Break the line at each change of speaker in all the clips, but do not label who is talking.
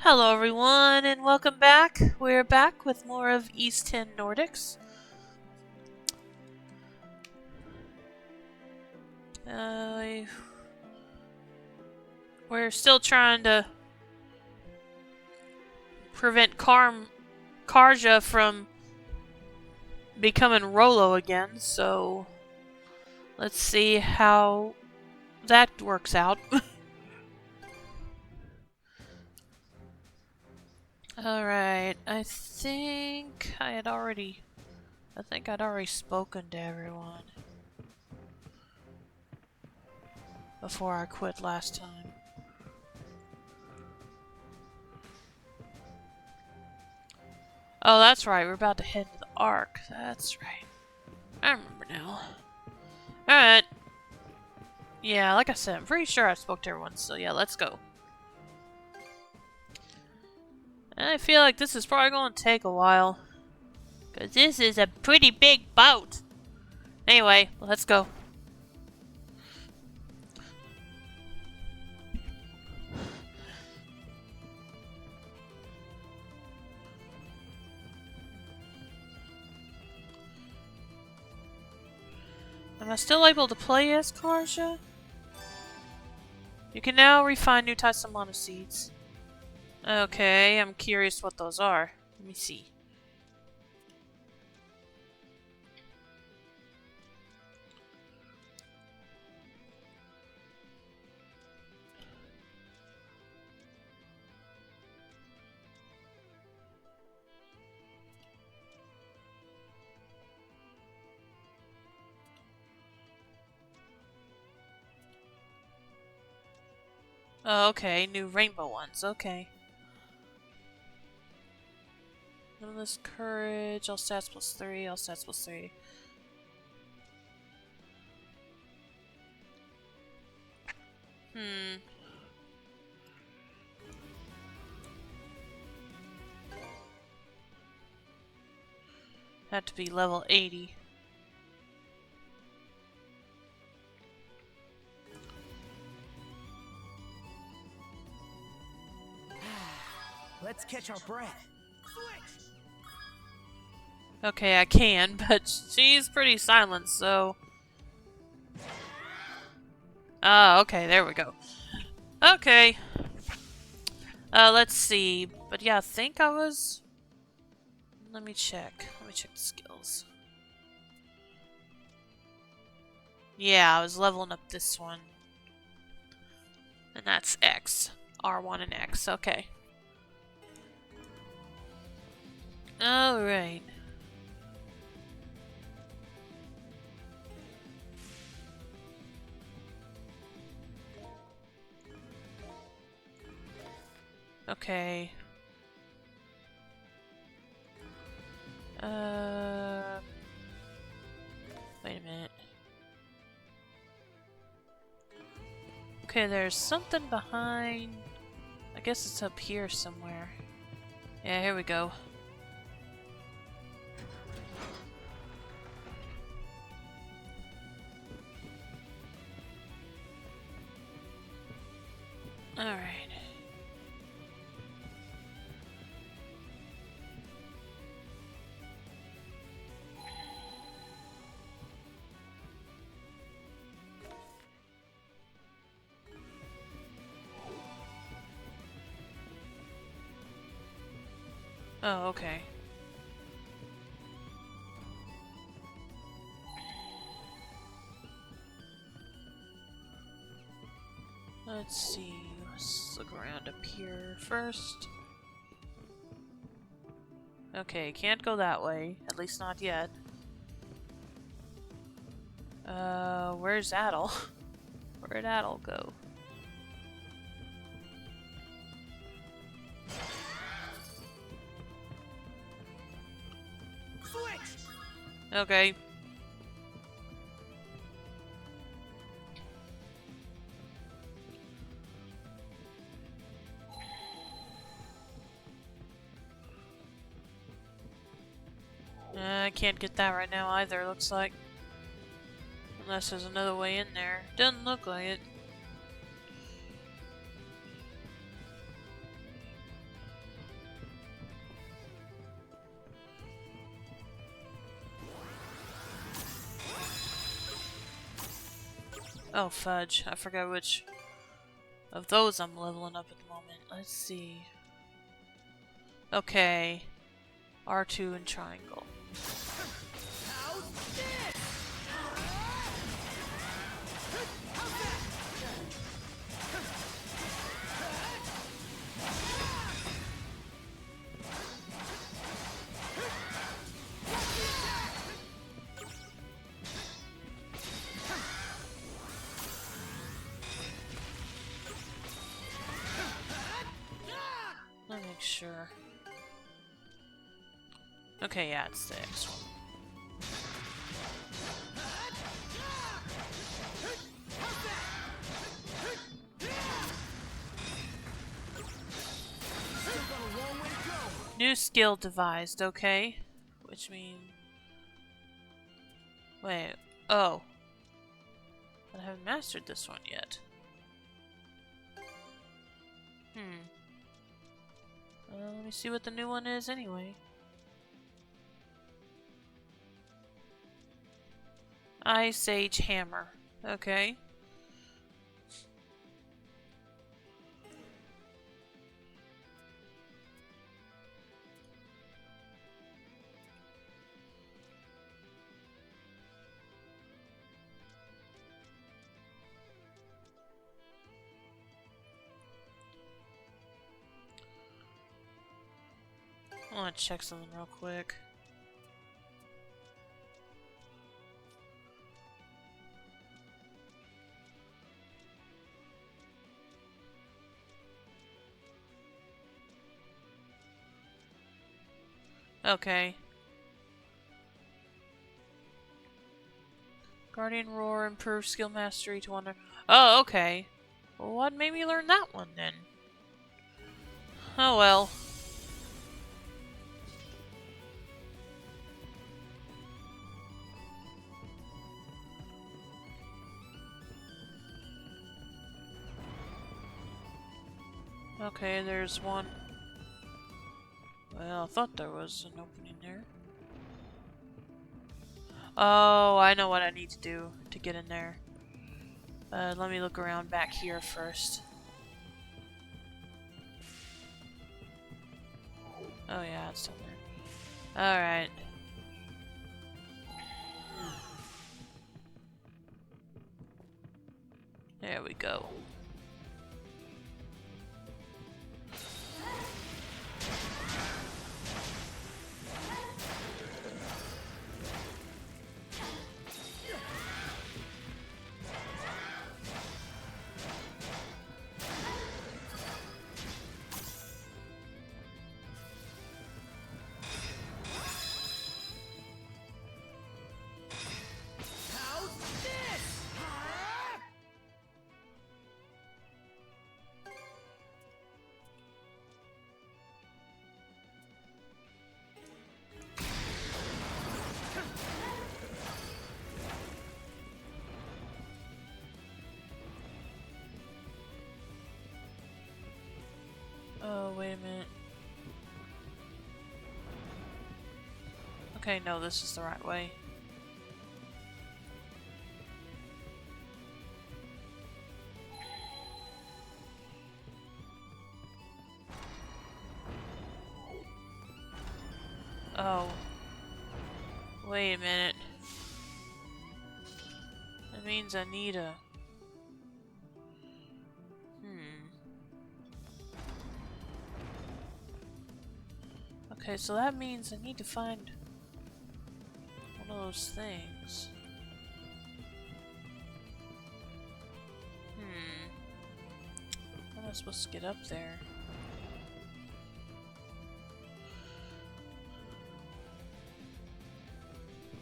Hello everyone and welcome back. We're back with more of East 10 Nordics. We're still trying to prevent Karja from becoming Rolo again, so let's see how that works out. Alright, I think I'd already spoken to everyone before I quit last time. Oh, that's right, we're about to head to the Ark. That's right. I remember now. Alright. Yeah, like I said, I'm pretty sure I spoke to everyone, so yeah, let's go. And I feel like this is probably going to take a while, because this is a pretty big boat. Anyway, let's go. Am I still able to play as Karja? You can now refine new types of mono seeds. Okay, I'm curious what those are. Let me see. Oh, okay, new rainbow ones, okay. Limitless courage, all stats +3, all stats +3. Had to be level 80.
Let's catch our breath. Switch!
Okay, I can, but she's pretty silent, so... Ah, okay, there we go. Okay. Let's see. But yeah, I think I was... Let me check. Let me check the skills. Yeah, I was leveling up this one. And that's X. R1 and X, okay. Alright. Okay. Wait a minute. Okay, there's something behind... I guess it's up here somewhere. Yeah, here we go. Alright. Oh, okay. Let's see. Let's look around up here first. Okay, can't go that way. At least not yet. Where's Adel? Where'd Adel go?
Switch!
Okay. I can't get that right now either, looks like. Unless there's another way in there. Doesn't look like it. Oh, fudge. I forgot which of those I'm leveling up at the moment. Let's see. Okay. R2 and triangle. Let me make sure. Okay, yeah, it's the X one. New skill devised, okay. Which means... Wait, oh. I haven't mastered this one yet. Let me see what the new one is anyway. Ice Age Hammer. Okay. I want to check something real quick. Okay. Guardian Roar, improves skill mastery to wonder. Oh, okay. Well, what made me learn that one then? Oh well. Okay, there's one. Well, I thought there was an opening there. Oh, I know what I need to do to get in there. Let me look around back here first. Oh yeah, it's down there. Alright. There we go. Oh, wait a minute. Okay, no, this is the right way. Oh. Wait a minute. That means I need a... Okay, so that means I need to find one of those things. How am I supposed to get up there?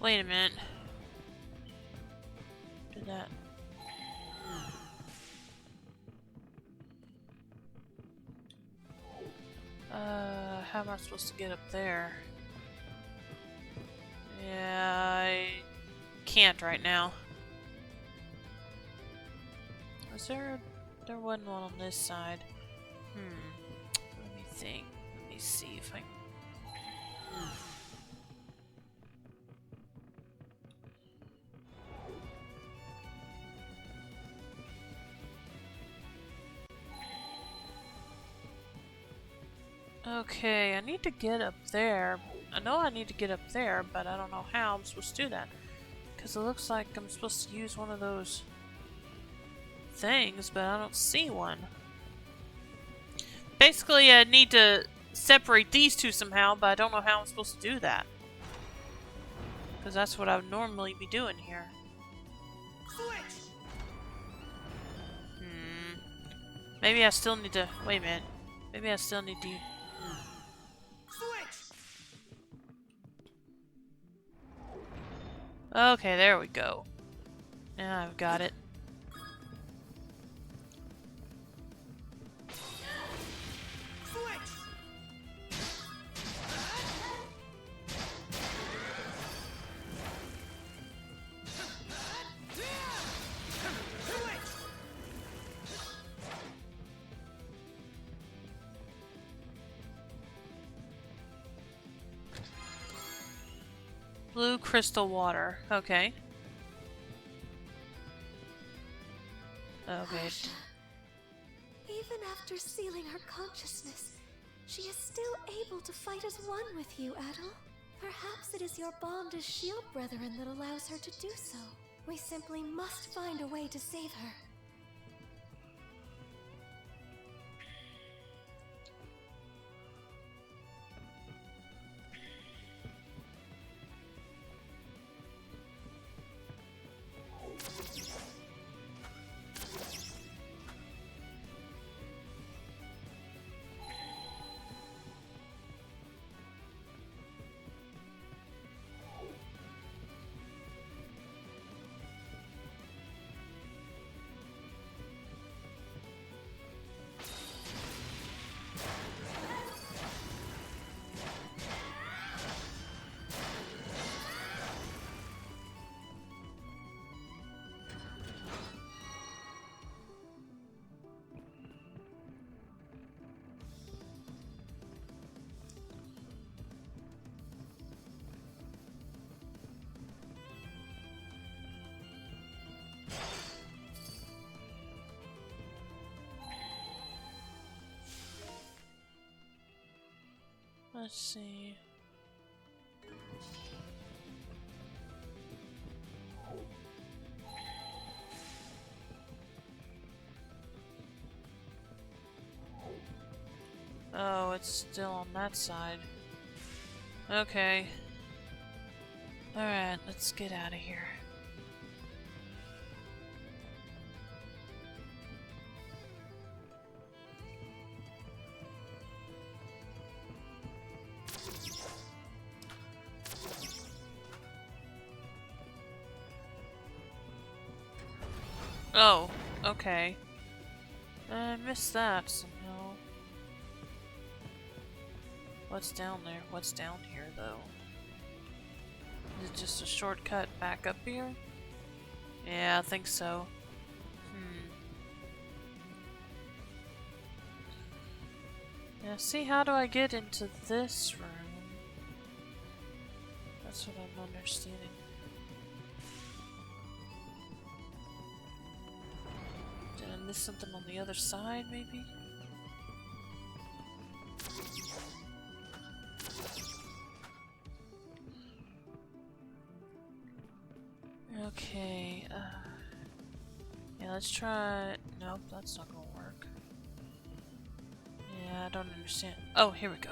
Wait a minute. Did that... how am I supposed to get up there? Yeah, I can't right now. Was there... There wasn't one on this side. Let me think. Let me see if I can... Okay, I need to get up there. I know I need to get up there, but I don't know how I'm supposed to do that. Because it looks like I'm supposed to use one of those things, but I don't see one. Basically, I need to separate these two somehow, but I don't know how I'm supposed to do that. Because that's what I would normally be doing here.
Switch.
Maybe I still need to... Wait a minute. Maybe I still need to...
Switch.
Okay, there we go. Now I've got it. Blue crystal water. Okay. Okay.
Even after sealing her consciousness, she is still able to fight as one with you, Adel. Perhaps it is your bond as shield brethren that allows her to do so. We simply must find a way to save her. Let's see. Oh, it's still on that side. Okay. Alright, let's get out of here. Oh, okay. I missed that somehow. What's down there? What's down here, though? Is it just a shortcut back up here? Yeah, I think so. Now, see, how do I get into this room? That's what I'm understanding. Did I miss something on the other side, maybe? Okay, yeah, let's try... Nope, that's not gonna work. Yeah, I don't understand. Oh, here we go.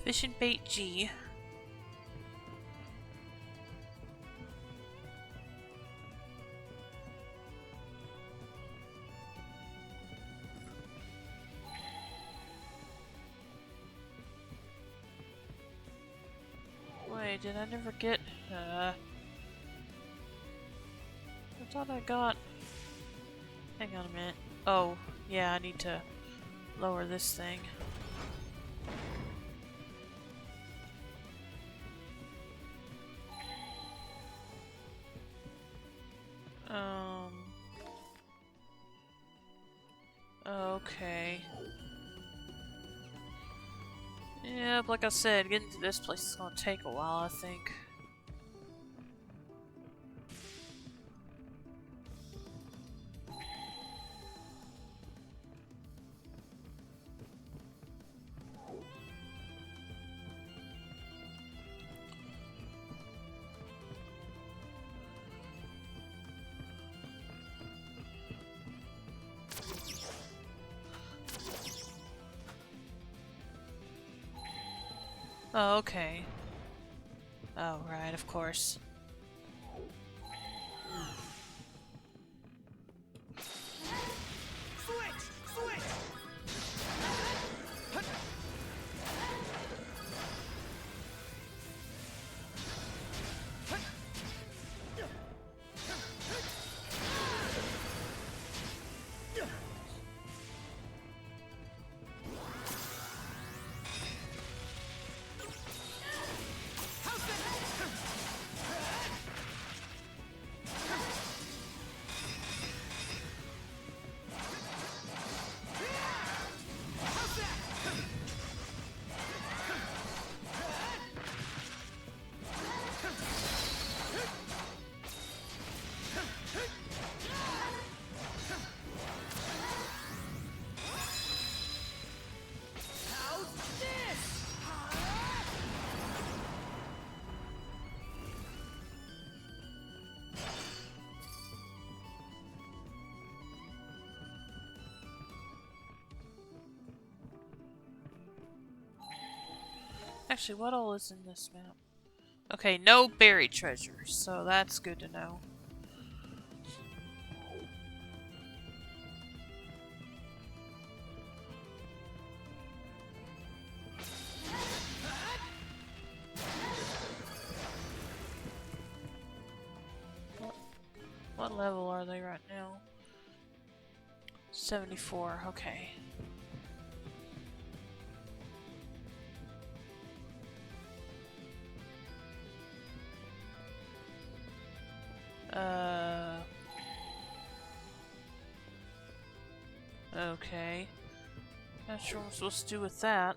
Fish and bait G. Wait, did I never get... I thought I got...
Hang on a minute. Oh, yeah, I need to lower this thing. Okay. Yep, like I said, getting to this place is gonna take a while, I think. Oh, okay. Oh, right, of course.
Switch! Switch!
Actually, what all is in this map? Okay, no buried treasures, so that's good to know. What level are they right now? 74, okay. Okay. Not sure what I'm supposed to do with that.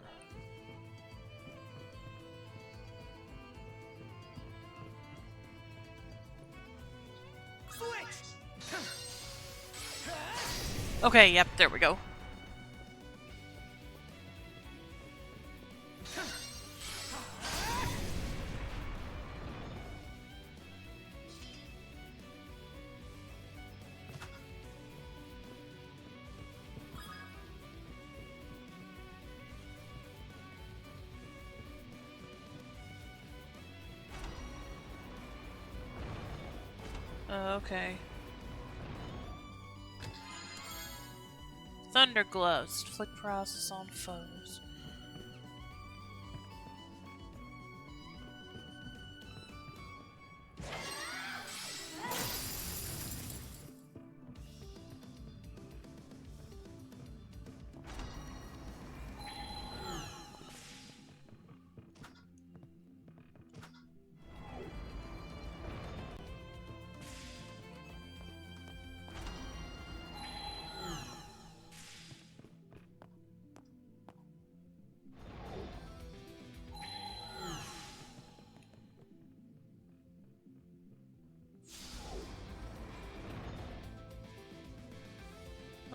Switch!
Okay, yep, there we go. Okay. Thunder gloves. Inflict paralysis on foes.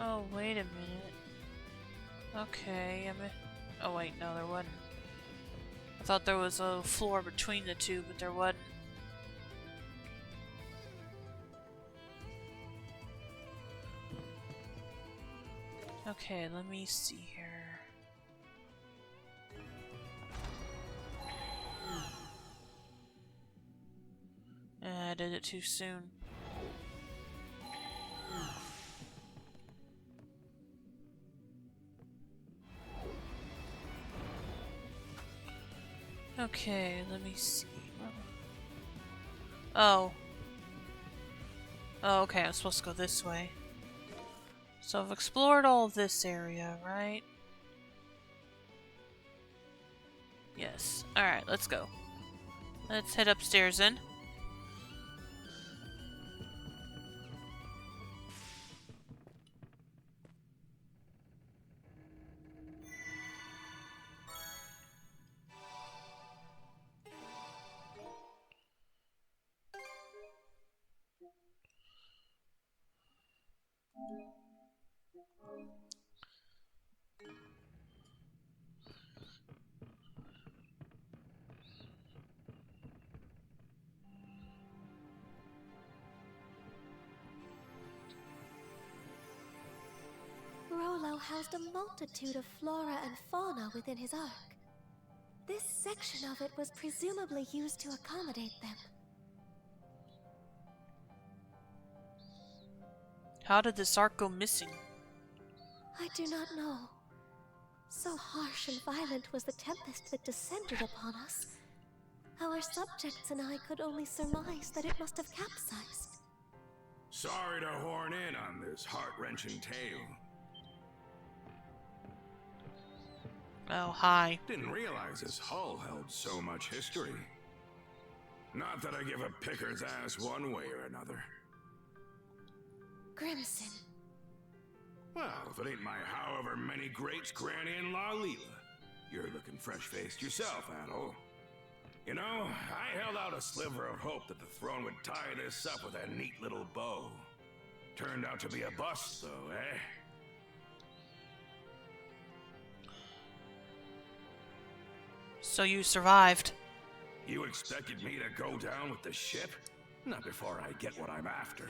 Oh, wait a minute. Okay, oh wait, no, there wasn't. I thought there was a floor between the two, but there wasn't. Okay, let me see here. I did it too soon. Okay, let me see. Oh. Oh, okay, I'm supposed to go this way. So I've explored all of this area, right? Yes. Alright, let's go. Let's head upstairs then.
Rollo housed a multitude of flora and fauna within his ark. This section of it was presumably used to accommodate them.
How did this ark go missing?
I do not know. So harsh and violent was the tempest that descended upon us. Our subjects and I could only surmise that it must have capsized.
Sorry to horn in on this heart-wrenching tale.
Oh, hi.
Didn't realize this hull held so much history. Not that I give a picker's ass one way or another.
Grimson.
Well, if it ain't my however many greats granny-in-law Leela, you're looking fresh-faced yourself, Adol. You know, I held out a sliver of hope that the throne would tie this up with a neat little bow. Turned out to be a bust, though, eh?
So you survived.
You expected me to go down with the ship? Not before I get what I'm after.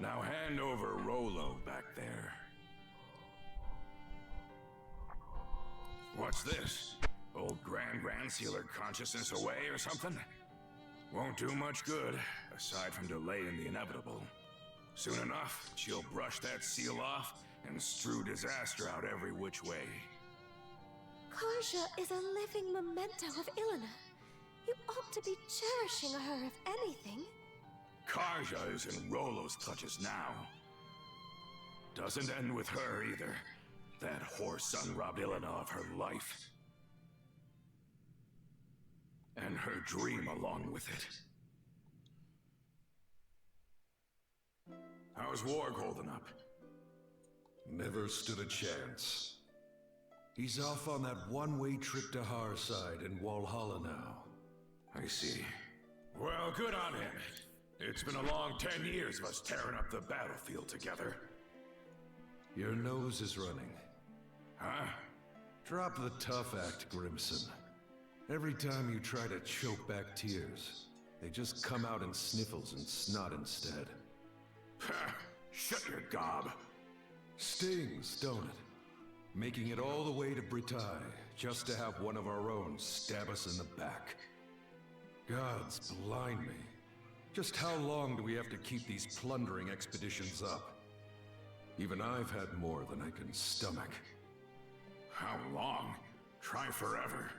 Now hand over Rollo back there. What's this? Old Grand sealer consciousness away or something? Won't do much good, aside from delaying the inevitable. Soon enough, she'll brush that seal off and strew disaster out every which way.
Karja is a living memento of Ilena. You ought to be cherishing her, if anything.
Karja is in Rollo's clutches now. Doesn't end with her either. That whore son robbed Ilena of her life. And her dream along with it. How's Warg holding up?
Never stood a chance. He's off on that one-way trip to Harside in Walhalla now.
I see. Well, good on him. It's been a long 10 years of us tearing up the battlefield together.
Your nose is running.
Huh?
Drop the tough act, Grimson. Every time you try to choke back tears, they just come out in sniffles and snot instead.
Ha! Shut your gob.
Stings, don't it? Making it all the way to Britaille, just to have one of our own stab us in the back. Gods blind me. Just how long do we have to keep these plundering expeditions up? Even I've had more than I can stomach.
How long? Try forever.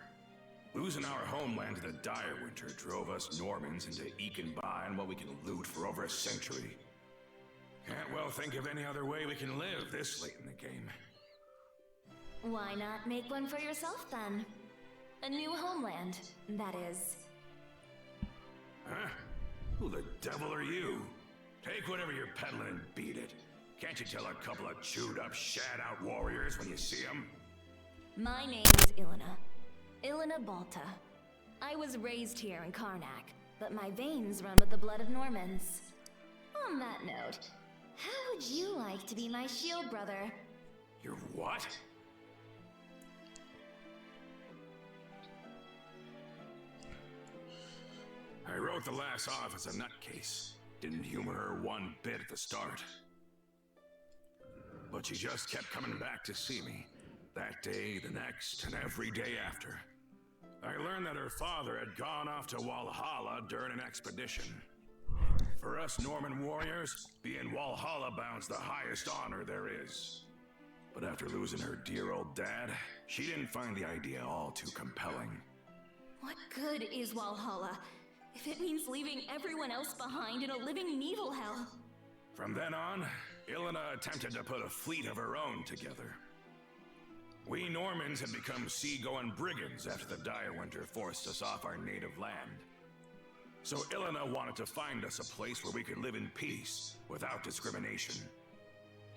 Losing our homeland to the dire winter drove us Normans into eking by on what we can loot for over a century. Can't well think of any other way we can live this late in the game.
Why not make one for yourself then? A new homeland, that is.
Huh? Who the devil are you? Take whatever you're peddling and beat it. Can't you tell a couple of chewed-up, shat-out warriors when you see them?
My name is Ilena. Ilena Balta. I was raised here in Karnak, but my veins run with the blood of Normans. On that note, how would you like to be my shield brother?
You're what? I wrote the lass off as a nutcase. Didn't humor her one bit at the start. But she just kept coming back to see me. That day, the next, and every day after. I learned that her father had gone off to Walhalla during an expedition. For us Norman warriors, being Walhalla bound's the highest honor there is. But after losing her dear old dad, she didn't find the idea all too compelling.
What good is Walhalla if it means leaving everyone else behind in a living Nibelhell?
From then on, Ilena attempted to put a fleet of her own together. We Normans had become sea-going brigands after the dire winter forced us off our native land. So Ilena wanted to find us a place where we could live in peace, without discrimination.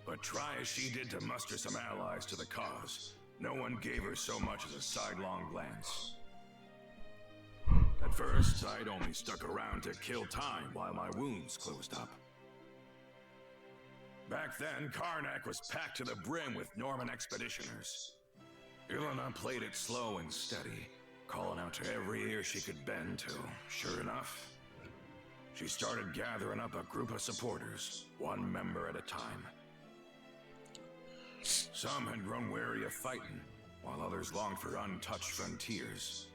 But try as she did to muster some allies to the cause, no one gave her so much as a sidelong glance. At first, I'd only stuck around to kill time while my wounds closed up. Back then, Karnak was packed to the brim with Norman expeditioners. Ilena played it slow and steady, calling out to every ear she could bend to. Sure enough, she started gathering up a group of supporters, one member at a time. Some had grown weary of fighting, while others longed for untouched frontiers.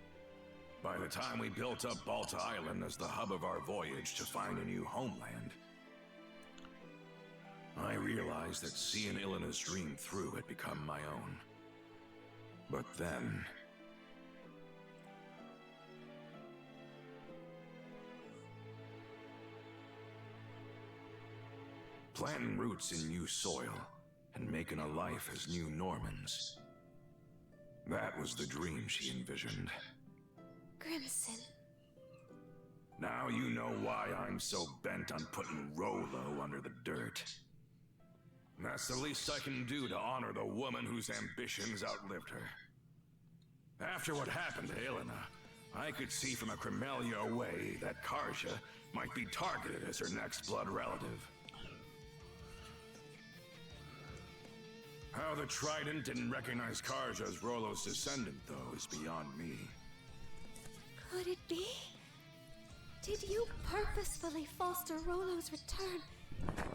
By the time we built up Balta Island as the hub of our voyage to find a new homeland, I realized that seeing Ilena's dream through had become my own. But then... planting roots in new soil and making a life as new Normans. That was the dream she envisioned.
Grimson.
Now you know why I'm so bent on putting Rolo under the dirt. That's the least I can do to honor the woman whose ambitions outlived her. After what happened to Ilena, I could see from a Cremelia away that Karja might be targeted as her next blood relative. How the Trident didn't recognize Karja as Rolo's descendant, though, is beyond me.
Could it be? Did you purposefully foster Rolo's return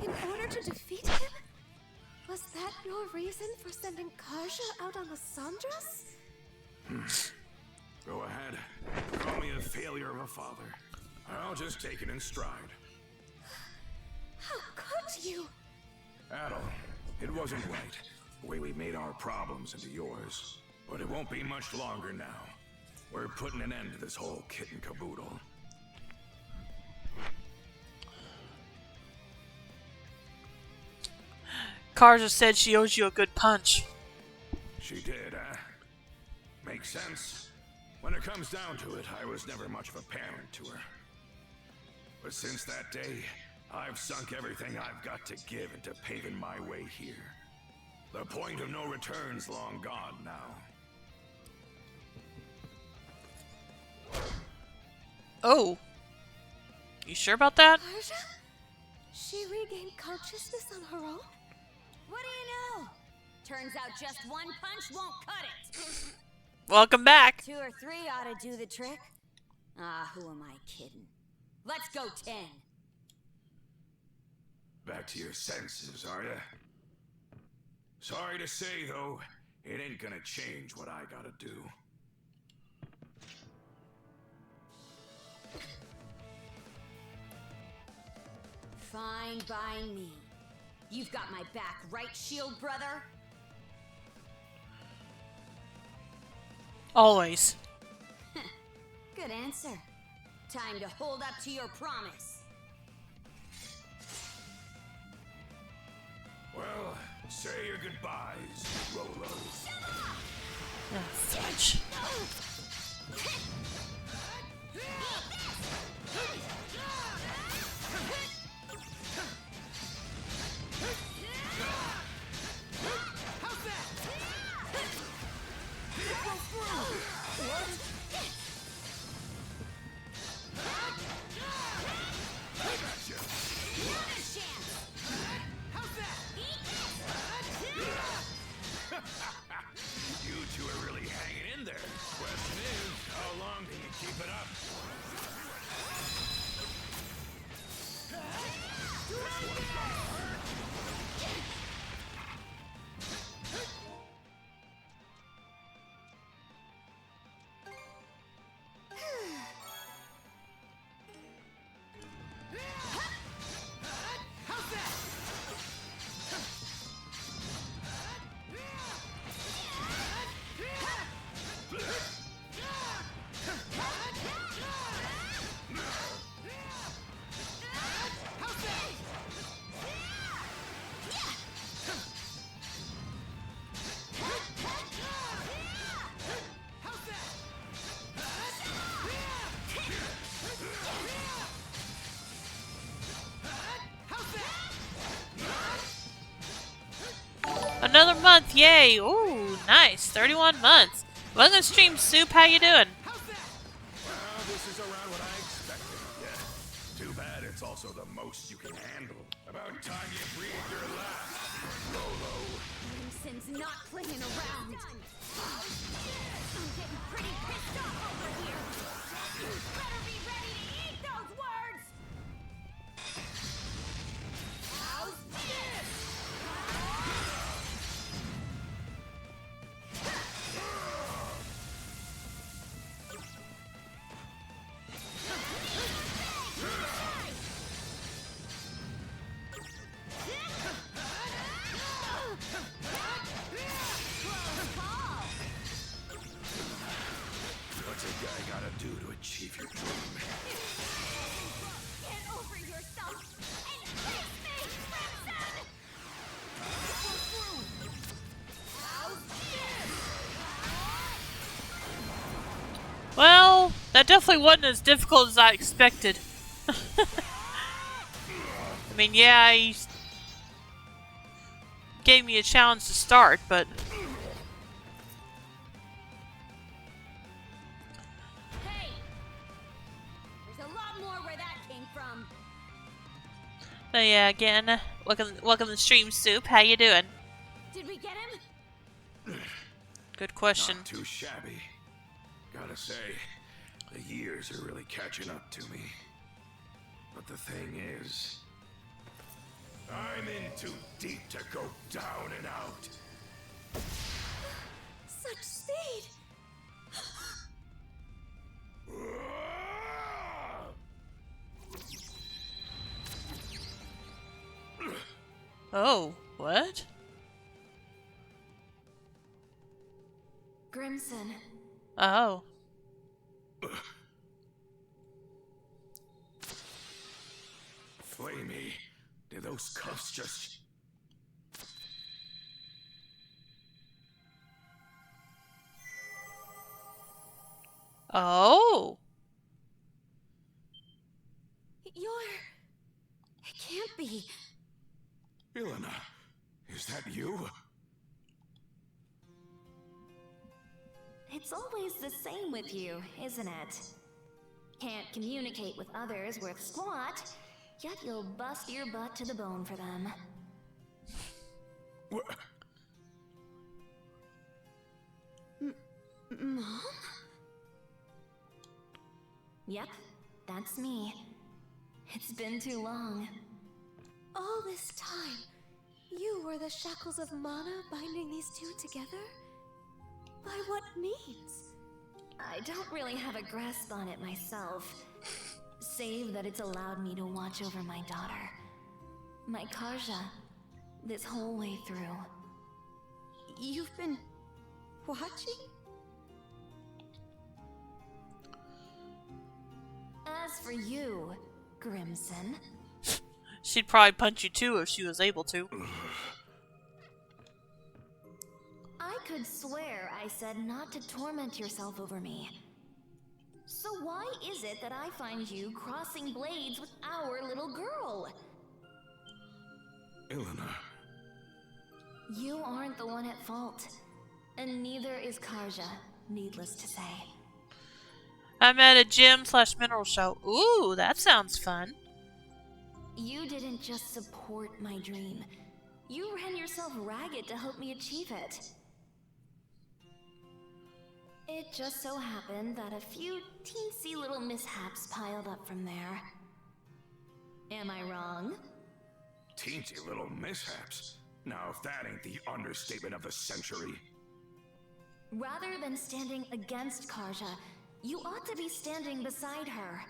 in order to defeat him? Was that your reason for sending Karja out on the Sandras?
Go ahead. Call me a failure of a father. I'll just take it in stride.
How could you?
Adel, it wasn't right, the way we made our problems into yours. But it won't be much longer now. We're putting an end to this whole kit and caboodle.
Karja said she owes you a good punch.
She did, huh? Makes sense. When it comes down to it, I was never much of a parent to her. But since that day, I've sunk everything I've got to give into paving my way here. The point of no return's long gone now.
Oh. You sure about that?
Karja? She regained consciousness on her own?
What do you know? Turns out just one punch won't cut it.
Welcome back.
2 or 3 ought to do the trick. Ah, who am I kidding? Let's go 10.
Back to your senses, are ya? Sorry to say, though, it ain't gonna change what I gotta do.
Fine by me. You've got my back, right, shield brother?
Always.
Good answer. Time to hold up to your promise.
Well, say your goodbyes, Rolo.
Oh, fudge.
You two are really hanging in there. Question is, how long can you keep it up?
month, yay! Ooh, nice. 31 months. Welcome to Stream Soup, how you doing?
Well, this is around what I expected. Yeah. Too bad it's also the most you can handle. About time you breathed your last, Rolo.
Crimson's not playing around. I'm getting pretty pissed off over here. You better be ready to eat those words. How's this?
What's a guy gotta do to achieve your dream?
Get over yourself and face me, Crimson! How's this?
Well, that definitely wasn't as difficult as I expected. I mean, yeah, he gave me a challenge to start, but...
Hey! There's a lot more where that came from.
So yeah, again, welcome to Stream Soup, how you doing?
Did we get him?
Good question.
Not too shabby. Gotta say, the years are really catching up to me. But the thing is, I'm in too deep to go down and out.
Such speed!
Oh, what?
Crimson.
Oh.
Flamey, did those cuffs just...
Oh!
It can't be.
Ilana, is that you?
It's always the same with you, isn't it? Can't communicate with others worth squat, yet you'll bust your butt to the bone for them.
What?
Mom?
Yep, that's me. It's been too long.
All this time, you were the shackles of mana binding these two together? By what means?
I don't really have a grasp on it myself, save that it's allowed me to watch over my daughter. My Karja, this whole way through.
You've been... watching?
As for you, Crimson,
She'd probably punch you too if she was able to.
I could swear I said not to torment yourself over me. So why is it that I find you crossing blades with our little girl?
Ilana,
You aren't the one at fault, and neither is Karja, needless to say.
I'm at a gym/mineral show. Ooh, that sounds fun.
You didn't just support my dream. You ran yourself ragged to help me achieve it. It just so happened that a few teensy little mishaps piled up from there. Am I wrong?
teensy little mishaps. Now, if that ain't the understatement of the century.
Rather than standing against Karja, you ought to be standing beside her.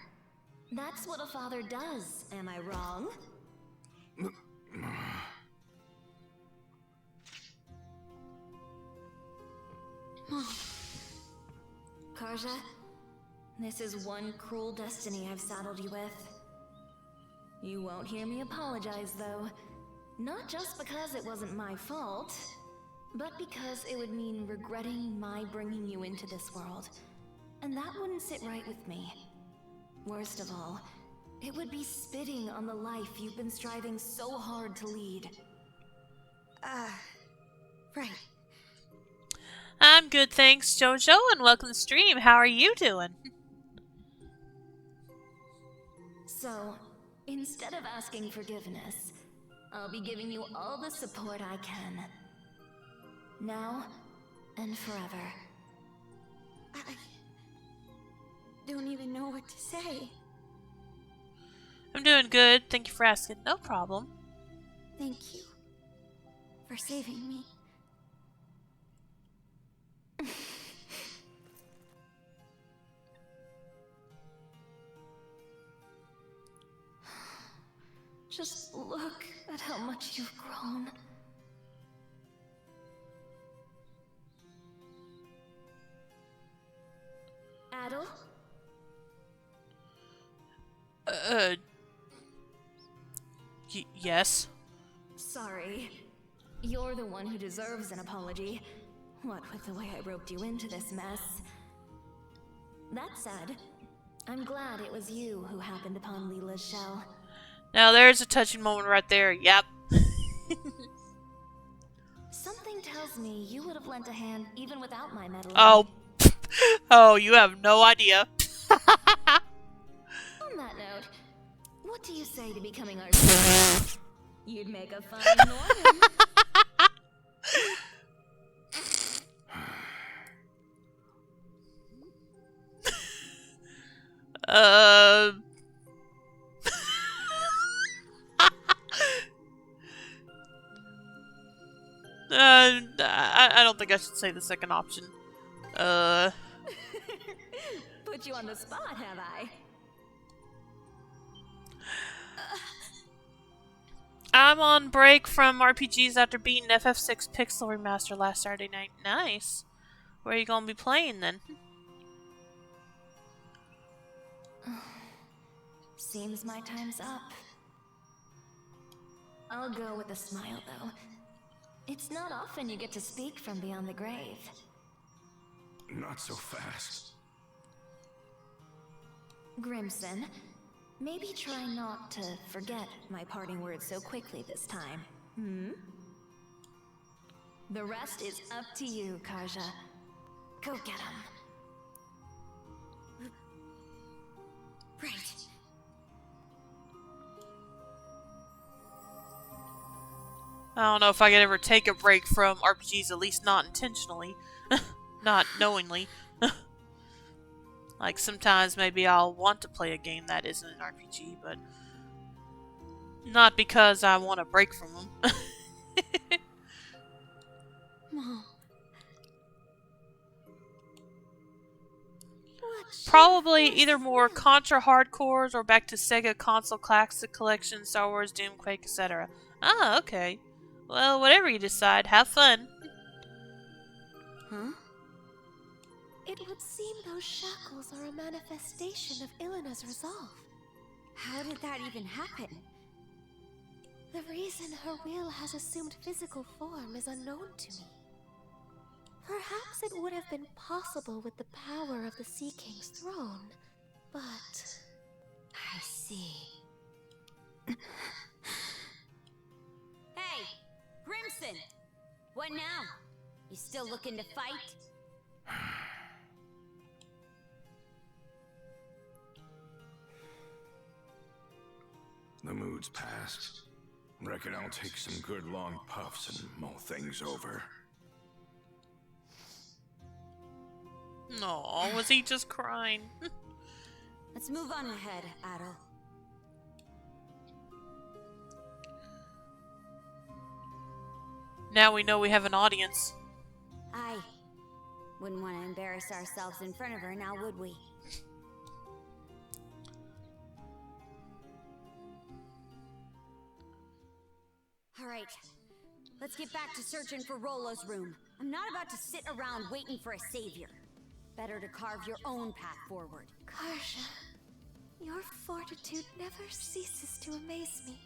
That's what a father does, am I wrong? Karja, this is one cruel destiny I've saddled you with. You won't hear me apologize, though. Not just because it wasn't my fault, but because it would mean regretting my bringing you into this world. And that wouldn't sit right with me. Worst of all, it would be spitting on the life you've been striving so hard to lead.
Right.
I'm good, thanks, Jojo, and welcome to the stream. How are you doing?
So, instead of asking forgiveness, I'll be giving you all the support I can. Now and forever.
I don't even know what to say.
I'm doing good. Thank you for asking. No problem.
Thank you for saving me.
Just look at how much you've grown. Adel?
Yes.
Sorry. You're the one who deserves an apology. What with the way I roped you into this mess. That said, I'm glad it was you who happened upon Leela's shell.
Now there's a touching moment right there. Yep.
Something tells me you would have lent a hand even without my meddling.
Oh. Oh, you have no idea.
On that note, what do you say to becoming our You'd make a fine Norman.
I don't think I should say the second option.
Put you on the spot, have I?
I'm on break from RPGs after beating FF6 Pixel Remaster last Saturday night. Nice. Where are you gonna be playing then?
Seems my time's up. I'll go with a smile, though. It's not often you get to speak from beyond the grave.
Not so fast.
Grimson, maybe try not to forget my parting words so quickly this time. The rest is up to you, Karja. Go get him.
Right.
I don't know if I could ever take a break from RPGs, at least not intentionally. Not knowingly. Like, sometimes maybe I'll want to play a game that isn't an RPG, but not because I want a break from them.
Mom.
Probably either more Contra hardcores or back to Sega console classic collection, Star Wars, Doom, Quake, etc. Ah, okay. Well, whatever you decide, have fun.
Huh? It would seem those shackles are a manifestation of Ilena's resolve. How did that even happen? The reason her will has assumed physical form is unknown to me. Perhaps it would have been possible with the power of the Sea King's throne, but... I see.
Hey! Grimson! What now? You still looking to fight?
The mood's passed. Reckon I'll take some good long puffs and mull things over.
No, was he just crying?
Let's move on ahead, Adel.
Now we know we have an audience.
Aye. Wouldn't want to embarrass ourselves in front of her now, would we? Alright. Let's get back to searching for Rolo's room. I'm not about to sit around waiting for a savior. Better to carve your own path forward.
Karja, your fortitude never ceases to amaze me.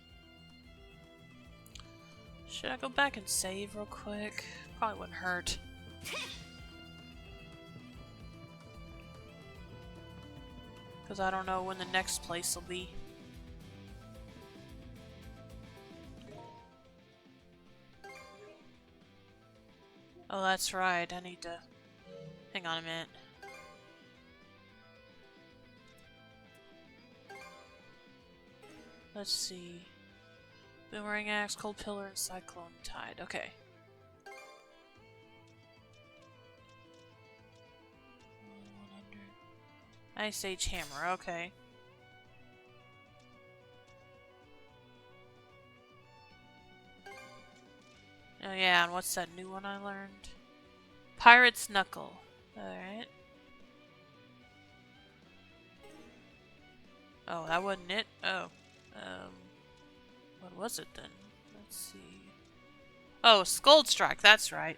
Should I go back and save real quick? Probably wouldn't hurt. Because I don't know when the next place will be. Oh, that's right. I need to... Hang on a minute. Let's see. Boomerang Axe, Cold Pillar, and Cyclone Tide. Okay. Ice Age Hammer. Okay. Oh yeah, and what's that new one I learned? Pirate's Knuckle. Alright. Oh, that wasn't it? Oh. What was it then? Let's see. Oh, Skull Strike, that's right.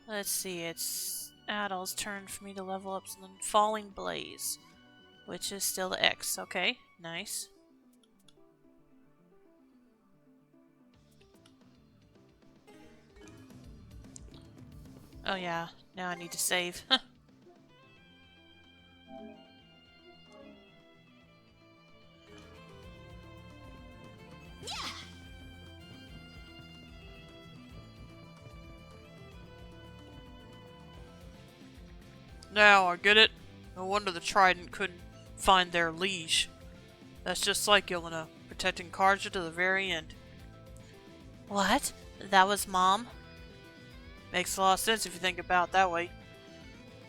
Let's see, it's Adol's turn for me to level up, and then Falling Blaze, which is still the X. Okay, nice. Oh yeah, now I need to save. Now I get it. No wonder the Trident couldn't find their liege. That's just like Yelena, protecting Karja to the very end. What? That was Mom? Makes a lot of sense if you think about it that way.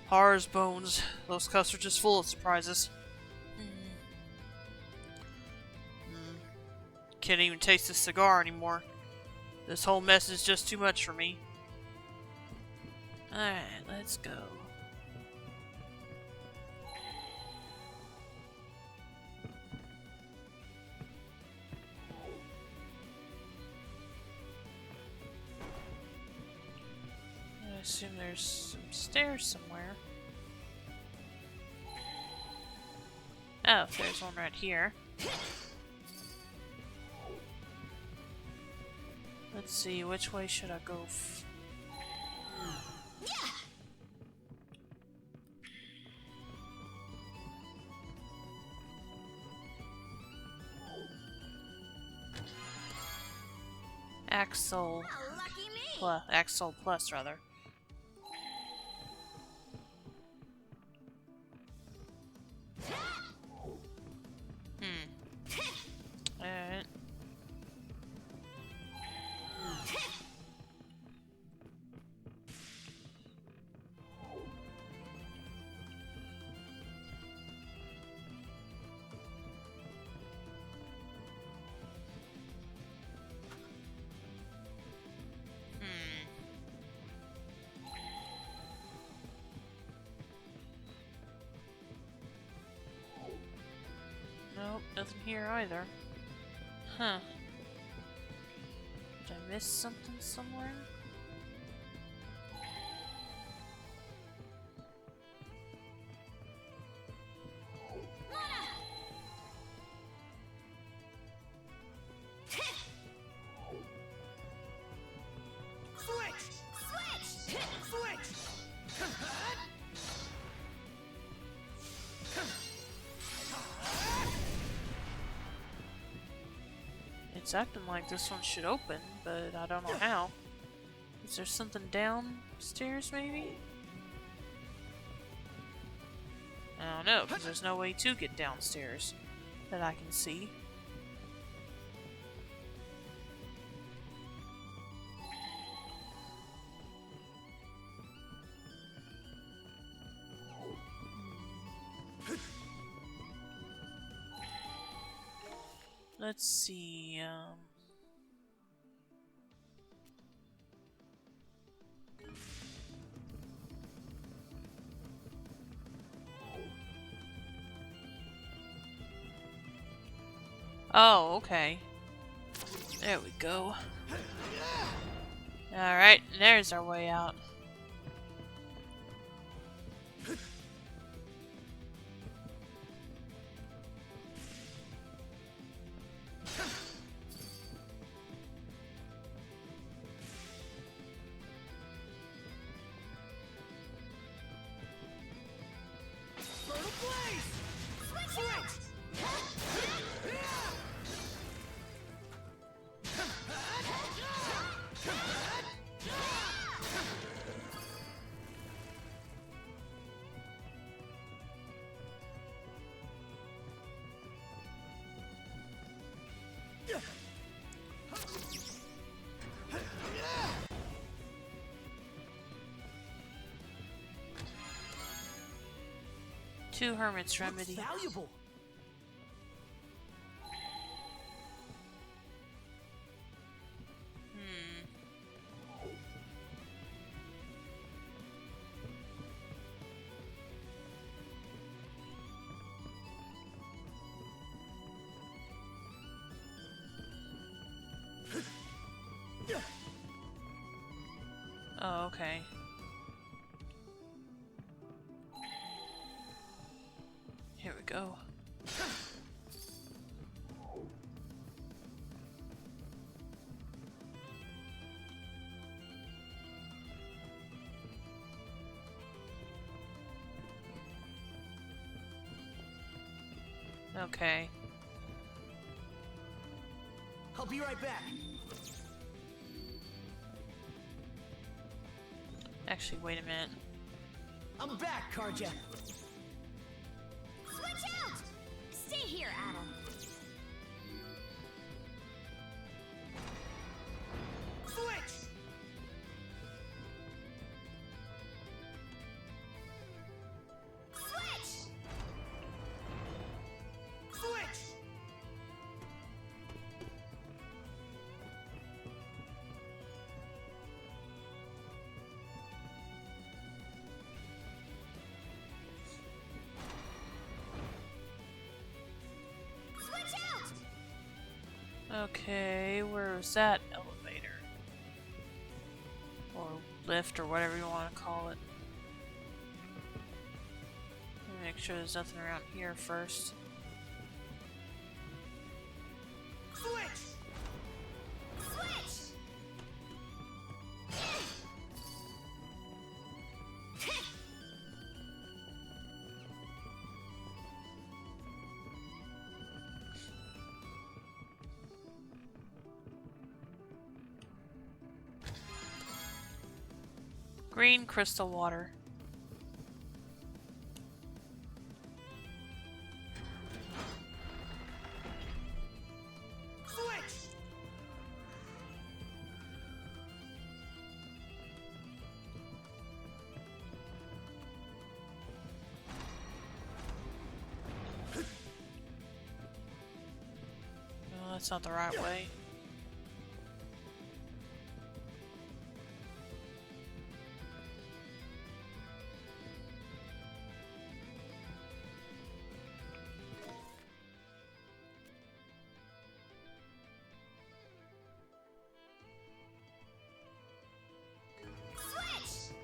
Horror's bones. Those cuffs are just full of surprises. Can't even taste the cigar anymore. This whole mess is just too much for me. Alright, let's go. I assume there's some stairs somewhere. Oh, there's one right here. Let's see, which way should I go? Axel plus, Axel plus rather. Alright. Nope, nothing here either. Huh. Did I miss something somewhere? It's acting like this one should open, but I don't know how. Is there something downstairs, maybe? I don't know, because there's no way to get downstairs that I can see. Let's see, oh, okay. There we go. Alright, there's our way out. Two hermits remedy.
Valuable.
Oh, okay. Here we go. Okay.
I'll be right back.
Actually, wait a minute.
I'm back, Karja.
Switch out! Stay here, Adam.
Switch!
Switch!
Switch!
Switch out!
Okay, where's that elevator? Or lift, or whatever you want to call it. Let me make sure there's nothing around here first.
Switch!
Switch!
Green crystal water.
Switch!
No, that's not the right way.
Switch!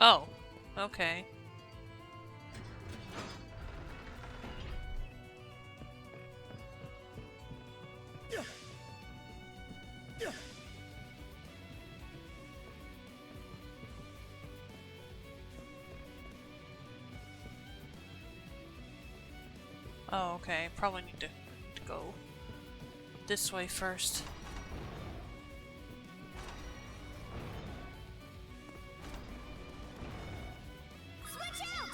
Oh, okay. Oh, okay. Probably need to go this way first.
Switch out!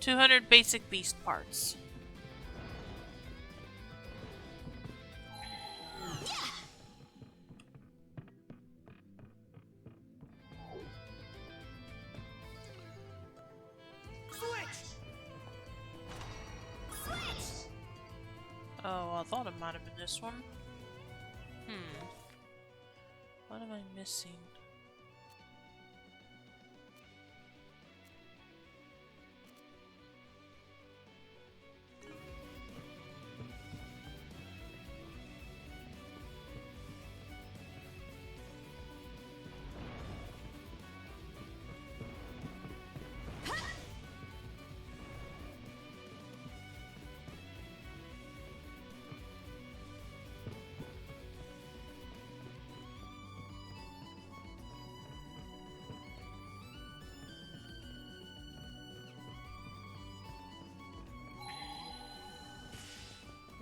$200 basic beast parts. Oh, I thought it might have been this one. What am I missing?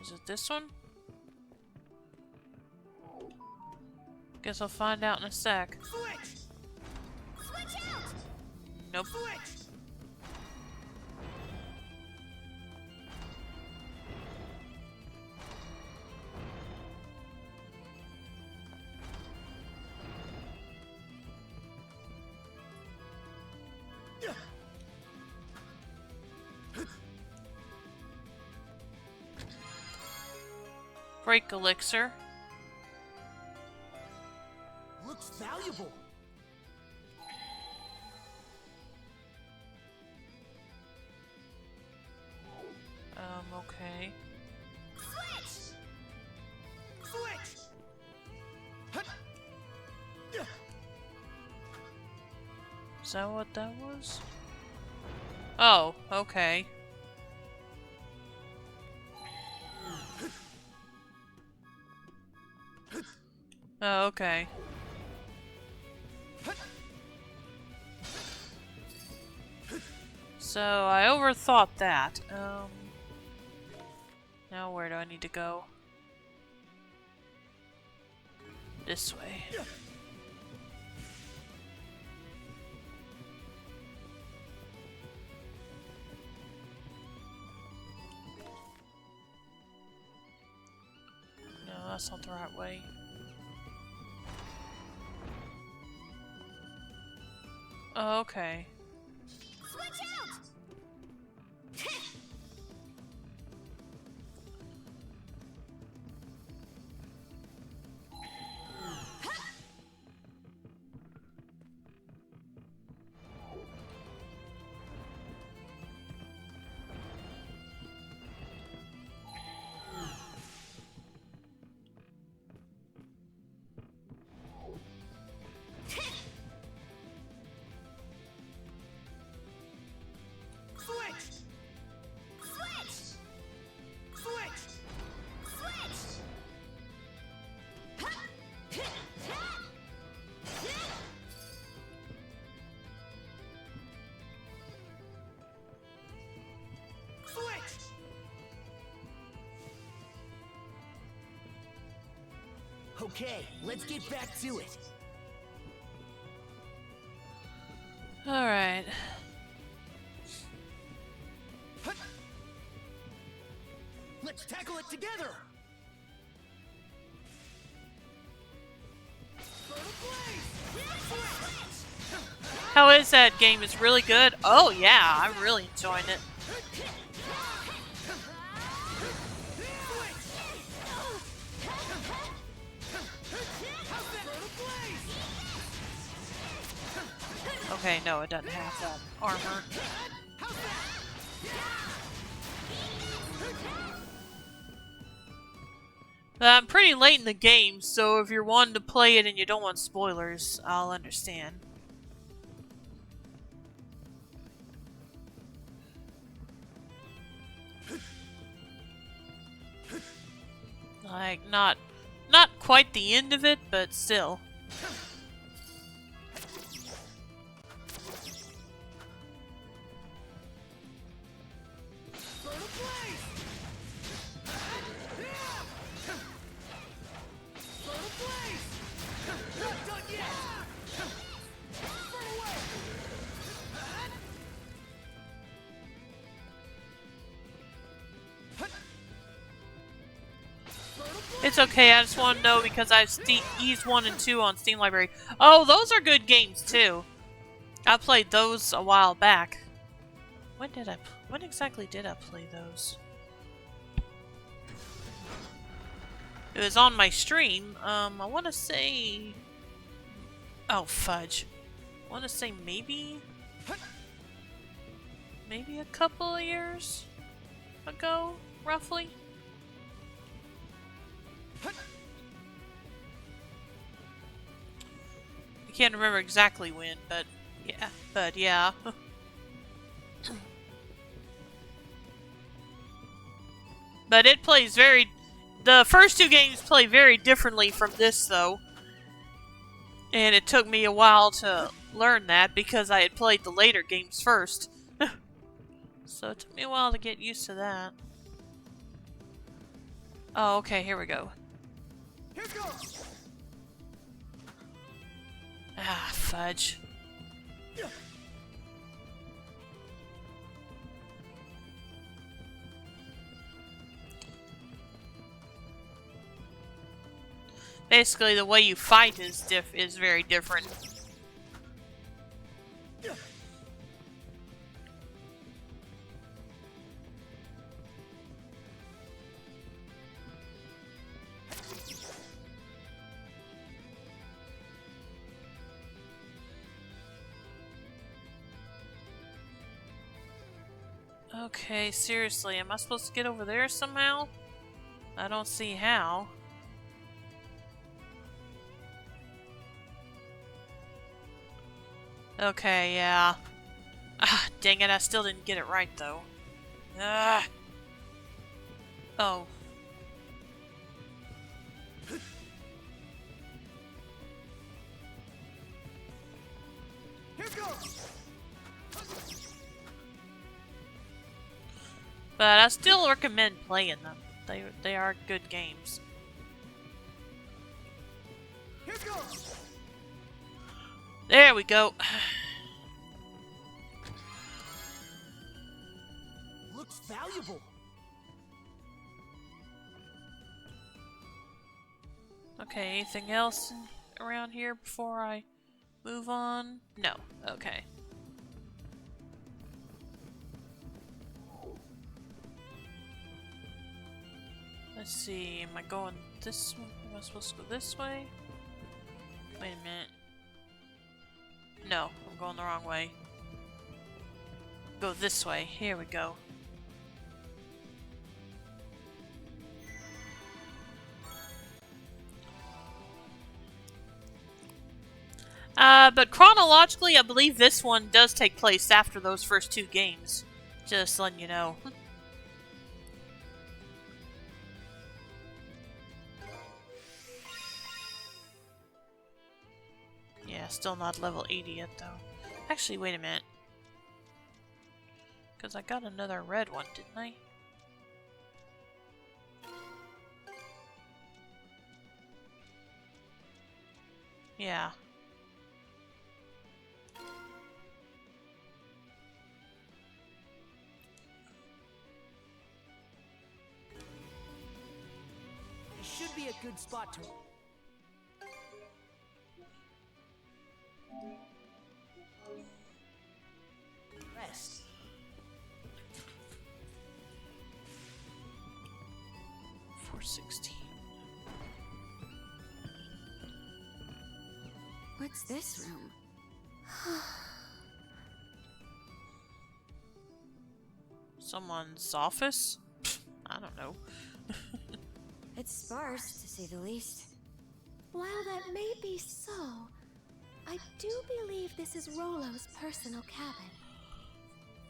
Is it this one? Guess I'll find out in a sec.
Switch!
Switch out!
Nope.
Switch!
Break elixir.
Looks valuable.
Okay.
Switch!
Switch!
Is that what that was? Oh, okay. Oh, okay. So, I overthought that. Now where do I need to go? This way. No, that's not the right way. Oh, okay.
Switch out!
Okay, let's get back to it.
Alright.
Let's tackle it together.
How is that game? It's really good? Oh yeah, I'm really enjoying it. Okay, no, it doesn't have that armor. I'm pretty late in the game, so if you're wanting to play it and you don't want spoilers, I'll understand. Like, not quite the end of it, but still. It's okay, I just want to know because I've eased 1 and 2 on Steam Library. Oh, those are good games too. I played those a while back. When exactly did I play those? It was on my stream. I want to say... Oh, fudge. I want to say maybe a couple of years ago, roughly. I can't remember exactly when, but yeah. But it plays the first 2 games play very differently from this though. And it took me a while to learn that because I had played the later games first. So it took me a while to get used to that. Oh, okay, here we go.
Here goes.
Ah, fudge. Basically, the way you fight is very different. Okay, seriously, am I supposed to get over there somehow? I don't see how. Okay, yeah. Ah, dang it, I still didn't get it right, though. Ah. Oh.
Here goes.
But I still recommend playing them. They are good games.
Here goes.
There we go.
Looks valuable.
Okay, anything else around here before I move on? No. Okay. Let's see, am I going this way? Am I supposed to go this way? Wait a minute. No, I'm going the wrong way. Go this way. Here we go. But chronologically, I believe this one does take place after those first 2 games. Just letting you know. Yeah, still not level 80 yet, though. Actually, wait a minute. Because I got another red one, didn't I? Yeah.
This should be a good spot to... rest.
416.
What's this room?
Someone's office? I don't know.
It's sparse, to say the least.
While that may be so, I do believe this is Rollo's personal cabin.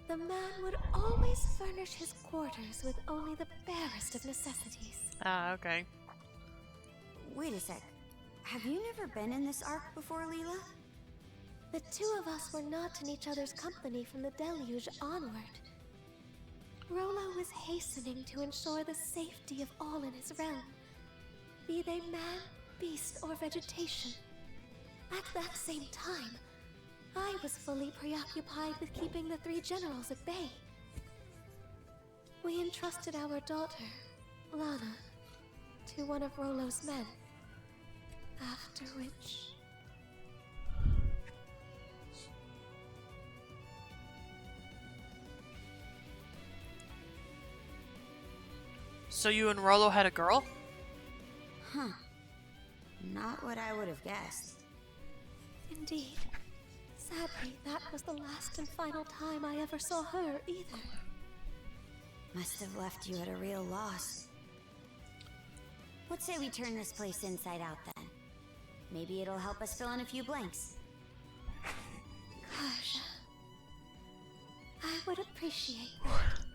The man would always furnish his quarters with only the barest of necessities.
Ah, okay.
Wait a sec. Have you never been in this ark before, Leela?
The two of us were not in each other's company from the deluge onward. Rollo was hastening to ensure the safety of all in his realm, be they man, beast, or vegetation. At that same time, I was fully preoccupied with keeping the three generals at bay. We entrusted our daughter, Lana, to one of Rollo's men, after which...
So you and Rollo had a girl?
Huh. Not what I would have guessed.
Indeed. Sadly, that was the last and final time I ever saw her either.
Must have left you at a real loss. What say we turn this place inside out then? Maybe it'll help us fill in a few blanks.
Gosh. I would appreciate that.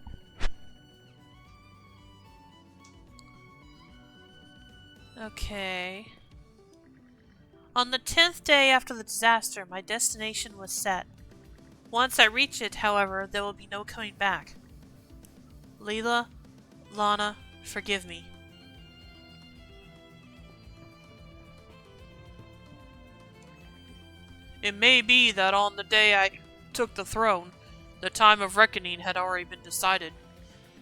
Okay. On the 10th day after the disaster, my destination was set. Once I reach it, however, there will be no coming back. Leela, Lana, forgive me. It may be that on the day I took the throne, the time of reckoning had already been decided.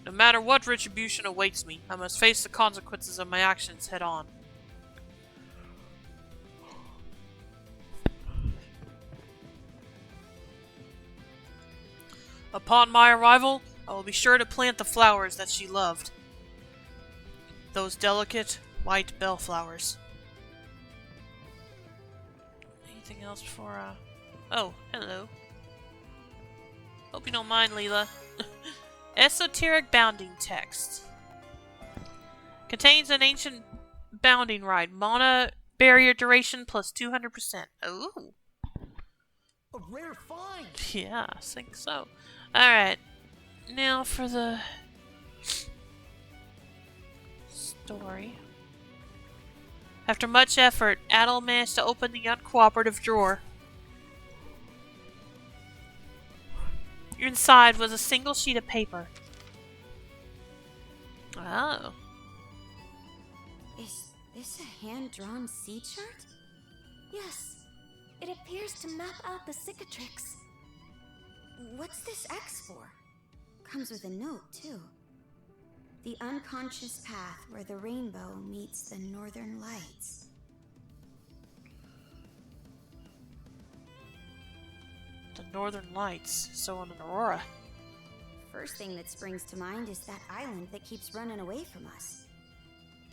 No matter what retribution awaits me, I must face the consequences of my actions head on. Upon my arrival, I will be sure to plant the flowers that she loved. Those delicate, white bellflowers. Anything else before, Oh, hello. Hope you don't mind, Leela. Esoteric bounding text. Contains an ancient bounding rite. Mana barrier duration plus 200%. Ooh.
A rare find!
Yeah, I think so. Alright. Now for the story. After much effort, Adel managed to open the uncooperative drawer. Inside was a single sheet of paper. Oh.
Is this a hand-drawn sea chart?
Yes, it appears to map out the cicatrix.
What's this X for? Comes with a note, too. The unconscious path where the rainbow meets the northern lights.
The northern lights, so an aurora.
First thing that springs to mind is that island that keeps running away from us.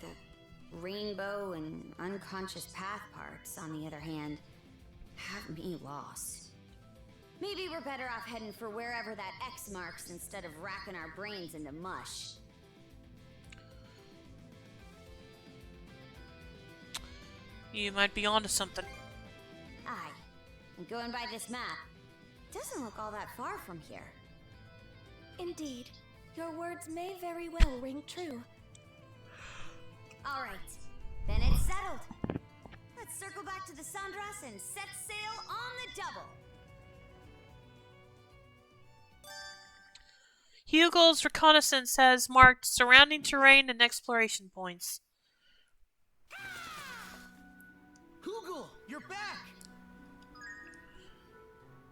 The rainbow and unconscious path parts, on the other hand, have me lost. Maybe we're better off heading for wherever that X marks instead of racking our brains into mush.
You might be onto something.
Aye. And going by this map, doesn't look all that far from here.
Indeed, your words may very well ring true.
All right, then it's settled. Let's circle back to the Sandras and set sail on the double.
Hugel's reconnaissance has marked surrounding terrain and exploration points.
Hugel, you're you're back!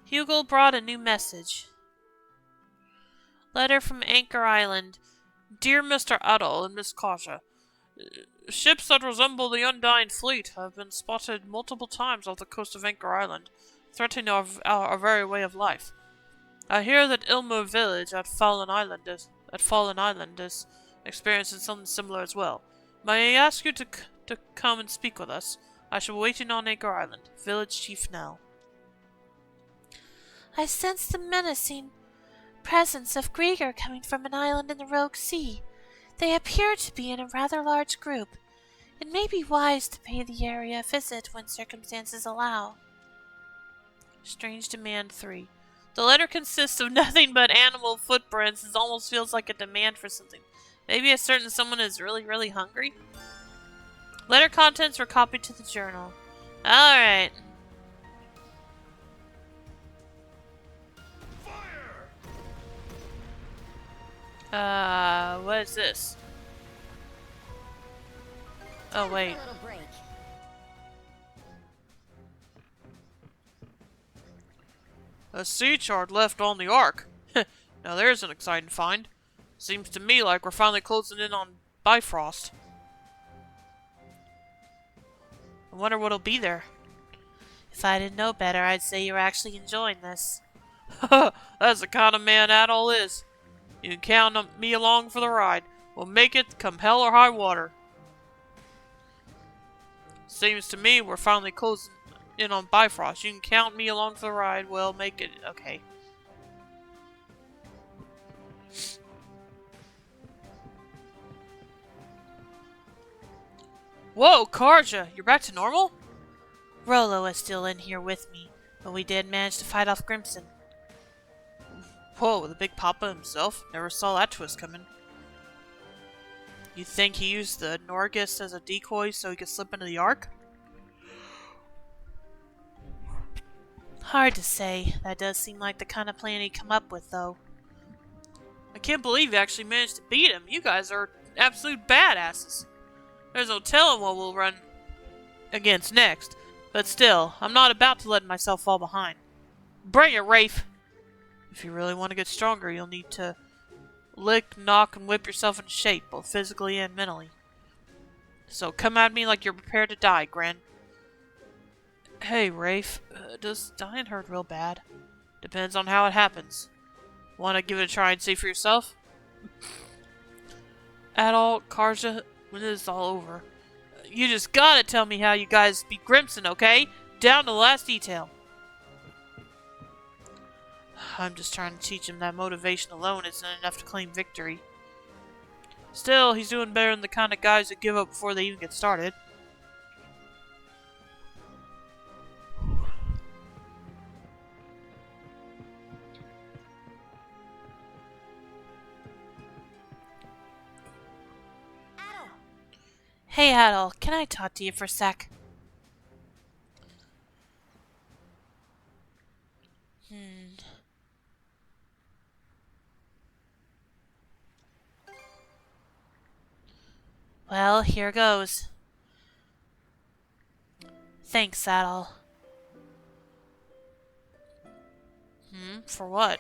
Hugel brought a new message. Letter from Anchor Island. Dear Mr. Adol and Miss Kaja, ships that resemble the Undying Fleet have been spotted multiple times off the coast of Anchor Island, threatening our very way of life. I hear that Ilmo village at Fallen Island is experiencing something similar as well. May I ask you to come and speak with us? I shall be waiting on Anchor Island. Village Chief Nell.
I sense the menacing presence of Grieger coming from an island in the Rogue Sea. They appear to be in a rather large group. It may be wise to pay the area a visit when circumstances allow.
Strange Demand 3. The letter consists of nothing but animal footprints. It almost feels like a demand for something. Maybe a certain someone is really hungry? Letter contents were copied to the journal. Alright. What is this? Oh, wait.
A little break.
A sea chart left on the Ark. Now there's an exciting find. Seems to me like we're finally closing in on Bifrost. I wonder what'll be there.
If I didn't know better, I'd say you're actually enjoying this.
That's the kind of man Adol is. You can count on me along for the ride. We'll make it come hell or high water. Seems to me we're finally closing in on Bifrost. You can count me along for the ride. We'll make it. Okay. Whoa, Karja! You're back to normal?
Rolo is still in here with me, but we did manage to fight off Grimson.
Whoa, the Big Papa himself? Never saw that twist coming. You think he used the Nordics as a decoy so he could slip into the Ark?
Hard to say. That does seem like the kind of plan he'd come up with, though.
I can't believe you actually managed to beat him. You guys are absolute badasses. There's no telling what we'll run against next. But still, I'm not about to let myself fall behind. Bring it, Rafe! If you really want to get stronger, you'll need to lick, knock, and whip yourself into shape, both physically and mentally. So come at me like you're prepared to die, Gren. Hey, Rafe, does dying hurt real bad? Depends on how it happens. Want to give it a try and see for yourself? Adol, Karja, when this is all over, you just gotta tell me how you guys beat Grimson, okay? Down to the last detail. I'm just trying to teach him that motivation alone isn't enough to claim victory. Still, he's doing better than the kind of guys that give up before they even get started.
Hey, Adol, can I talk to you for a sec? Well, here goes. Thanks, Adol.
For what?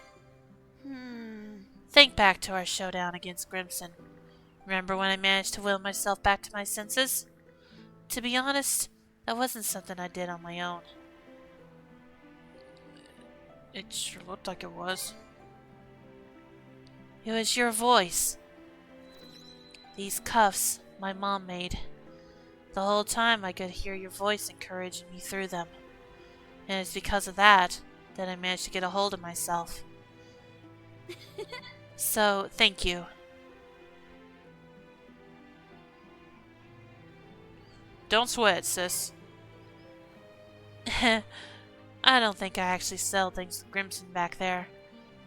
Think back to our showdown against Grimson. Remember when I managed to will myself back to my senses? To be honest, that wasn't something I did on my own.
It sure looked like it was.
It was your voice. These cuffs my mom made. The whole time I could hear your voice encouraging me through them. And it's because of that I managed to get a hold of myself. So, thank you.
Don't sweat, sis.
I don't think I actually sell things to Grimson back there.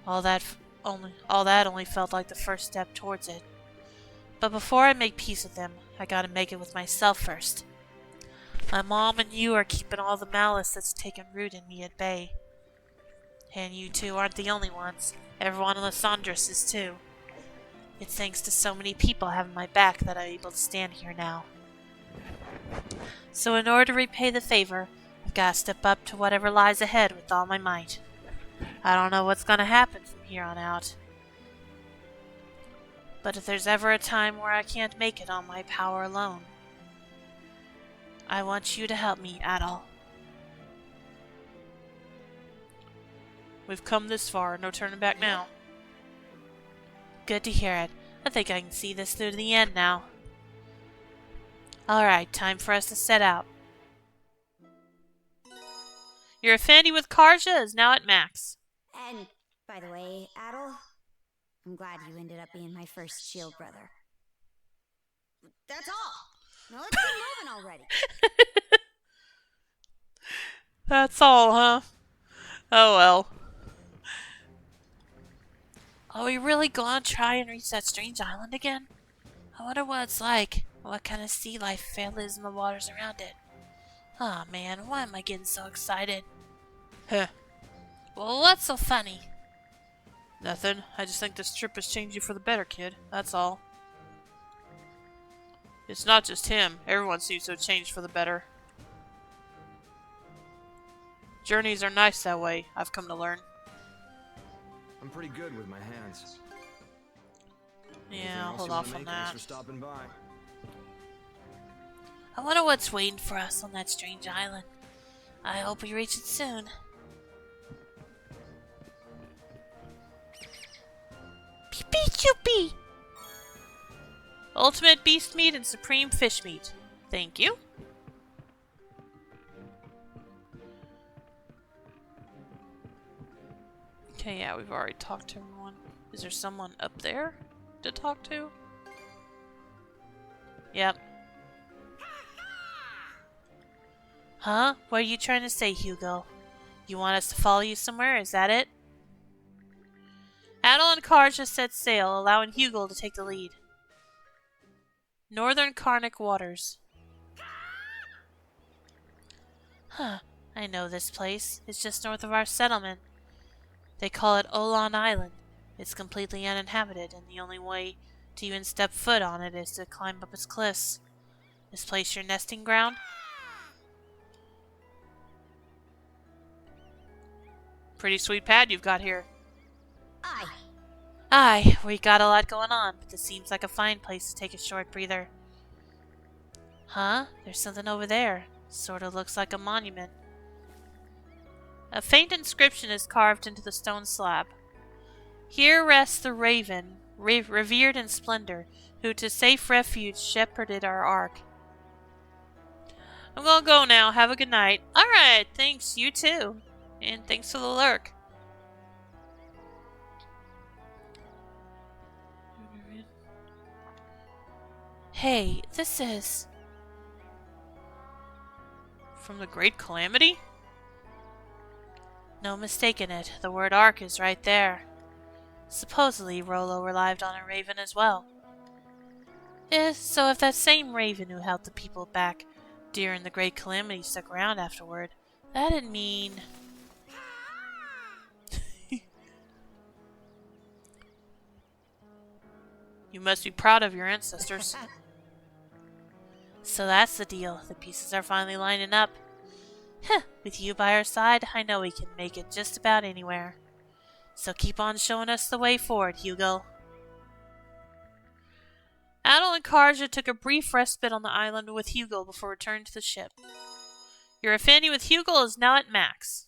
All that only felt like the first step towards it. But before I make peace with him, I gotta make it with myself first. My mom and you are keeping all the malice that's taken root in me at bay. And you two aren't the only ones. Everyone in Lysandros is too. It's thanks to so many people having my back that I'm able to stand here now. So in order to repay the favor, I've gotta step up to whatever lies ahead with all my might. I don't know what's gonna happen from here on out. But if there's ever a time where I can't make it on my power alone, I want you to help me, Adol.
We've come this far, no turning back now.
Good to hear it. I think I can see this through to the end now. Alright, time for us to set out.
Your affinity with Karja is now at max.
And, by the way, Adel, I'm glad you ended up being my first shield brother. That's all. Now let's get moving already.
That's all, huh? Oh well.
Are we really gonna try and reach that strange island again? I wonder what it's like. What kind of sea life lives in the waters around it. Aw, oh, man, why am I getting so excited?
Huh.
Well, what's so funny?
Nothing. I just think this trip has changed you for the better, kid. That's all. It's not just him. Everyone seems to have changed for the better. Journeys are nice that way, I've come to learn.
I'm pretty good with my hands.
Yeah, I'll hold off on that.
Thanks for stopping by.
I wonder what's waiting for us on that strange island. I hope we reach it soon. Pee-pee choopy!
Ultimate beast meat and supreme fish meat. Thank you. Okay, yeah, we've already talked to everyone. Is there someone up there to talk to? Yep.
Huh? What are you trying to say, Hugo? You want us to follow you somewhere? Is that it?
Adel and Karja set sail, allowing Hugo to take the lead. Northern Karnak waters.
Huh. I know this place. It's just north of our settlement. They call it Olan Island. It's completely uninhabited, and the only way to even step foot on it is to climb up its cliffs. This place your nesting ground?
Pretty sweet pad you've got here.
Aye, we got a lot going on, but this seems like a fine place to take a short breather. Huh? There's something over there. Sort of looks like a monument.
A faint inscription is carved into the stone slab. Here rests the raven, revered in splendor, who to safe refuge shepherded our ark. I'm gonna go now. Have a good night. Alright, thanks. You too. And thanks for the lurk.
Hey, this is...
From the Great Calamity?
No mistaking it. The word ark is right there. Supposedly, Rollo relied on a raven as well. So if that same raven who held the people back during the Great Calamity stuck around afterward, that'd mean...
You must be proud of your ancestors.
So that's the deal. The pieces are finally lining up. Heh, with you by our side, I know we can make it just about anywhere. So keep on showing us the way forward, Hugo.
Adel and Karja took a brief respite on the island with Hugo before returning to the ship. Your affinity with Hugo is now at max.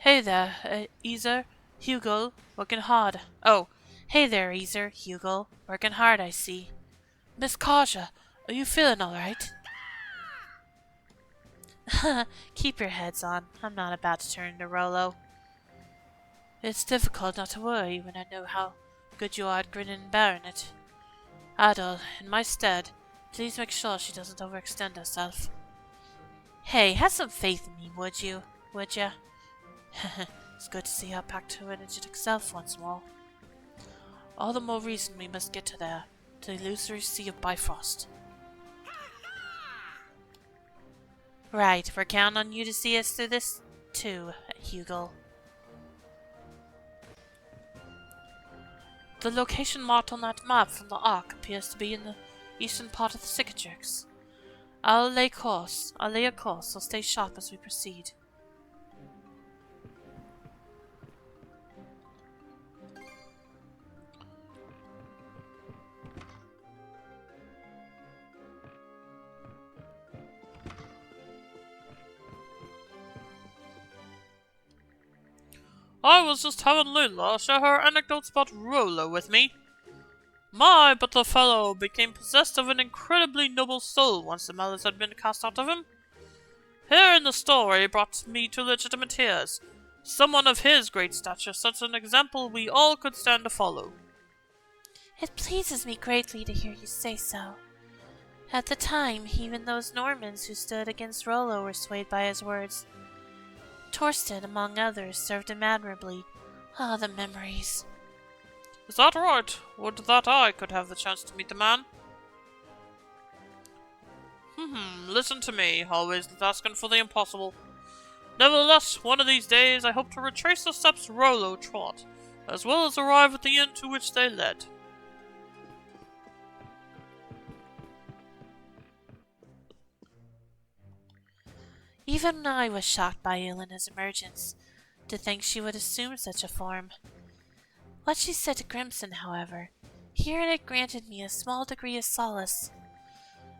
Hey there, Ezer, Hugo, working hard. Oh, hey there, Ezer, Hugo, working hard, I see. Miss Karja, are you feeling alright? Keep your heads on. I'm not about to turn into Rollo. It's difficult not to worry when I know how good you are at grinning and bearing it. Adol, in my stead, please make sure she doesn't overextend herself. Hey, have some faith in me, would you? Would ya? It's good to see her back to her energetic self once more. All the more reason we must get to there, to the illusory sea of Bifrost. Right, we're counting on you to see us through this, too, Hugo. The location marked on that map from the Ark appears to be in the eastern part of the cicatrix. I'll lay a course, so stay sharp as we proceed.
I was just having Lila share her anecdotes about Rolo with me. My, but the fellow became possessed of an incredibly noble soul once the malice had been cast out of him. Hearing the story brought me to legitimate tears. Someone of his great stature sets an example we all could stand to follow.
It pleases me greatly to hear you say so. At the time, even those Normans who stood against Rollo were swayed by his words. Torsten, among others, served him admirably. Ah, the memories.
Is that right? Would that I could have the chance to meet the man? Listen to me, always asking for the impossible. Nevertheless, one of these days I hope to retrace the steps Rollo trod, as well as arrive at the end to which they led.
Even I was shocked by Elena's emergence. To think she would assume such a form. What she said to Grimson, however, herein it granted me a small degree of solace.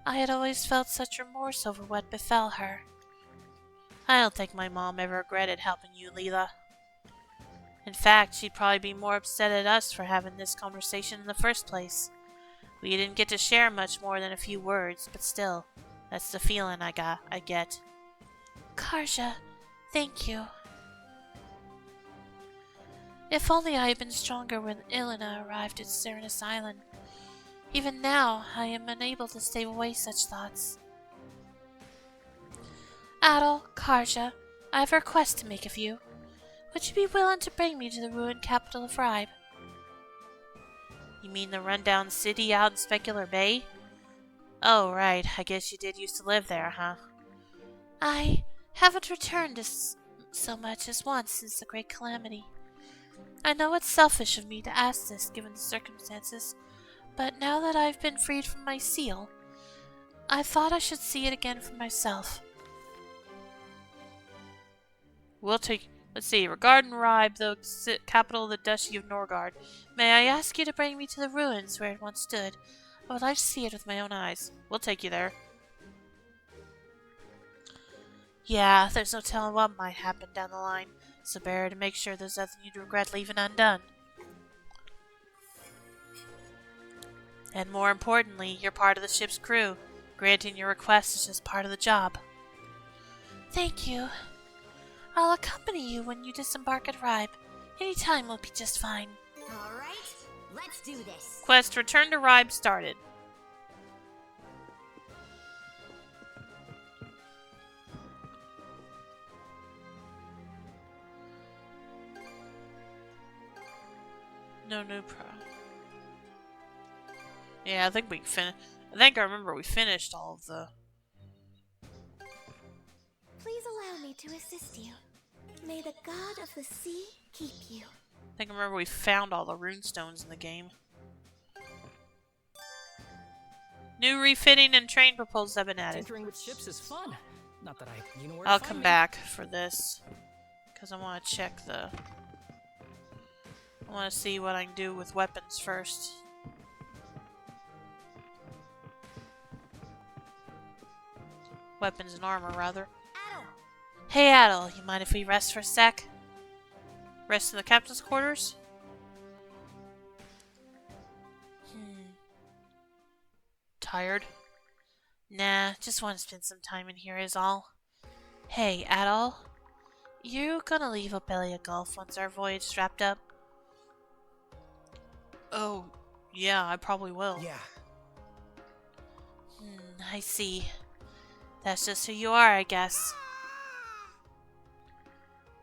I had always felt such remorse over what befell her. I don't think my mom ever regretted helping you, Leela. In fact, she'd probably be more upset at us for having this conversation in the first place. We didn't get to share much more than a few words, but still, that's the feeling I get. Karja, thank you. If only I had been stronger when Ilena arrived at Serenus Island. Even now, I am unable to stave away such thoughts. Adel, Karja, I have a request to make of you. Would you be willing to bring me to the ruined capital of Ribe? You mean the rundown city out in Specular Bay? Oh, right, I guess you did used to live there, huh? I haven't returned so much as once since the Great Calamity. I know it's selfish of me to ask this given the circumstances, but now that I've been freed from my seal, I thought I should see it again for myself.
Let's see, regarding Ribe, the capital of the Duchy of Norgard,
May I ask you to bring me to the ruins where it once stood? I would like to see it with my own eyes.
We'll take you there.
Yeah, there's no telling what might happen down the line, so better to make sure there's nothing you'd regret leaving undone. And more importantly, you're part of the ship's crew. Granting your request is just part of the job. Thank you. I'll accompany you when you disembark at Ribe. Any time will be just fine.
Alright, let's do this.
Quest Return to Ribe started. No new pro. Yeah, I think I remember we finished all of the...
Please allow me to assist you. May the god of the sea keep you.
I think I remember we found all the runestones in the game. New refitting and train proposals have been added.
Tinkering with ships is fun. Not that you know where
I'll
to
come
find me.
back for this, because I want to check the... I want to see what I can do with weapons first. Weapons and armor, rather.
Adel!
Hey Adel, you mind if we rest for a sec?
Rest in the captain's quarters? Tired?
Nah, just want to spend some time in here is all. Hey Adel, you gonna leave Obelia Gulf once our voyage is wrapped up?
Oh, yeah, I probably will.
Yeah.
I see. That's just who you are, I guess.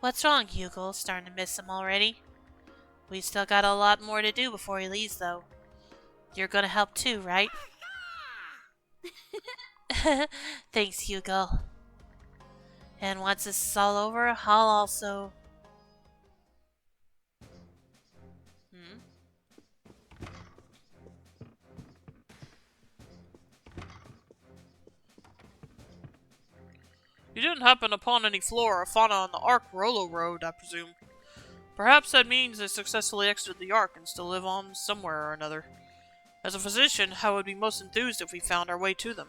What's wrong, Hugel? Starting to miss him already? We still got a lot more to do before he leaves, though. You're gonna help too, right? Thanks, Hugel. And once this is all over, I'll also...
You didn't happen upon any flora or fauna on the Ark Rolo Road, I presume. Perhaps that means they successfully exited the Ark and still live on somewhere or another. As a physician, I would be most enthused if we found our way to them.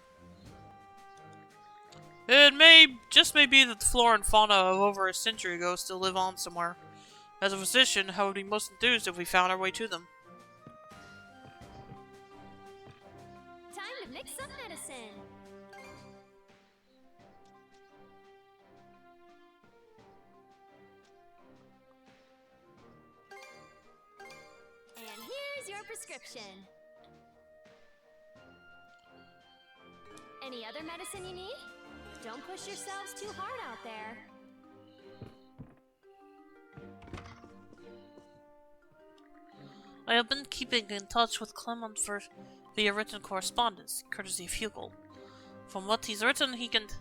It may be that the flora and fauna of over a century ago still live on somewhere. As a physician, I would be most enthused if we found our way to them.
Time to mix up medicine. And here's your prescription. Any other medicine you need? Don't push yourselves too hard out there.
I have been keeping in touch with Clement via written correspondence, courtesy of Hugel. From what he's written,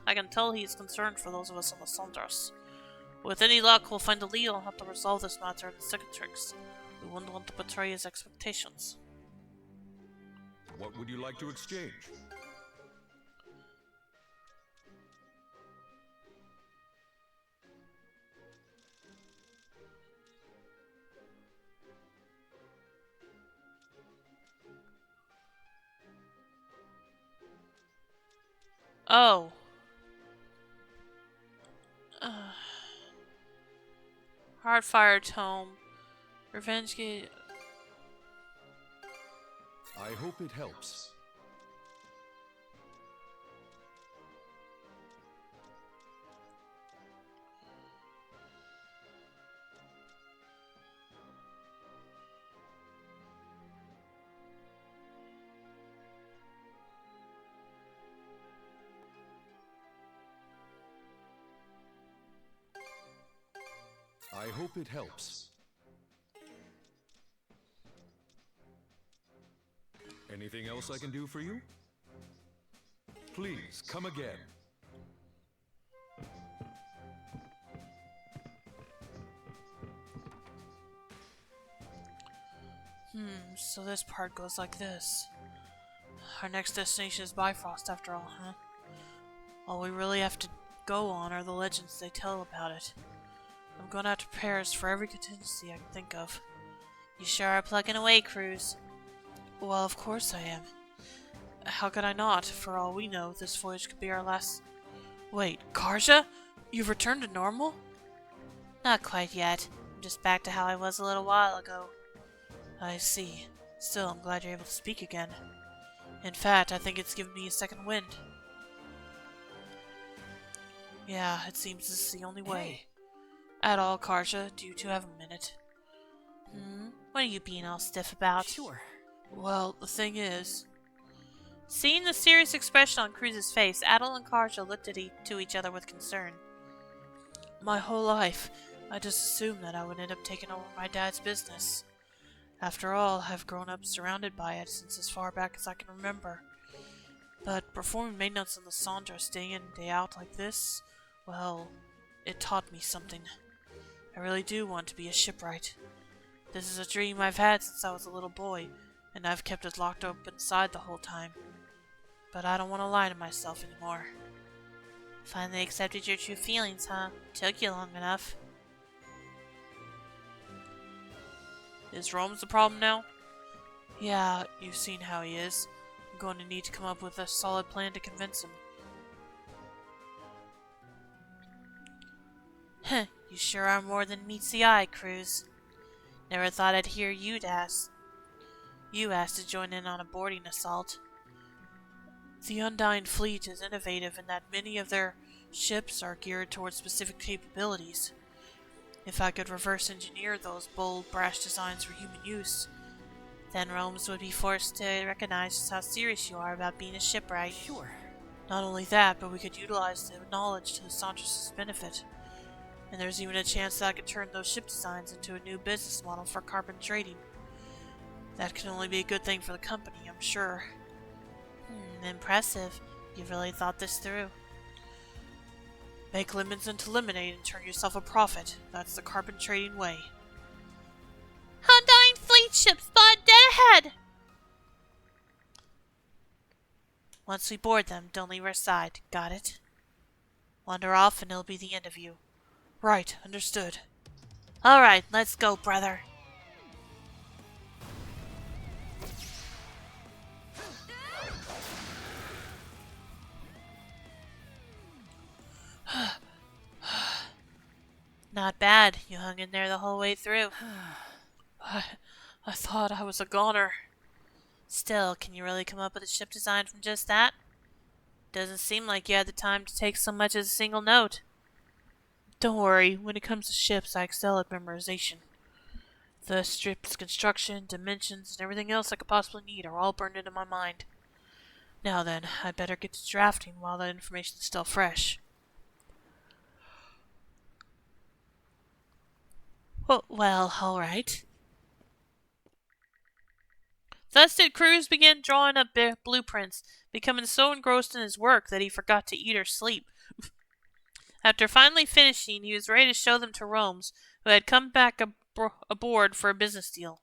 I can tell he is concerned for those of us on the Sondras. With any luck, we'll find a lead on how to resolve this matter in the Cicatrix. We wouldn't want to betray his expectations.
What would you like to exchange?
Oh. Hardfire Tome. Revenge Gate.
I hope it helps. I hope it helps. Anything else I can do for you? Please, come again.
So this part goes like this. Our next destination is Bifrost after all, huh? All we really have to go on are the legends they tell about it. I'm going out to Paris for every contingency I can think of. You sure are plugging away, Cruz. Well, of course I am. How could I not? For all we know, this voyage could be our last... Wait, Karja? You've returned to normal? Not quite yet. I'm just back to how I was a little while ago. I see. Still, I'm glad you're able to speak again. In fact, I think it's given me a second wind. Yeah, it seems this is the only way. At all, Karja, do you two have a minute? What are you being all stiff about?
Sure.
Well, the thing is... Seeing the serious expression on Cruz's face, Adel and Karja looked at each other with concern. My whole life, I just assumed that I would end up taking over my dad's business. After all, I've grown up surrounded by it since as far back as I can remember. But performing maintenance on the Sondras day in and day out like this, well, it taught me something. I really do want to be a shipwright. This is a dream I've had since I was a little boy, and I've kept it locked up inside the whole time. But I don't want to lie to myself anymore. Finally accepted your true feelings, huh? Took you long enough.
Is Rome's the problem now?
Yeah, you've seen how he is. I'm going to need to come up with a solid plan to convince him. Heh, you sure are more than meets the eye, Cruz. Never thought I'd hear you ask to join in on a boarding assault. The Undying Fleet is innovative in that many of their ships are geared towards specific capabilities. If I could reverse engineer those bold, brash designs for human use, then Rome's would be forced to recognize just how serious you are about being a shipwright.
Sure.
Not only that, but we could utilize the knowledge to the Sondras' benefit. And there's even a chance that I could turn those ship designs into a new business model for carbon trading. That can only be a good thing for the company, I'm sure. Impressive. You've really thought this through. Make lemons into lemonade and turn yourself a profit. That's the carbon trading way. Undying Fleet ship spot dead ahead! Once we board them, don't leave our side. Got it? Wander off and it'll be the end of you.
Right, understood.
Alright, let's go, brother. Not bad. You hung in there the whole way through.
I thought I was a goner.
Still, can you really come up with a ship design from just that? Doesn't seem like you had the time to take so much as a single note.
Don't worry, when it comes to ships, I excel at memorization. The ship's construction, dimensions, and everything else I could possibly need are all burned into my mind. Now then, I'd better get to drafting while that information's still fresh.
Well, alright.
Thus did Cruz begin drawing up blueprints, becoming so engrossed in his work that he forgot to eat or sleep. After finally finishing, he was ready to show them to Romes, who had come back aboard for a business deal.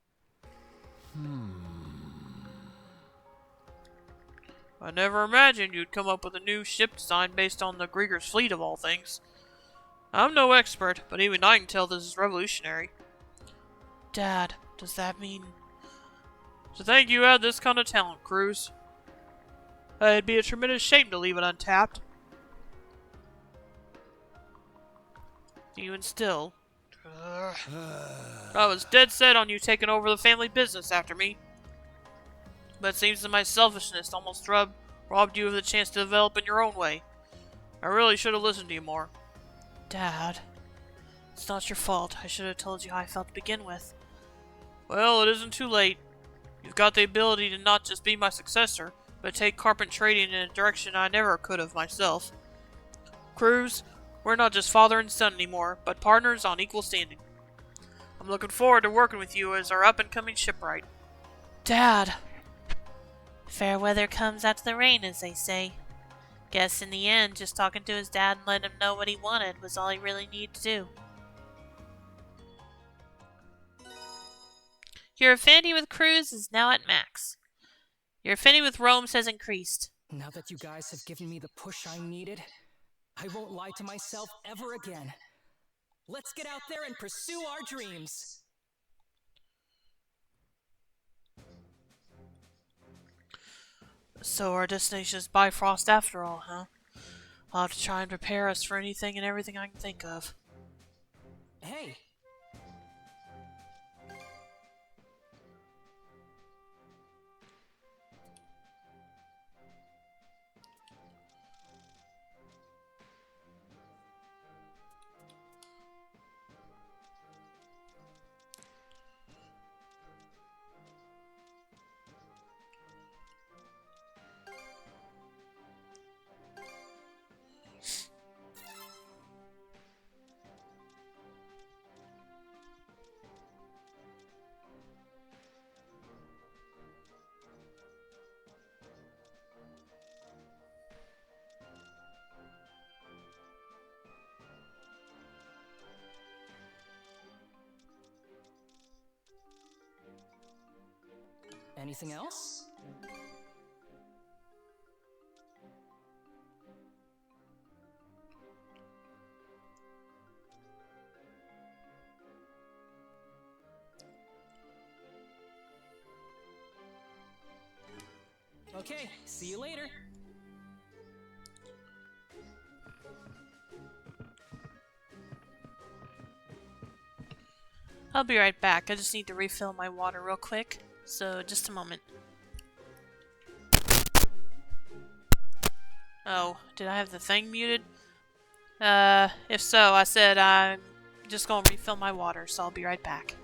I never imagined you'd come up with a new ship design based on the Grieger's fleet of all things. I'm no expert, but even I can tell this is revolutionary. Dad, does that mean... To think you had this kind of talent, Cruz. It'd be a tremendous shame to leave it untapped. Even still... I was dead set on you taking over the family business after me. But it seems that my selfishness almost robbed you of the chance to develop in your own way. I really should have listened to you more. Dad, it's not your fault. I should have told you how I felt to begin with. Well, it isn't too late. You've got the ability to not just be my successor, but take carpet trading in a direction I never could have myself. Cruz, we're not just father and son anymore, but partners on equal standing. I'm looking forward to working with you as our up-and-coming shipwright. Dad!
Fair weather comes after the rain, as they say. Guess in the end, just talking to his dad and letting him know what he wanted was all he really needed to do. Your affinity with Cruz is now at max. Your affinity with Rome's has increased.
Now that you guys have given me the push I needed, I won't lie to myself ever again. Let's get out there and pursue our dreams.
So our destination is Bifrost after all, huh? I'll have to try and prepare us for anything and everything I can think of.
Hey! Anything else? Okay, see you later.
I'll be right back. I just need to refill my water real quick. So, just a moment. Oh, did I have the thing muted? If so, I said I'm just gonna refill my water, so I'll be right back.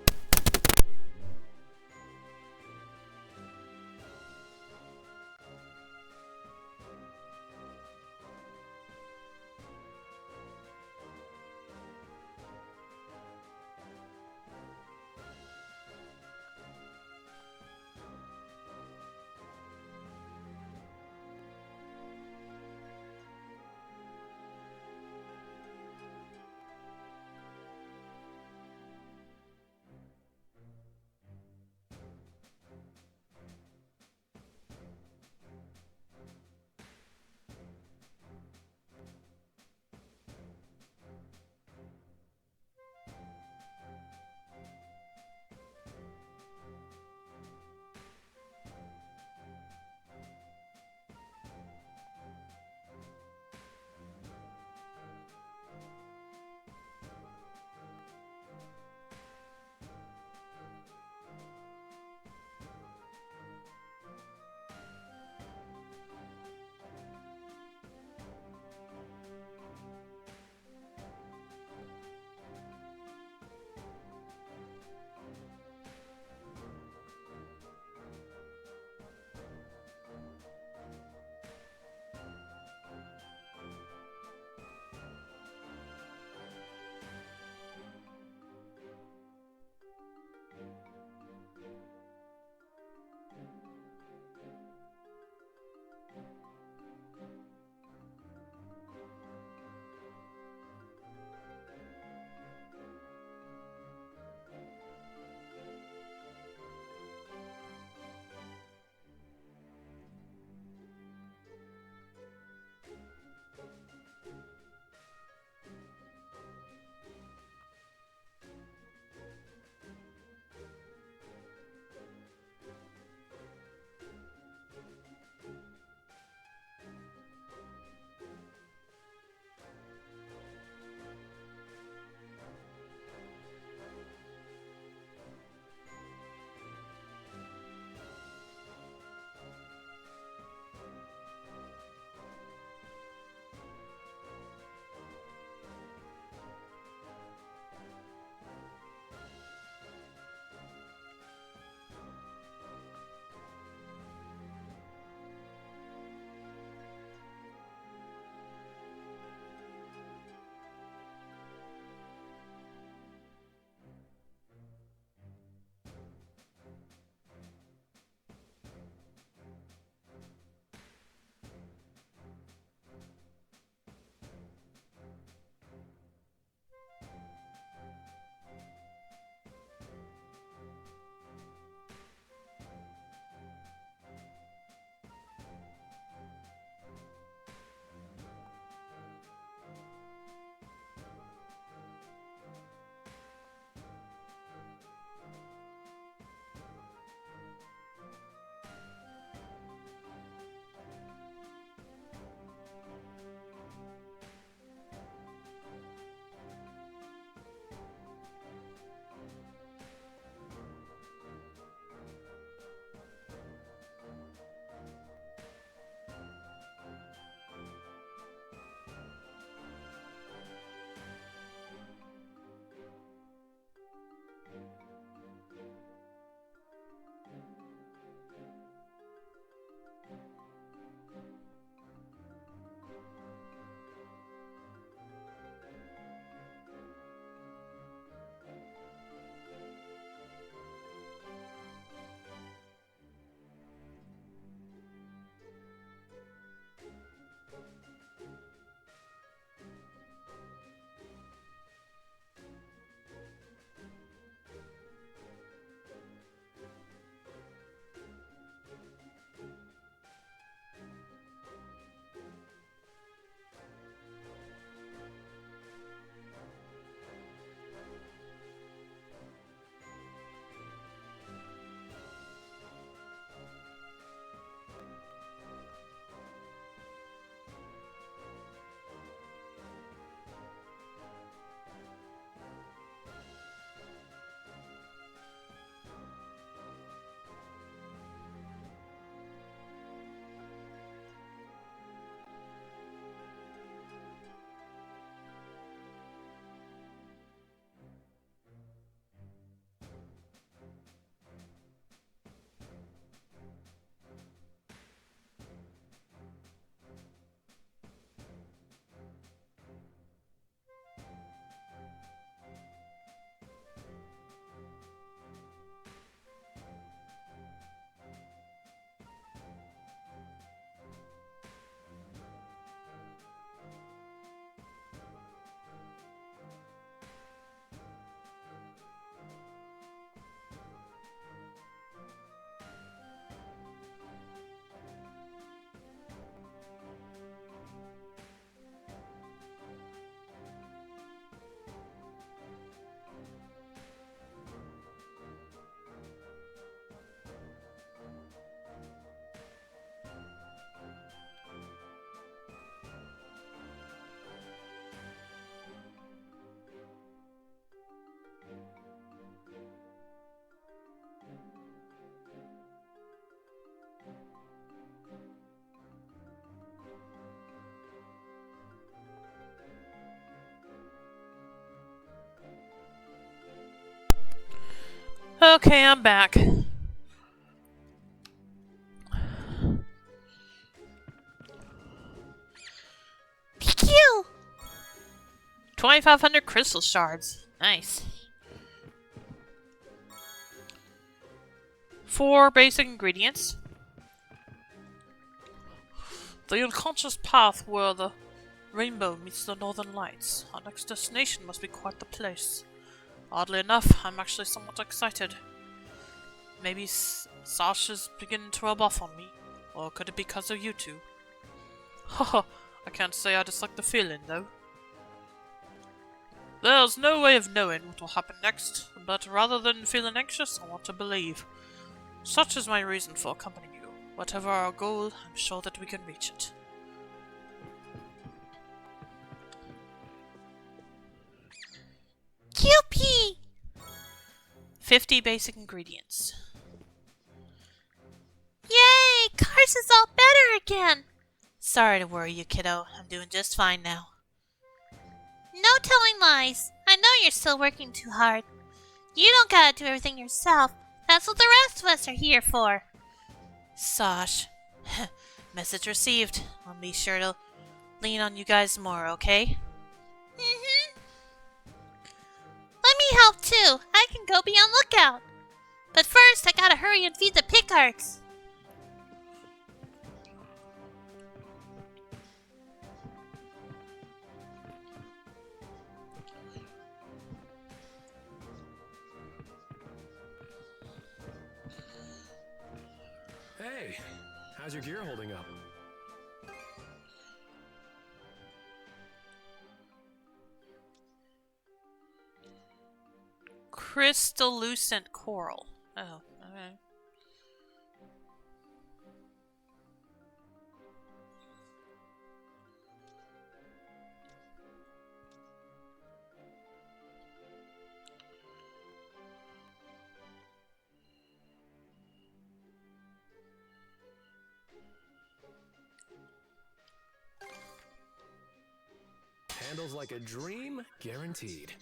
Okay, I'm back.
PQ!
2,500 crystal shards. Nice. 4 basic ingredients. The unconscious path where the rainbow meets the northern lights. Our next destination must be quite the place. Oddly enough, I'm actually somewhat excited. Maybe Sasha's beginning to rub off on me. Or could it be because of you two? Haha, I can't say I dislike the feeling, though. There's no way of knowing what will happen next, but rather than feeling anxious, I want to believe. Such is my reason for accompanying you. Whatever our goal, I'm sure that we can reach it.
QP!
50 basic ingredients.
Yay! Cars is all better again! Sorry to worry you, kiddo. I'm doing just fine now. No telling lies. I know you're still working too hard. You don't gotta do everything yourself. That's what the rest of us are here for. Sash. Message received. I'll be sure to lean on you guys more, okay? Mm-hmm. Let me help too. I can go be on lookout. But first, I gotta hurry and feed the pickards.
Hey, how's your gear holding up?
Crystallucent coral. Oh, okay.
Handles like a dream, guaranteed.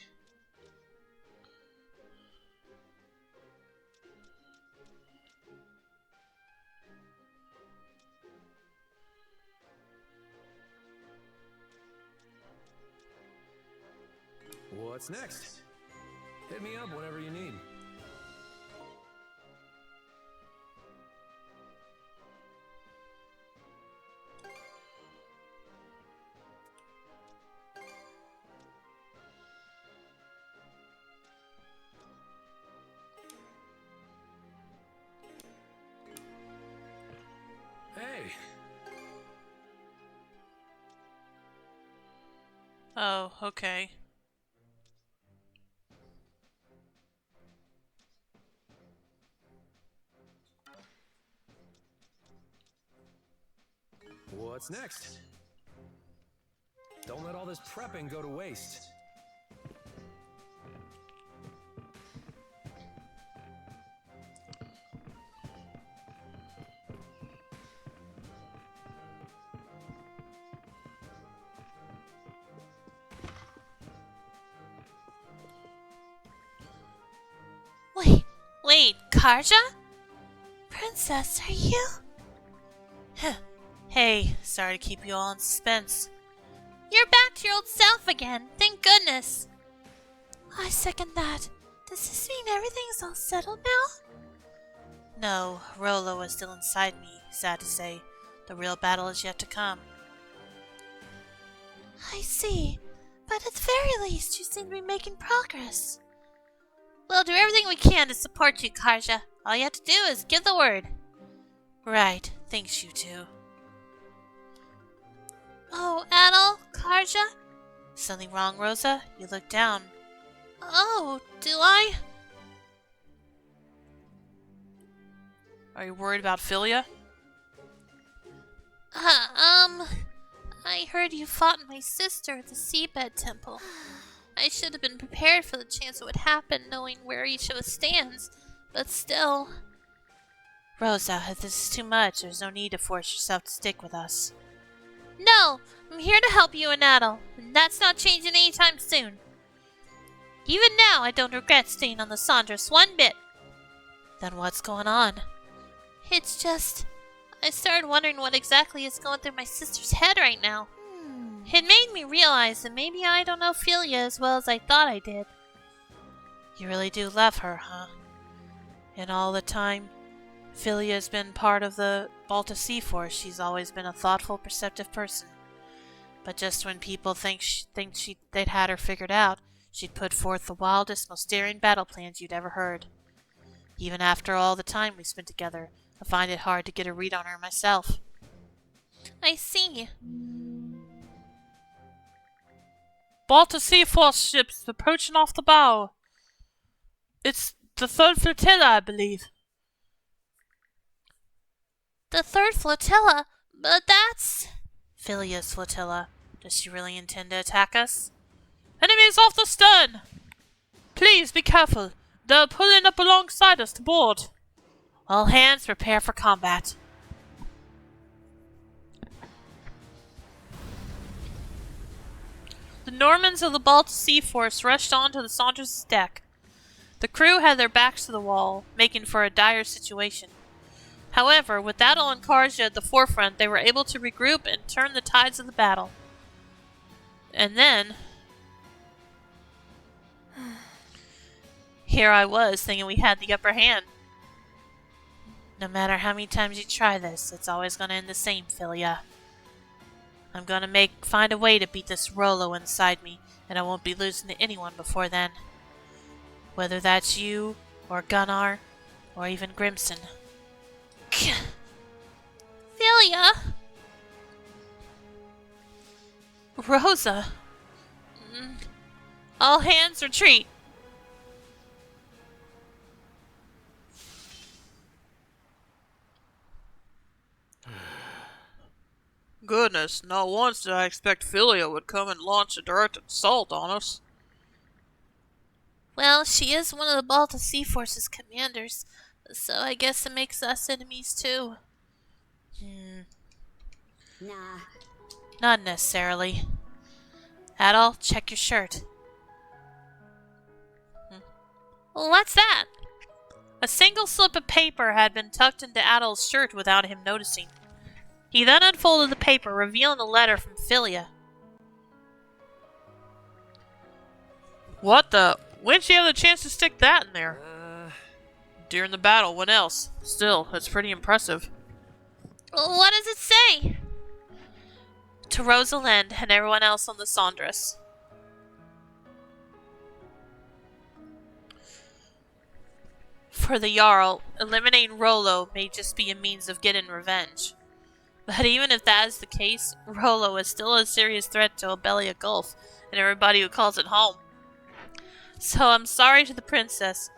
What's next? Hit me up whenever you need. Hey,
Oh, okay.
what's next? Don't let all this prepping go to waste.
Wait, Karja? Princess, are you? Hey, sorry to keep you all in suspense. You're back to your old self again, thank goodness. I second that. Does this mean everything's all settled now? No, Rolo is still inside me, sad to say. The real battle is yet to come. I see, but at the very least you seem to be making progress. We'll do everything we can to support you, Karja. All you have to do is give the word. Right, thanks you two. Oh, Adel, Karja? Something wrong, Rosa? You look down. Oh, do I?
Are you worried about Philia?
I heard you fought my sister at the Seabed Temple. I should have been prepared for the chance it would happen, knowing where each of us stands, but still. Rosa, if this is too much, there's no need to force yourself to stick with us. No, I'm here to help you and Adel, and that's not changing anytime soon. Even now, I don't regret staying on the Saunders one bit. Then what's going on?
It's just... I started wondering what exactly is going through my sister's head right now. It made me realize that maybe I don't know Philia as well as I thought I did.
You really do love her, huh? And all the time Philia's been part of the Balta Sea Force, she's always been a thoughtful, perceptive person. But just when people they'd had her figured out, she'd put forth the wildest, most daring battle plans you'd ever heard. Even after all the time we spent together, I find it hard to get a read on her myself.
I see.
Balta Sea Force ships approaching off the bow. It's the third flotilla, I believe.
The third flotilla? But that's...
Philia's flotilla. Does she really intend to attack us? Enemies off the stern! Please be careful. They're pulling up alongside us to board. All hands prepare for combat. The Normans of the Balta Sea Force rushed onto the Saunders' deck. The crew had their backs to the wall, making for a dire situation. However, with Adol and Karja at the forefront, they were able to regroup and turn the tides of the battle. And then... here I was, thinking we had the upper hand. No matter how many times you try this, it's always going to end the same, Philia. I'm going to find a way to beat this Rolo inside me, and I won't be losing to anyone before then. Whether that's you, or Gunnar, or even Grimson.
Philia!
Rosa! All hands retreat!
Goodness, not once did I expect Philia would come and launch a direct assault on us.
Well, she is one of the Balta Sea Force's commanders, so I guess it makes us enemies too.
Nah.
Not necessarily. Adol, check your shirt.
What's that?
A single slip of paper had been tucked into Adol's shirt without him noticing. He then unfolded the paper, revealing a letter from Philia.
What the? When'd she have the chance to stick that in there? During the battle, when else? Still, it's pretty impressive.
What does it say?
To Rosalind and everyone else on the Saunders. For the Jarl, eliminating Rolo may just be a means of getting revenge. But even if that is the case, Rolo is still a serious threat to Obelia Gulf and everybody who calls it home. So I'm sorry to the princess,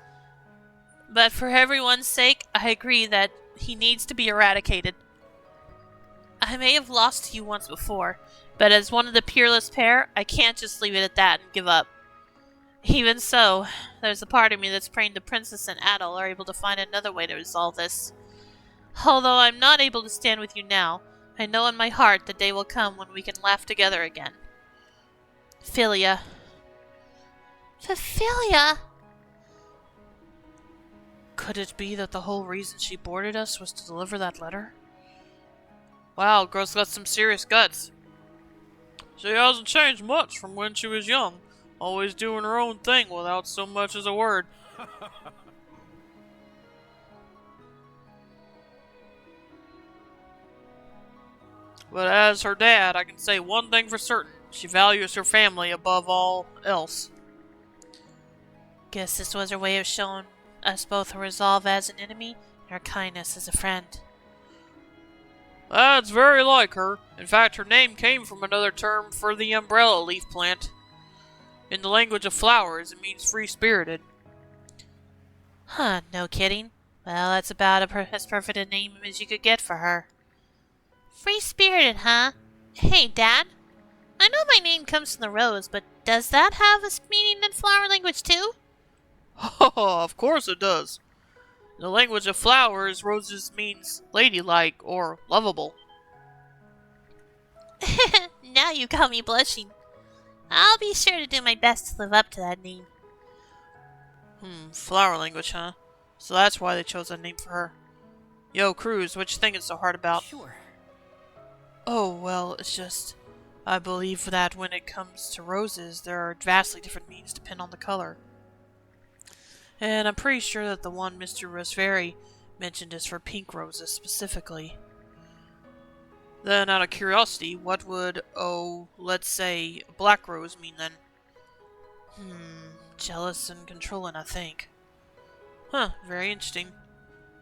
but for everyone's sake, I agree that he needs to be eradicated. I may have lost to you once before, but as one of the peerless pair, I can't just leave it at that and give up. Even so, there's a part of me that's praying the princess and Adol are able to find another way to resolve this. Although I'm not able to stand with you now, I know in my heart the day will come when we can laugh together again. Philia.
Philia?
Could it be that the whole reason she boarded us was to deliver that letter? Wow, girl's got some serious guts. She hasn't changed much from when she was young, always doing her own thing without so much as a word. But as her dad, I can say one thing for certain. She values her family above all else.
Guess this was her way of showing us both her resolve as an enemy and her kindness as a friend.
That's very like her. In fact, her name came from another term for the umbrella leaf plant. In the language of flowers, it means free-spirited.
Huh, no kidding. Well, that's about as perfect a name as you could get for her.
Free-spirited, huh? Hey, Dad. I know my name comes from the rose, but does that have a meaning in flower language too?
Of course it does. In the language of flowers, roses means ladylike or lovable.
Now you got me blushing. I'll be sure to do my best to live up to that name.
Flower language, huh? So that's why they chose that name for her. Yo, Cruz, what you thinking so hard about?
Sure.
Oh, well, it's just... I believe that when it comes to roses, there are vastly different meanings depending on the color. And I'm pretty sure that the one Mr. Rosvari mentioned is for pink roses specifically. Then, out of curiosity, what would, let's say, a black rose mean then? Jealous and controlling, I think. Huh, very interesting.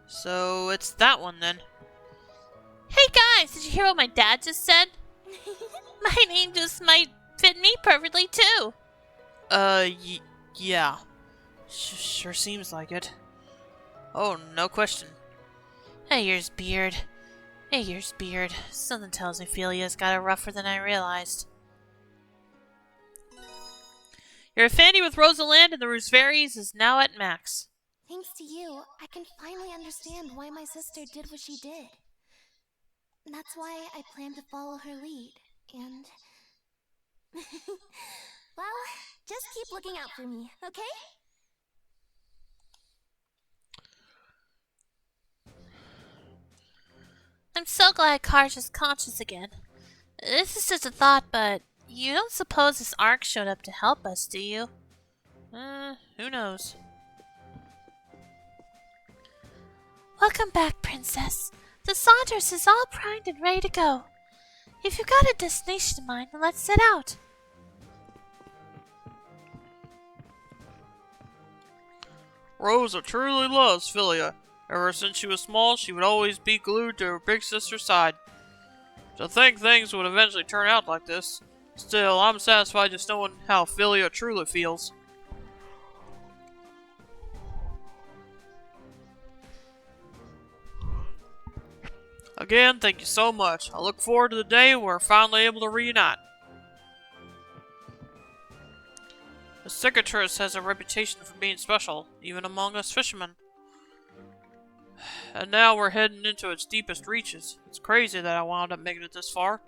So, it's that one then.
Hey guys, did you hear what my dad just said? My name just might fit me perfectly too.
Yeah. Sure seems like it. Oh, no question.
Hey, yours, Beard. Hey, yours, Beard. Something tells me Philia's got it rougher than I realized.
Your affinity with Rosalind and the Roosevelt is now at max.
Thanks to you, I can finally understand why my sister did what she did. That's why I plan to follow her lead, and... well, just keep looking out for me, okay?
I'm so glad Karj is conscious again. This is just a thought, but you don't suppose this Ark showed up to help us, do you?
Who knows?
Welcome back, Princess. The Saunders is all primed and ready to go. If you've got a destination in mind, then let's set out.
Rosa truly loves Philia. Ever since she was small, she would always be glued to her big sister's side. To think things would eventually turn out like this. Still, I'm satisfied just knowing how Philia truly feels. Again, thank you so much. I look forward to the day we're finally able to reunite. The cicatrice has a reputation for being special, even among us fishermen. And now we're heading into its deepest reaches. It's crazy that I wound up making it this far.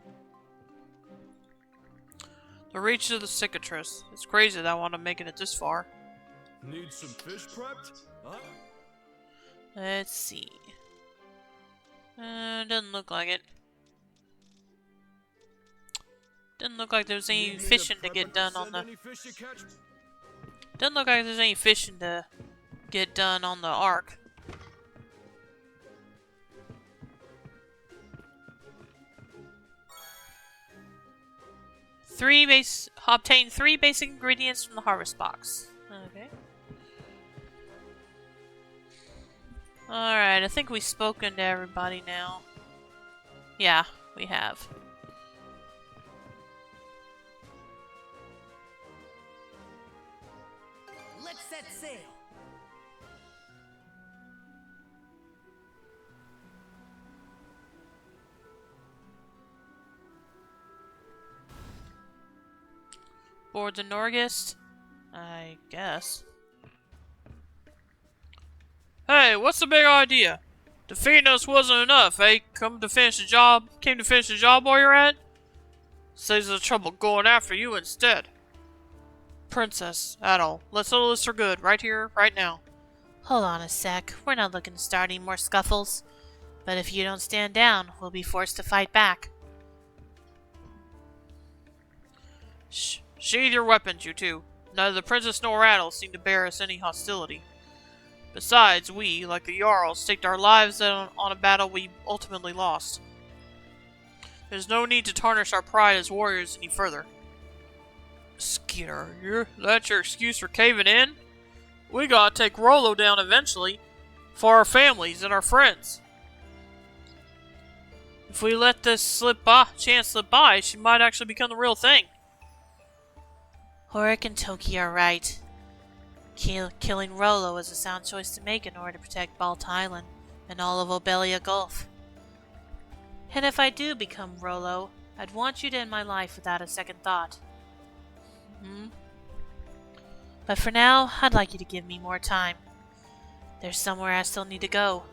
The reaches of the cicatrice. It's crazy that I wound up making it this far.
Need some fish prepped? Huh?
Let's see. Doesn't look like it. Doesn't look like there's any fishing to get done on the... Doesn't look like there's any fishing to get done on the Ark. Obtain 3 basic ingredients from the harvest box. Okay. Alright, I think we've spoken to everybody now. Yeah, we have.
Let's set sail.
Board the Nordics? I guess.
Hey, what's the big idea? Defeating us wasn't enough, eh? Came to finish the job while you're at it? Saves us the trouble going after you instead. Princess, Adol, let's settle this for good, right here, right now.
Hold on a sec. We're not looking to start any more scuffles. But if you don't stand down, we'll be forced to fight back.
Sheathe your weapons, you two. Neither the princess nor Adol seem to bear us any hostility. Besides, we, like the Jarls, staked our lives on a battle we ultimately lost. There's no need to tarnish our pride as warriors any further. Skeeter, that's your excuse for caving in? We gotta take Rollo down eventually, for our families and our friends. If we let this chance slip by, she might actually become the real thing.
Horik and Toki are right. Killing Rollo is a sound choice to make in order to protect Balt Island and all of Obelia Gulf. And if I do become Rollo, I'd want you to end my life without a second thought. But for now, I'd like you to give me more time. There's somewhere I still need to go.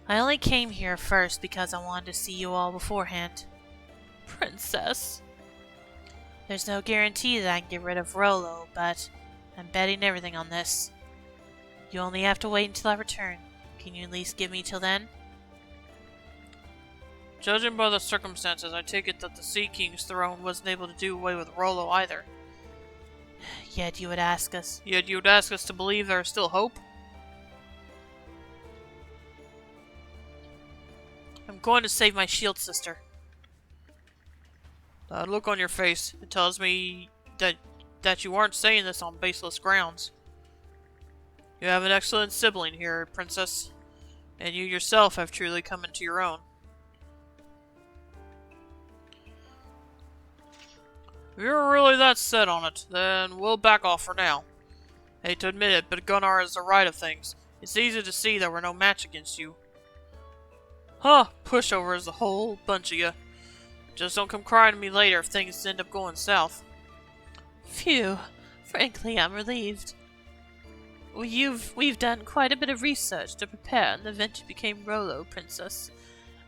I only came here first because I wanted to see you all beforehand.
Princess.
There's no guarantee that I can get rid of Rollo, but I'm betting everything on this. You only have to wait until I return. Can you at least give me till then?
Judging by the circumstances, I take it that the Sea King's throne wasn't able to do away with Rollo either.
Yet you would ask us
to believe there is still hope?
I'm going to save my shield sister.
That look on your face, it tells me that you aren't saying this on baseless grounds. You have an excellent sibling here, Princess, and you yourself have truly come into your own. If you're really that set on it, then we'll back off for now. Hate to admit it, but Gunnar is the right of things. It's easy to see that we're no match against you. Huh, pushover is the whole bunch of you. Just don't come crying to me later if things end up going south.
Phew. Frankly, I'm relieved. We've done quite a bit of research to prepare in the event you became Rollo, Princess.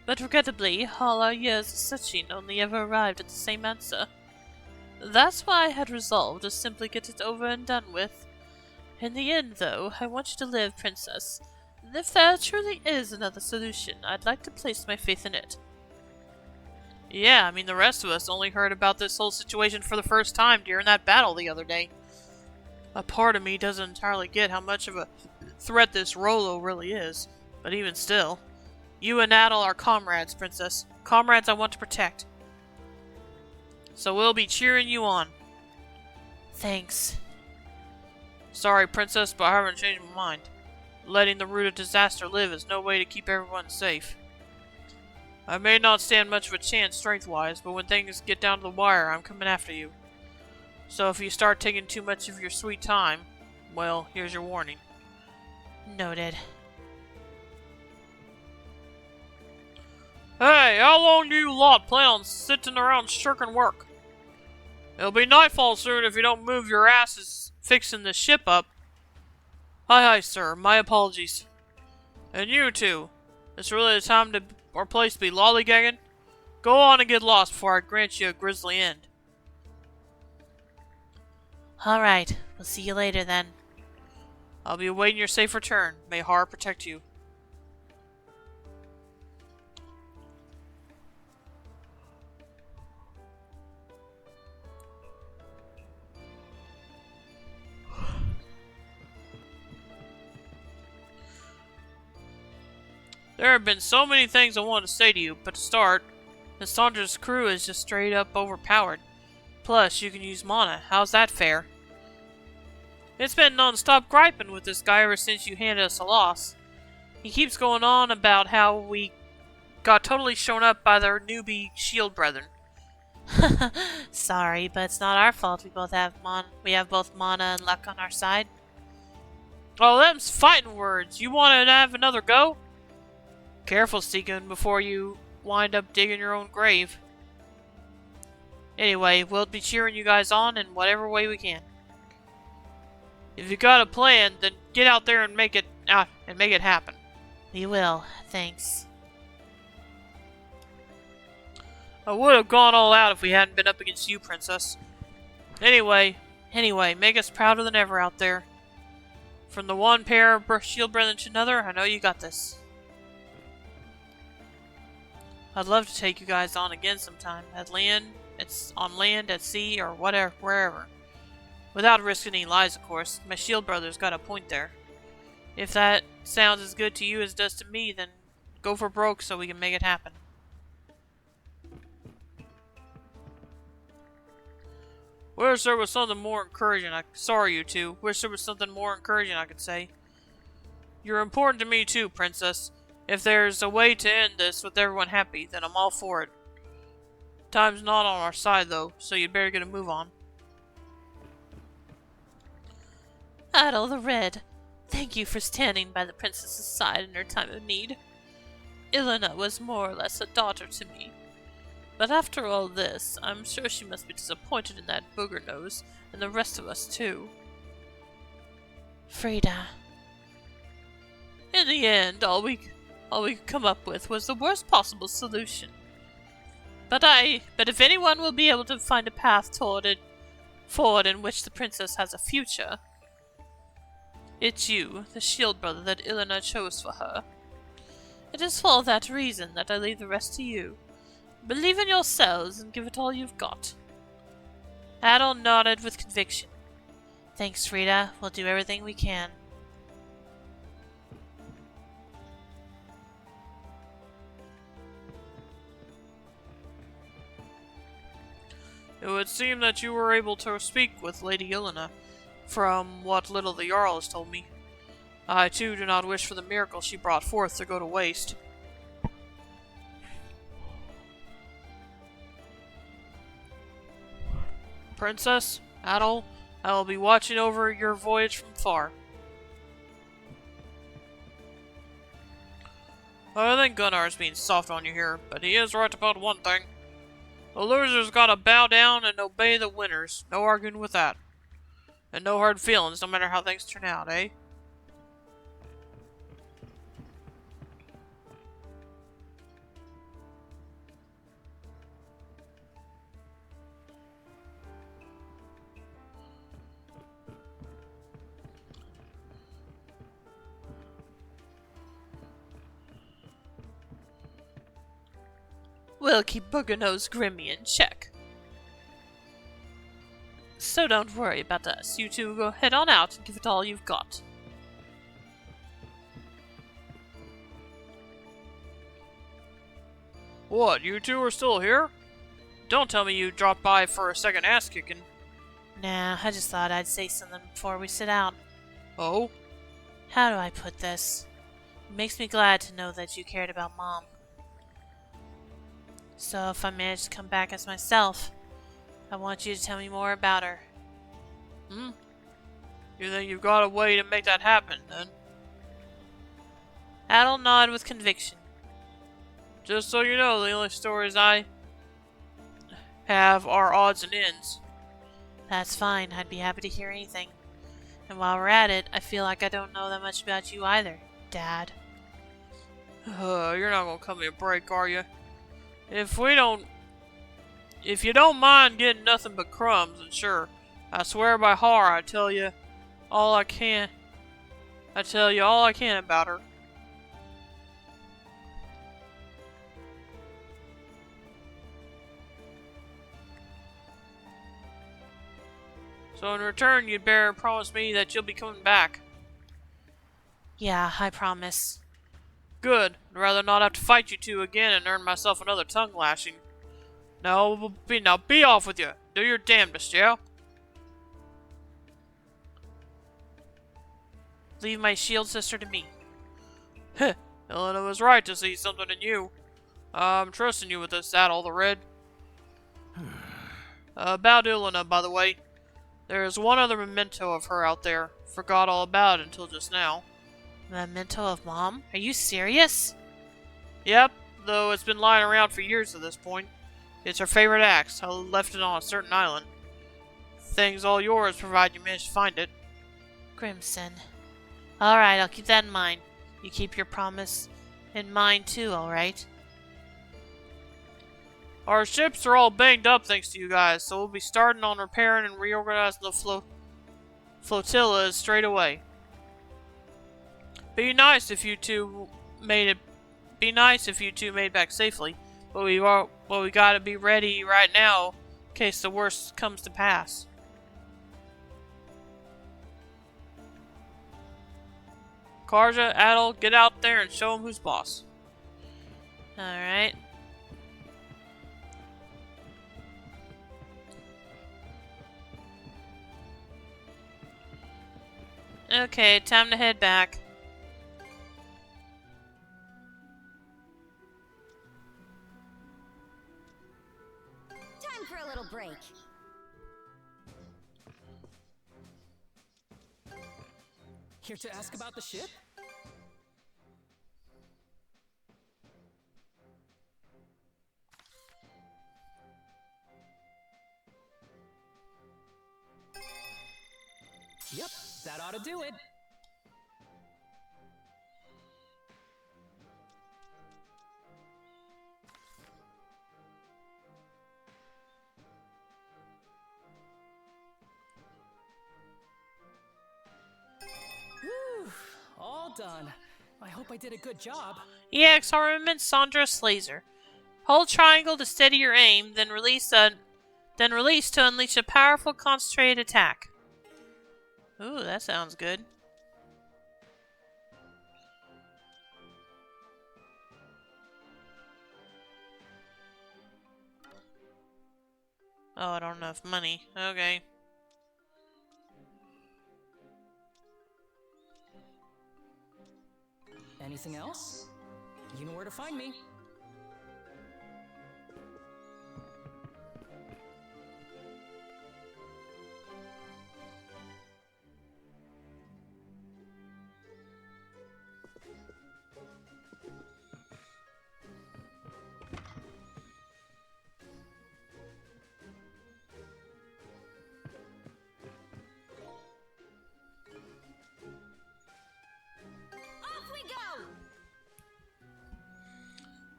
But regrettably, all our years of searching only ever arrived at the same answer. That's why I had resolved to simply get it over and done with. In the end, though, I want you to live, Princess. And if there truly is another solution, I'd like to place my faith in it.
Yeah, I mean, the rest of us only heard about this whole situation for the first time during that battle the other day. A part of me doesn't entirely get how much of a threat this Rollo really is, but even still. You and Adel are comrades, Princess. Comrades I want to protect. So we'll be cheering you on.
Thanks.
Sorry, Princess, but I haven't changed my mind. Letting the root of disaster live is no way to keep everyone safe. I may not stand much of a chance strength-wise, but when things get down to the wire, I'm coming after you. So if you start taking too much of your sweet time, well, here's your warning.
Noted.
Hey, how long do you lot plan on sitting around shirking work? It'll be nightfall soon if you don't move your asses fixing this ship up. Aye, sir. My apologies. And you two, it's really the time to or place to be lollygagging? Go on and get lost before I grant you a grisly end.
Alright, we'll see you later then.
I'll be awaiting your safe return. May Har protect you. There have been so many things I wanted to say to you, but to start, Nassandra's crew is just straight up overpowered. Plus, you can use mana. How's that fair? It's been non-stop griping with this guy ever since you handed us a loss. He keeps going on about how we got totally shown up by their newbie shield brethren.
Sorry, but it's not our fault. We have both mana and luck on our side.
Oh, them's fighting words. You want to have another go? Careful, Seekin, before you wind up digging your own grave. Anyway, we'll be cheering you guys on in whatever way we can. If you got a plan, then get out there and make it happen.
We will, thanks.
I would have gone all out if we hadn't been up against you, Princess. Anyway, make us prouder than ever out there. From the one pair of shield brethren to another, I know you got this. I'd love to take you guys on again sometime. On land, at sea, or whatever, wherever. Without risking any lives, of course. My shield brother's got a point there. If that sounds as good to you as it does to me, then go for broke so we can make it happen. Wish there was something more encouraging. Sorry, you two. Wish there was something more encouraging I could say. You're important to me too, Princess. If there's a way to end this with everyone happy, then I'm all for it. Time's not on our side, though, so you'd better get a move on.
Adel the Red, thank you for standing by the princess's side in her time of need. Ilona was more or less a daughter to me. But after all this, I'm sure she must be disappointed in that booger nose, and the rest of us too. Frida. In the end, all we could come up with was the worst possible solution. But if anyone will be able to find a path forward in which the princess has a future,
It's you, the shield brother that Ilena chose for her. It is for that reason that I leave the rest to you. Believe in yourselves and give it all you've got. Adol nodded with conviction. Thanks, Rita. We'll do everything we can.
It would seem that you were able to speak with Lady Ilena, from what little the Jarl has told me. I too do not wish for the miracle she brought forth to go to waste. Princess, Adol, I will be watching over your voyage from far. I think Gunnar's being soft on you here, but he is right about one thing. The losers gotta bow down and obey the winners. No arguing with that. And no hard feelings, no matter how things turn out, eh?
We'll keep Booger-Nose Grimmy in check. So don't worry about us. You two go head on out and give it all you've got.
What, you two are still here? Don't tell me you dropped by for a second ass kicking.
Nah, I just thought I'd say something before we sit out.
Oh?
How do I put this? It makes me glad to know that you cared about Mom. So if I manage to come back as myself, I want you to tell me more about her.
Hmm? You think you've got a way to make that happen, then?
Adol nodded with conviction.
Just so you know, the only stories I have are odds and ends.
That's fine, I'd be happy to hear anything. And while we're at it, I feel like I don't know that much about you either, Dad.
You're not gonna cut me a break, are you? If you don't mind getting nothing but crumbs, then sure. I swear by Har, I tell you all I can about her. So in return, you'd better promise me that you'll be coming back.
Yeah, I promise.
Good. I'd rather not have to fight you two again and earn myself another tongue lashing. Now be off with you. Do your damnedest, yeah?
Leave my shield sister to me.
Heh. Elena was right to see something in you. I'm trusting you with this, Adol the Red. About Elena, by the way. There is one other memento of her out there. Forgot all about it until just now.
Memento of Mom? Are you serious?
Yep, though it's been lying around for years at this point. It's her favorite axe. I left it on a certain island. Thing's all yours, provided you manage to find it.
Grimson. Alright, I'll keep that in mind. You keep your promise in mind too, alright?
Our ships are all banged up thanks to you guys, so we'll be starting on repairing and reorganizing the flotillas straight away. Be nice if you two made back safely, but we gotta be ready right now in case the worst comes to pass. Karja, Adol, get out there and show him who's boss.
Alright. Okay, time to head back.
Time for a little break.
Here to ask about the ship? Yep, that ought to do it. done. I hope I did a good job.
EX armament Sandra's laser. Hold triangle to steady your aim, then release to unleash a powerful concentrated attack. Ooh, that sounds good. Oh, I don't have enough money. Okay.
Anything else? You know where to find me.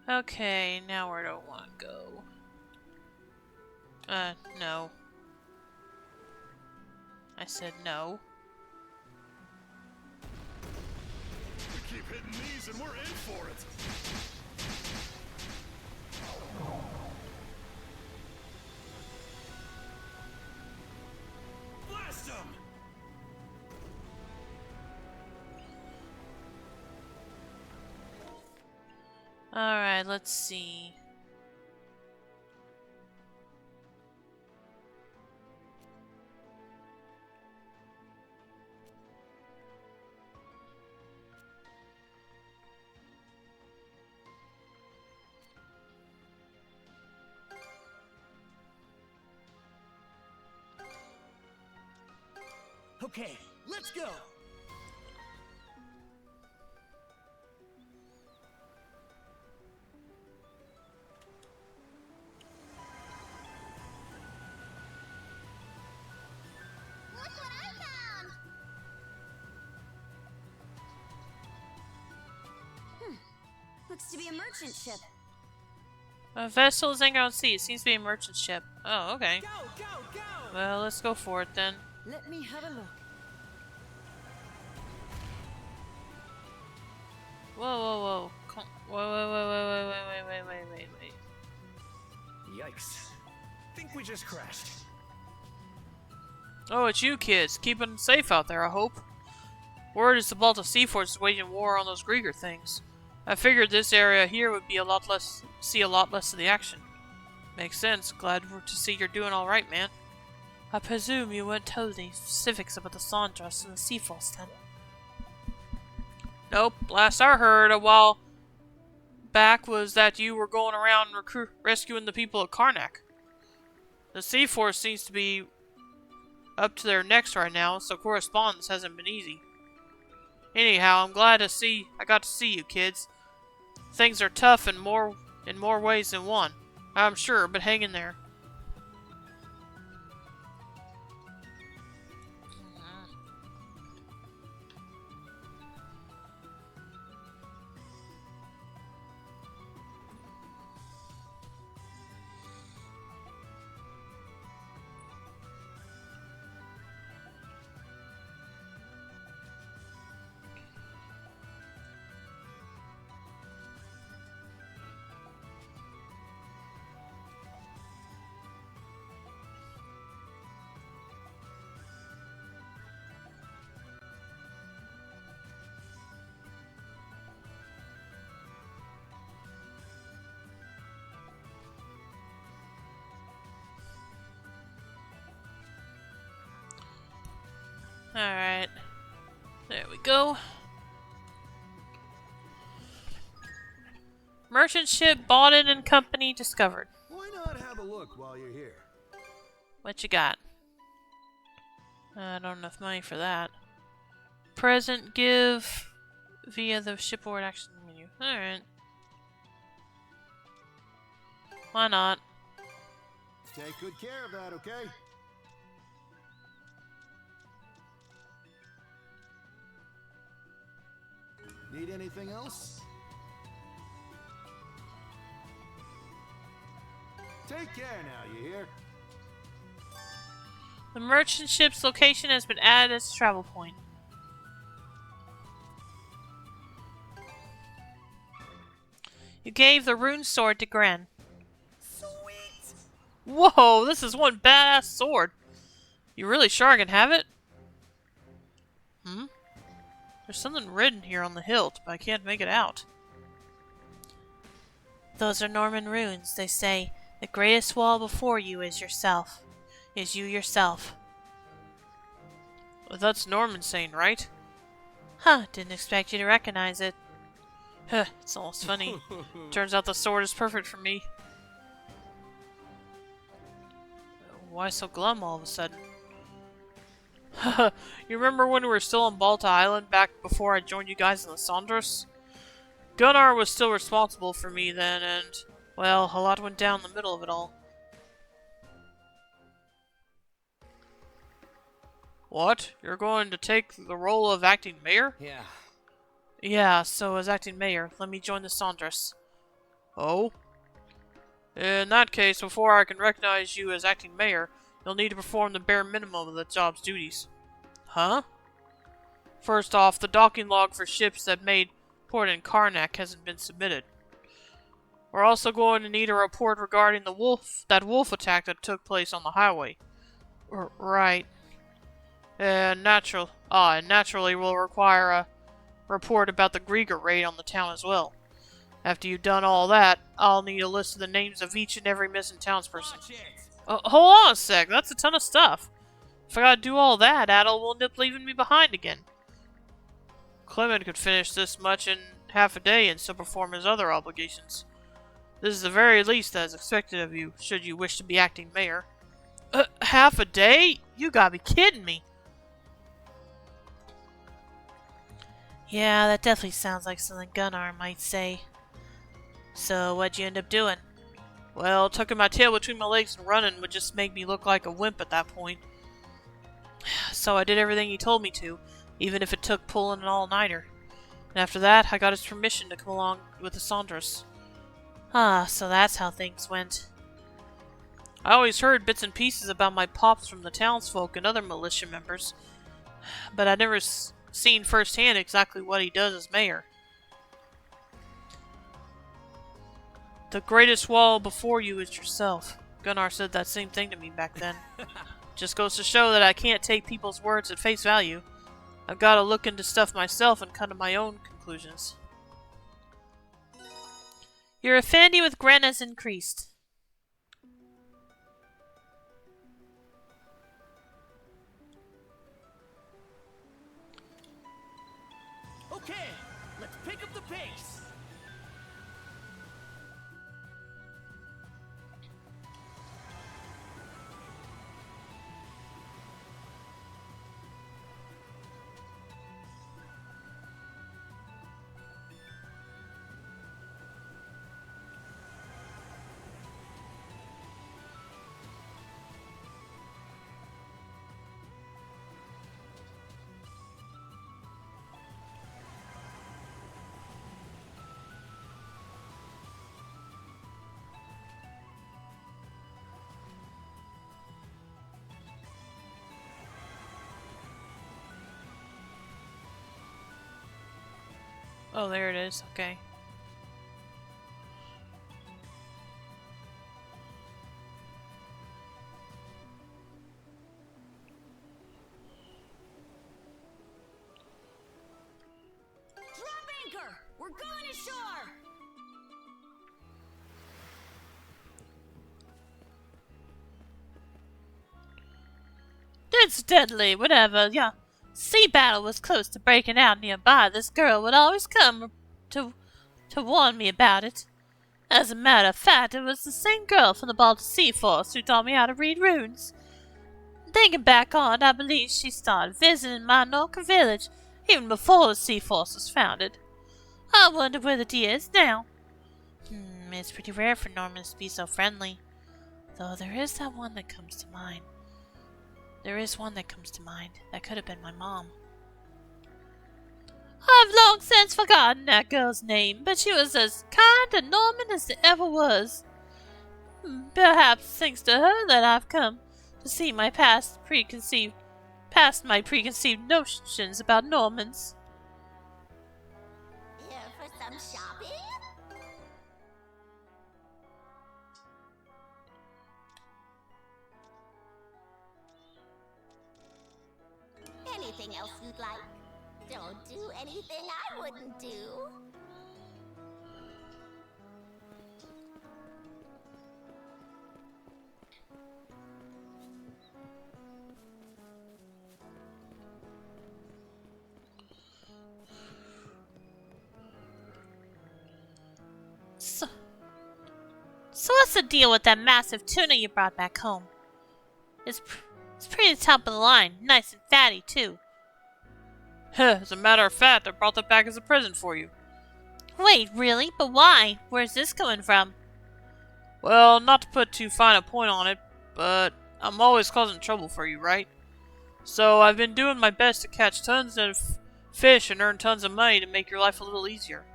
Okay, now where do I want to go? No. I said no.
We keep hitting these and we're in for it. Blast them!
Alright, let's see.
Okay, let's go.
Look what I found!
Looks to be a merchant ship.
A vessel is anchored on sea. It seems to be a merchant ship. Oh, okay.
Go, go, go!
Well, let's go for it then.
Let me have a look.
Whoa, whoa, whoa. Whoa, whoa, whoa, wait.
Yikes. Think we just crashed.
Oh, it's you kids. Keeping it safe out there, I hope. Word is the Balta Sea Force is waging war on those Grieger things. I figured this area here would be see a lot less of the action. Makes sense. Glad to see you're doing alright, man.
I presume you weren't told any specifics about the Sandras and the Sea Force then?
Nope. Last I heard a while back was that you were going around rescuing the people of Karnak. The Sea Force seems to be up to their necks right now, so correspondence hasn't been easy. Anyhow, I'm glad I got to see you kids. Things are tough in more ways than one, I'm sure, but hang in there.
Alright. There we go. Merchant ship Bawden and Company discovered.
Why not have a look while you're here?
What you got? I don't have enough money for that. Present give via the shipboard action menu. Alright. Why not?
Take good care of that, okay? Need anything else? Take care now, you hear?
The merchant ship's location has been added as a travel point. You gave the rune sword to Gren.
Sweet! Whoa, this is one badass sword. You really sure I can have it? Hmm? There's something written here on the hilt, but I can't make it out.
Those are Norman runes. They say, the greatest wall before you is yourself. Is you yourself.
Well, that's Norman saying, right?
Huh, didn't expect you to recognize it.
Huh, it's almost funny. Turns out the sword is perfect for me. Why so glum all of a sudden? You remember when we were still on Balta Island back before I joined you guys in the Saunders? Gunnar was still responsible for me then, and, well, a lot went down in the middle of it all. What? You're going to take the role of acting mayor?
Yeah.
Yeah, so as acting mayor, let me join the Saunders. Oh? In that case, before I can recognize you as acting mayor, you'll need to perform the bare minimum of the job's duties. Huh? First off, the docking log for ships that made port in Karnak hasn't been submitted. We're also going to need a report regarding the wolf attack that took place on the highway. Right. And naturally we'll require a report about the Grieger raid on the town as well. After you've done all that, I'll need a list of the names of each and every missing townsperson. Hold on a sec, that's a ton of stuff. If I gotta do all that, Adel will end up leaving me behind again. Clement could finish this much in half a day and still perform his other obligations. This is the very least that is expected of you, should you wish to be acting mayor. Half a day? You gotta be kidding me.
Yeah, that definitely sounds like something Gunnar might say. So, what'd you end up doing?
Well, tucking my tail between my legs and running would just make me look like a wimp at that point. So I did everything he told me to, even if it took pulling an all-nighter. And after that, I got his permission to come along with the Saunders.
Ah, so that's how things went.
I always heard bits and pieces about my pops from the townsfolk and other militia members, but I'd never seen firsthand exactly what he does as mayor. The greatest wall before you is yourself. Gunnar said that same thing to me back then. Just goes to show that I can't take people's words at face value. I've got to look into stuff myself and come to my own conclusions.
Your affinity with Gren has increased.
Okay, let's pick up the pace.
Oh, there it is. Okay.
Drop anchor! We're going ashore!
Incidentally, whenever your sea battle was close to breaking out nearby, this girl would always come to warn me about it. As a matter of fact, it was the same girl from the Baltic Sea Force who taught me how to read runes. Thinking back on it, I believe she started visiting my Norka village even before the Sea Force was founded. I wonder where the dear is now. It's pretty rare for Normans to be so friendly. Though there is that one that comes to mind. That could have been my mom. I've long since forgotten that girl's name, but she was as kind a Norman as there ever was. Perhaps thanks to her that I've come to see past my preconceived notions about Normans.
Here for some shopping?
anything else you'd like? Don't do anything I wouldn't do.
So what's the deal with that massive tuna you brought back home? It's pretty top of the line, nice and fatty too.
As a matter of fact, I brought that back as a present for you.
Wait, really? But why? Where's this coming from?
Well, not to put too fine a point on it, but I'm always causing trouble for you, right? So I've been doing my best to catch tons of fish and earn tons of money to make your life a little easier.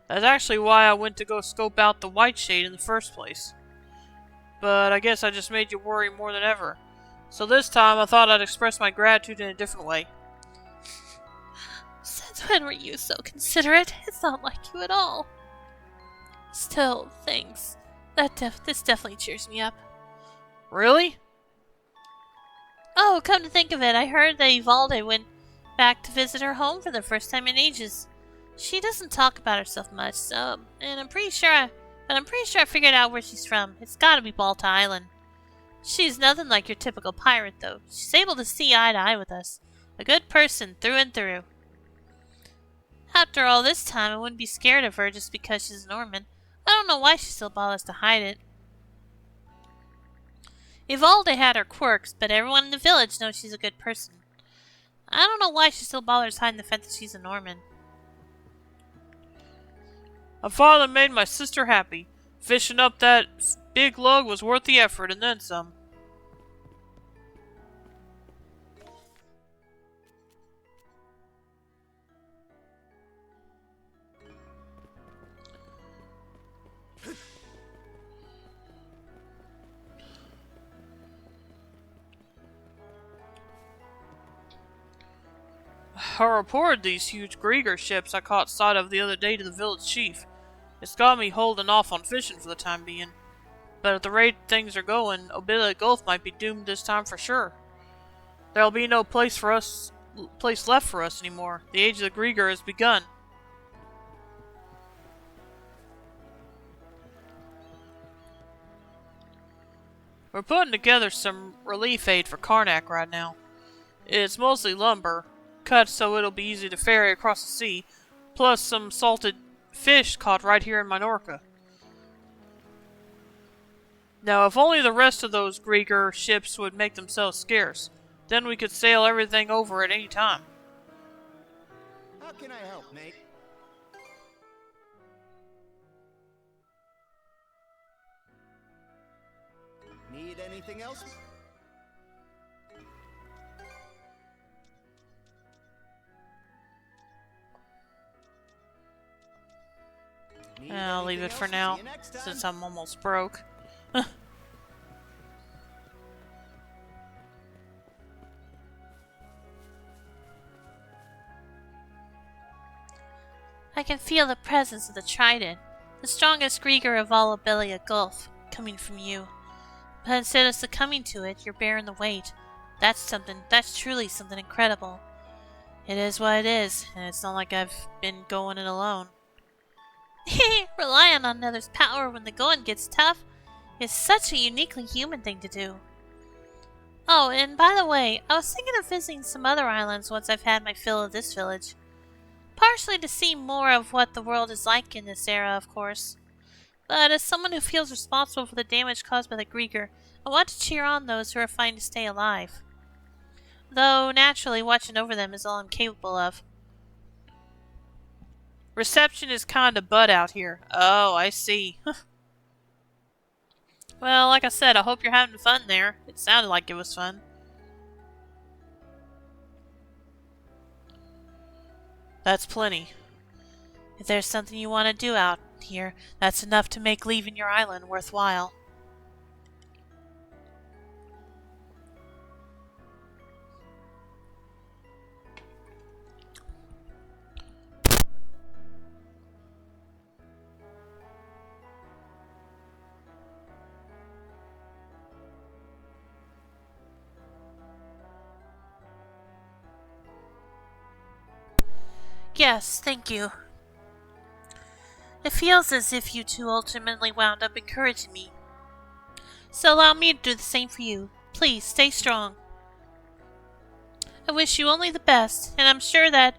That's actually why I went to go scope out the White Shade in the first place. But I guess I just made you worry more than ever. So this time I thought I'd express my gratitude in a different way.
Since when were you so considerate? It's not like you at all. Still, thanks. This definitely cheers me up.
Really?
Oh, come to think of it, I heard that Evalde went back to visit her home for the first time in ages. She doesn't talk about herself much, so, and I'm pretty sure I figured out where she's from. It's gotta be Balta Island. She's nothing like your typical pirate, though. She's able to see eye to eye with us. A good person, through and through. After all this time, I wouldn't be scared of her just because she's Norman. I don't know why she still bothers to hide it. Evalde had her quirks, but everyone in the village knows she's a good person. I don't know why she still bothers hiding the fact that she's a Norman.
I finally made my sister happy. Fishing up that big lug was worth the effort and then some. I reported these huge Grieger ships I caught sight of the other day to the village chief. It's got me holding off on fishing for the time being. But at the rate things are going, Obillia Gulf might be doomed this time for sure. There'll be no place left for us anymore. The age of the Grieger has begun. We're putting together some relief aid for Karnak right now. It's mostly lumber, cut so it'll be easy to ferry across the sea, plus some salted fish caught right here in Minorca. Now, if only the rest of those Grieger ships would make themselves scarce, then we could sail everything over at any time.
How can I help, mate? Need anything else?
I'll leave it for now, since I'm almost broke.
I can feel the presence of the trident, the strongest Grieger of all Obillia Gulf, coming from you. But instead of succumbing to it, you're bearing the weight. That's truly something incredible. It is what it is, and it's not like I've been going it alone. Relying on another's power when the going gets tough is such a uniquely human thing to do. Oh, and by the way, I was thinking of visiting some other islands once I've had my fill of this village. Partially to see more of what the world is like in this era, of course. But as someone who feels responsible for the damage caused by the Grieger, I want to cheer on those who are fighting to stay alive. Though, naturally, watching over them is all I'm capable of.
Reception is kinda butt out here. Oh, I see.
Well, like I said, I hope you're having fun there. It sounded like it was fun.
That's plenty.
If there's something you want to do out here, that's enough to make leaving your island worthwhile. Yes, thank you. It feels as if you two ultimately wound up encouraging me. So allow me to do the same for you. Please, stay strong. I wish you only the best, and I'm sure that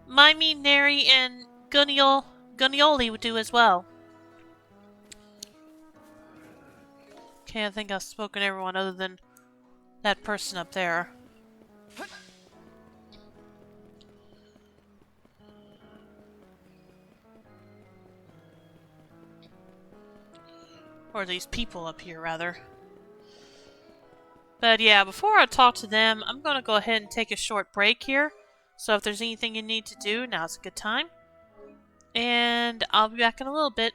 Mimi, Neri, and Gunioli would do as well. Okay, I think I've spoken to everyone other than that person up there. Or these people up here, rather. But yeah, before I talk to them, I'm going to go ahead and take a short break here. So if there's anything you need to do, now's a good time. And I'll be back in a little bit.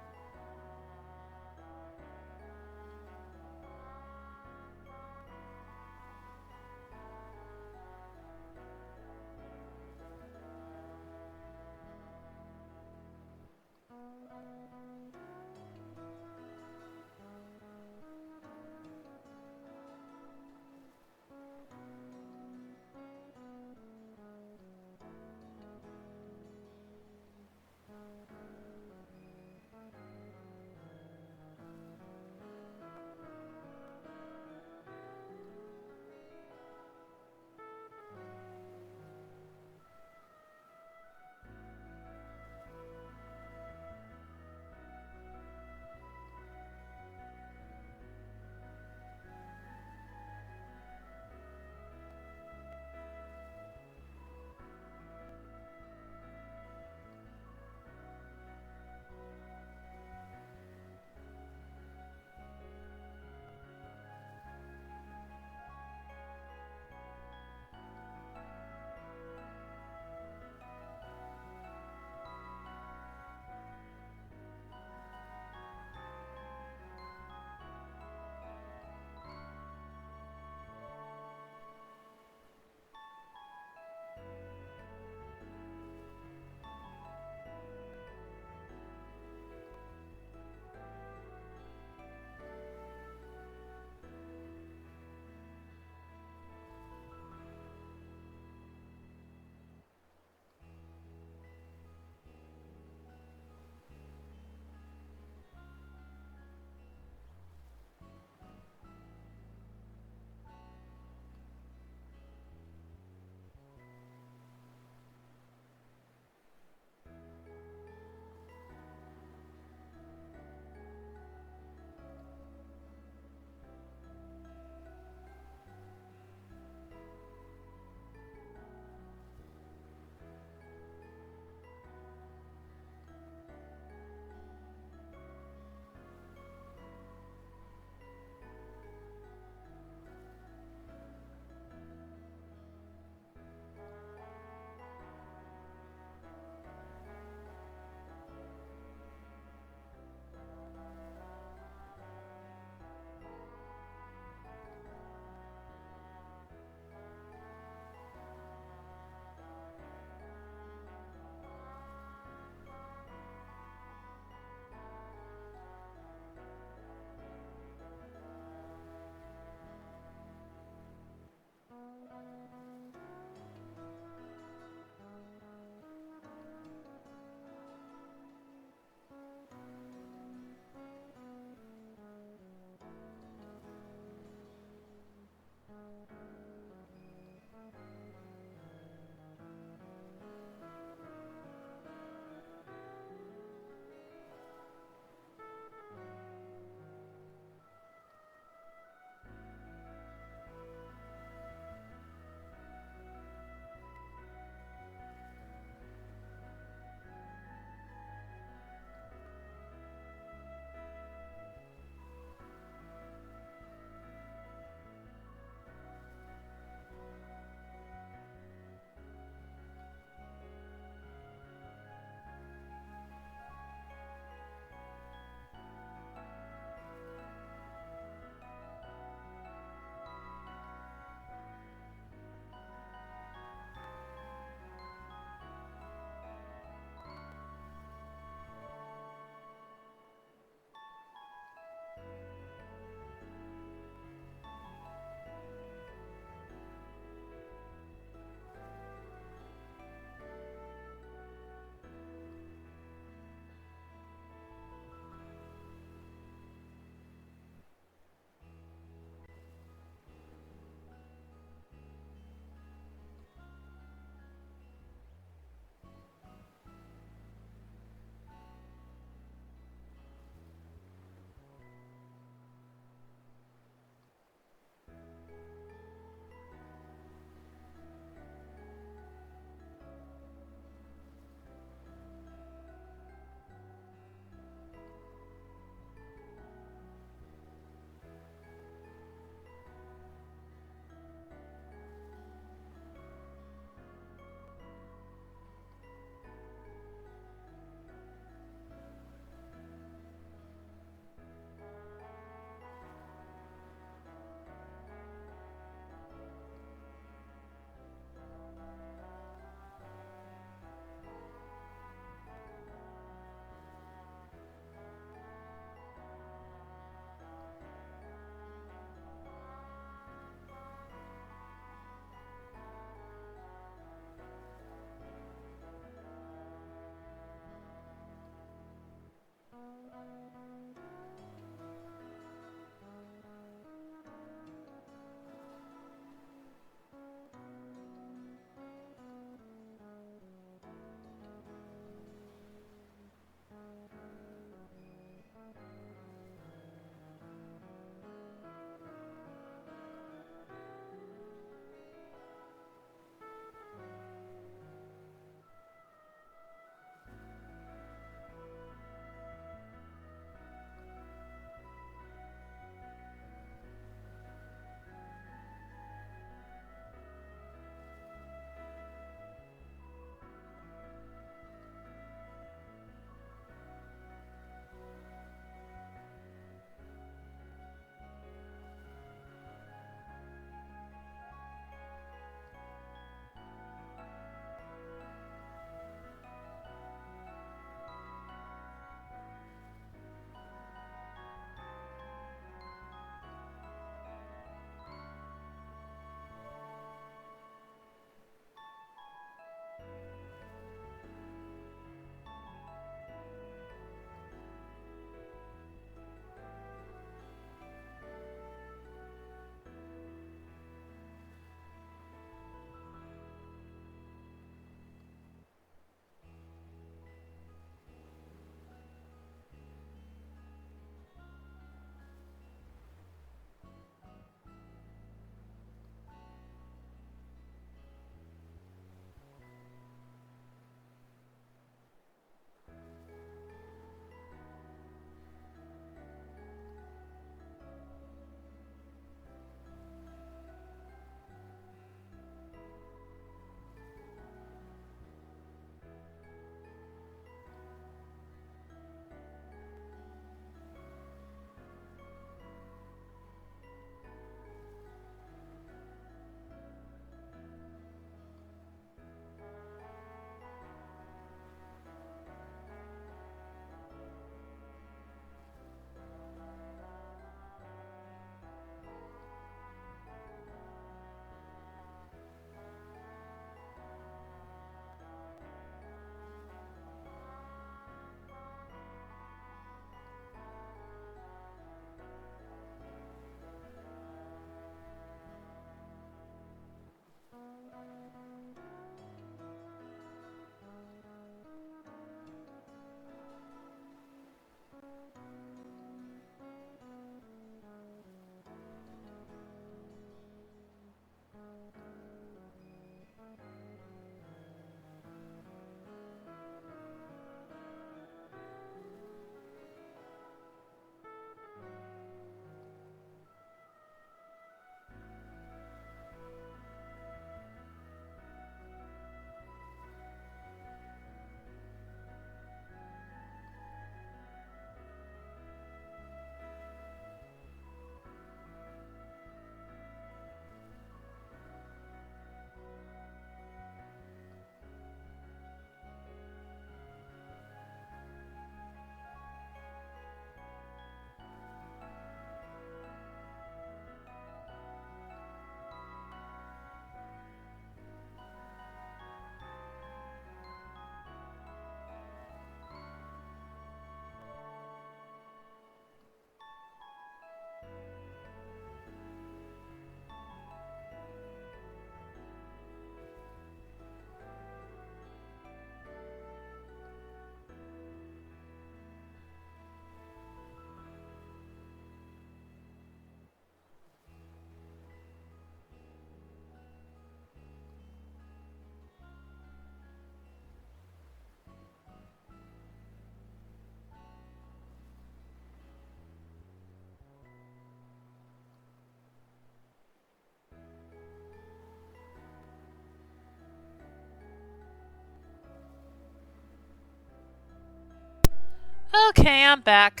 Okay, I'm back.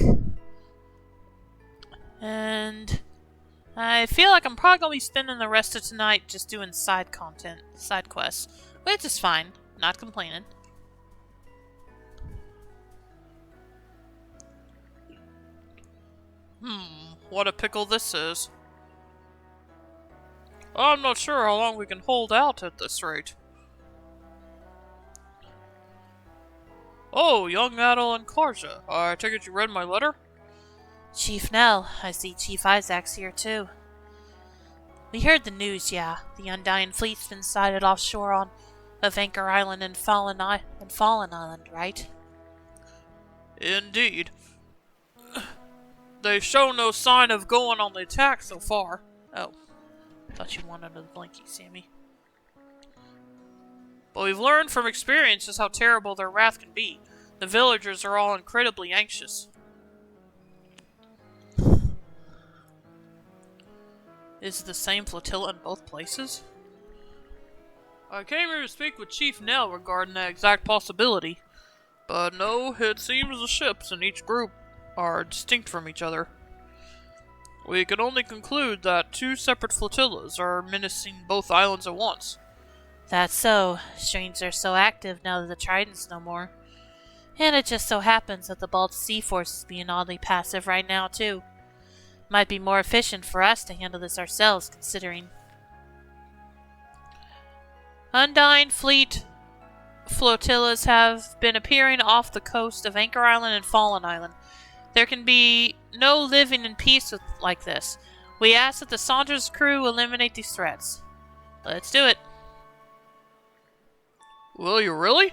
And I feel like I'm probably going to be spending the rest of tonight just doing side content, side quests. Which is fine. Not complaining.
What a pickle this is. I'm not sure how long we can hold out at this rate. Oh, young Adel and Karja. I take it you read my letter?
Chief Nell, I see Chief Isaac's here too. We heard the news, yeah. The Undying Fleet's been sighted offshore of Anchor Island and Fallen Island, right?
Indeed. They show no sign of going on the attack so far.
Oh. Thought you wanted a blankie, Sammy.
But we've learned from experience just how terrible their wrath can be. The villagers are all incredibly anxious.
Is it the same flotilla in both places?
I came here to speak with Chief Nell regarding that exact possibility. But no, it seems the ships in each group are distinct from each other. We can only conclude that two separate flotillas are menacing both islands at once.
That's so. Strange they're so active now that the Trident's no more. And it just so happens that the Baltic Sea Force is being oddly passive right now, too. Might be more efficient for us to handle this ourselves, considering. Undying Fleet flotillas have been appearing off the coast of Anchor Island and Fallen Island. There can be no living in peace like this. We ask that the Saunders crew eliminate these threats. Let's do it.
Will you really?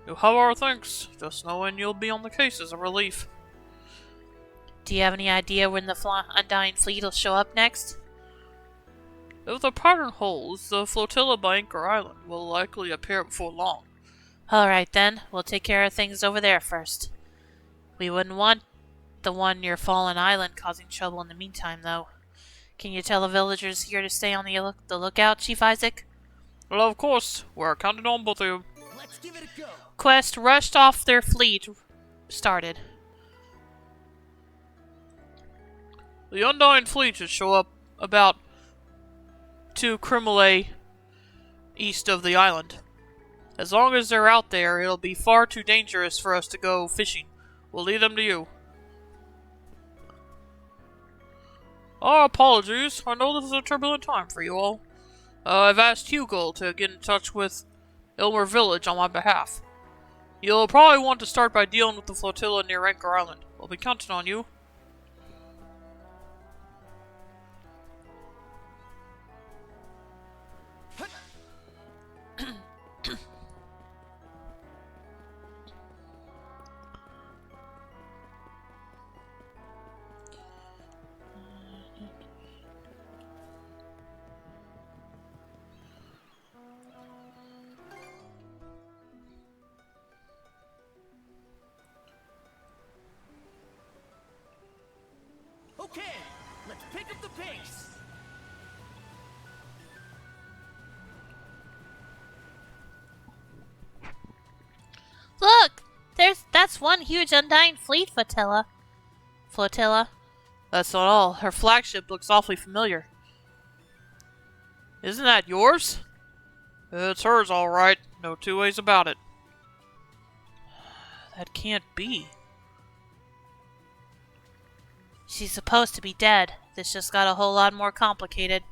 You'll have our thanks. Just knowing you'll be on the case is a relief.
Do you have any idea when the Undying Fleet will show up next?
If the pattern holds, the flotilla by Anchor Island will likely appear before long.
Alright then, we'll take care of things over there first. We wouldn't want the one near Fallen Island causing trouble in the meantime, though. Can you tell the villagers here to stay on the lookout, Chief Isaac?
Well, of course. We're counting on both of you.
Let's give it a go.
Quest rushed off their fleet started.
The Undying Fleet should show up about 2 Krimale east of the island. As long as they're out there, it'll be far too dangerous for us to go fishing. We'll leave them to you. Our apologies. I know this is a turbulent time for you all. I've asked Hugo to get in touch with Ilmer Village on my behalf. You'll probably want to start by dealing with the flotilla near Anchor Island. We'll be counting on you.
Okay, let's pick up the pace.
Look! That's one huge Undying Fleet flotilla.
That's not all. Her flagship looks awfully familiar. Isn't that yours? It's hers, all right. No two ways about it. That can't be.
She's supposed to be dead. This just got a whole lot more complicated.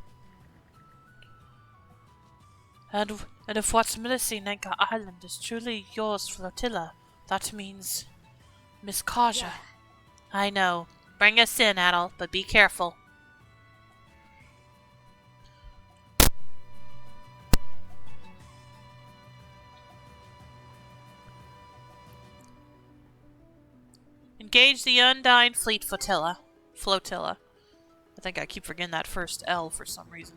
And if what's menacing Anchor Island is truly yours flotilla, that means Miss Karja.
Yeah. I know. Bring us in, Adel, but be careful. Engage the Undying Fleet flotilla. I think I keep forgetting that first L for some reason.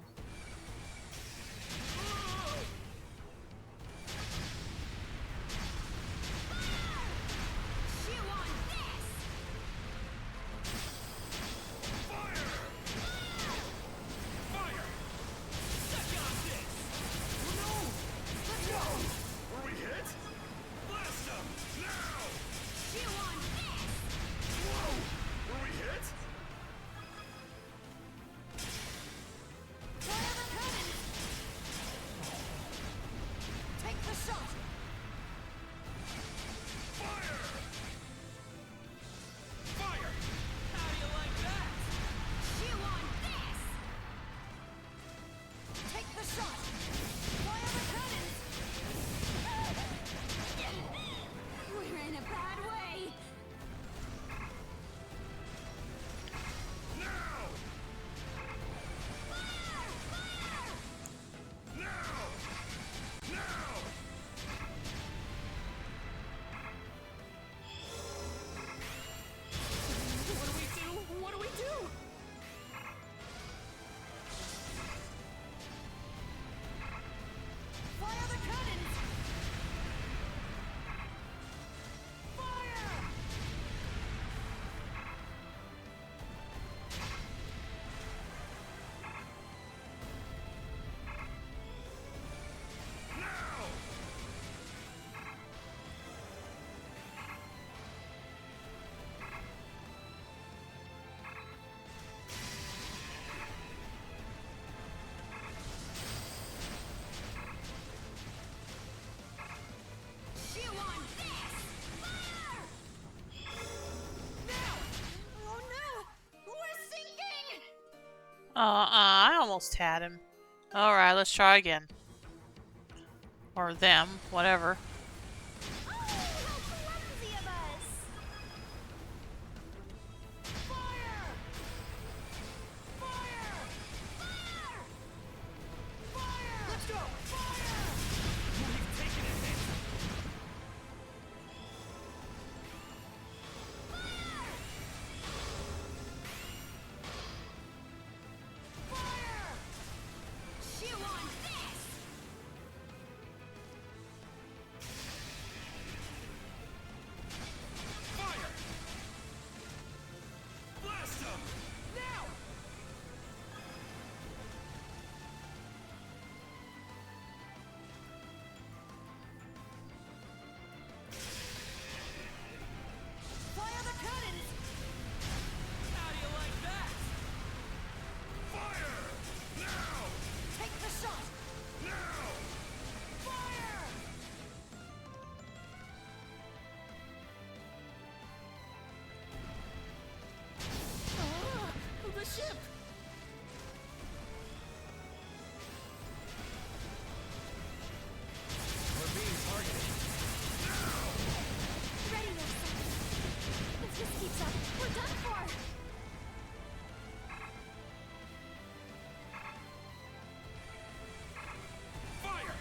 Fire the cannons! Fire! Chew on this! Fire! Now! Oh no! We're sinking!
I almost had him. Alright, let's try again. Or them, whatever.
Oh, how clumsy of us!
Fire! Fire! Fire! Fire! Let's go! Fire! We've taken a hit! Fire!
Chew on this!
Fire! Blast them!
Now! Fire the cannons! How do you like that?
Fire! Now!
Take the shot!
Now!
Fire! The ship!
We're being targeted.
Ready, Wilson. If this keeps up, we're done for.
Fire!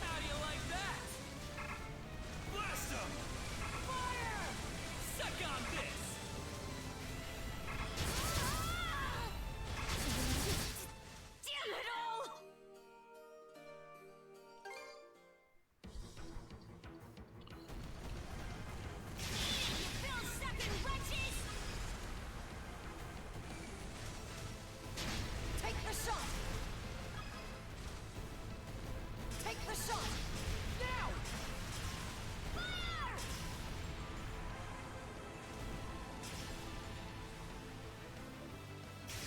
How do you like that?
Blast them!
Fire! Suck on this!
Damn it all! Fill sucking wretches!
Take the shot! Take the shot! Now!
Fire!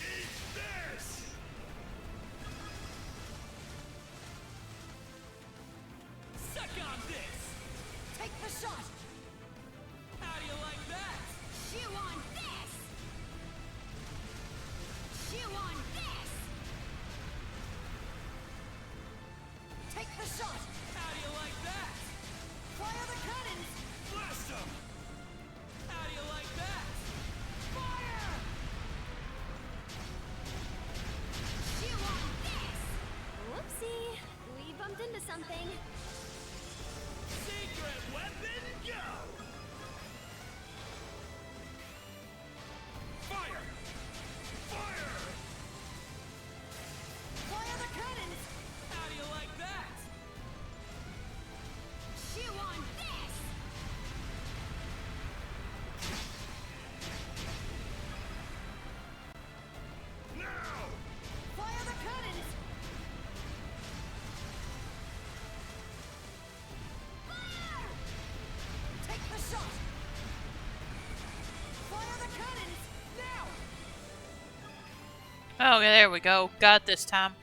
Eat this!
Suck on this! Take the shot! How do you like that?
Chew on this! Chew on this!
Take the shot! How do you like that? Fire the cannons!
Blast them!
How do you like that? Fire!
Chew on this!
Whoopsie. We bumped into something.
Secret weapon, go!
Fire! Fire!
Fire the cannons! How do you like that?
Chew on this!
Now!
Fire the cannons!
Fire!
Take the shot! Fire the cannons! Now!
Okay, there we go. Got it this time.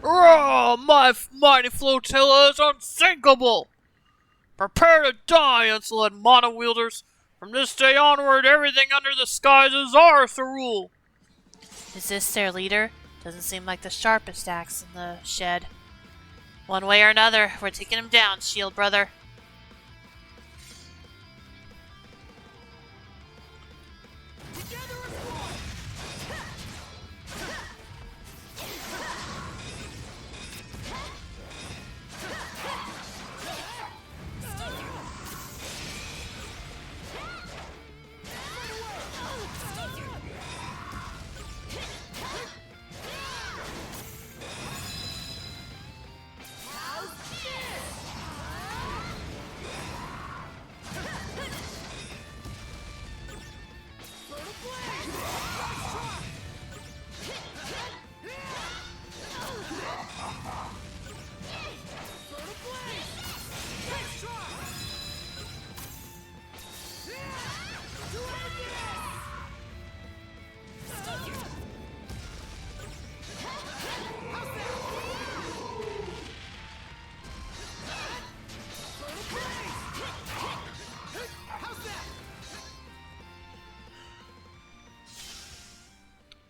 Roar! My mighty flotilla is unsinkable! Prepare to die, insolent mono-wielders! From this day onward, everything under the skies is ours to rule! Is this their leader? Doesn't seem like the sharpest axe in the shed. One way or another, we're taking him down, Shield Brother.
Together as one!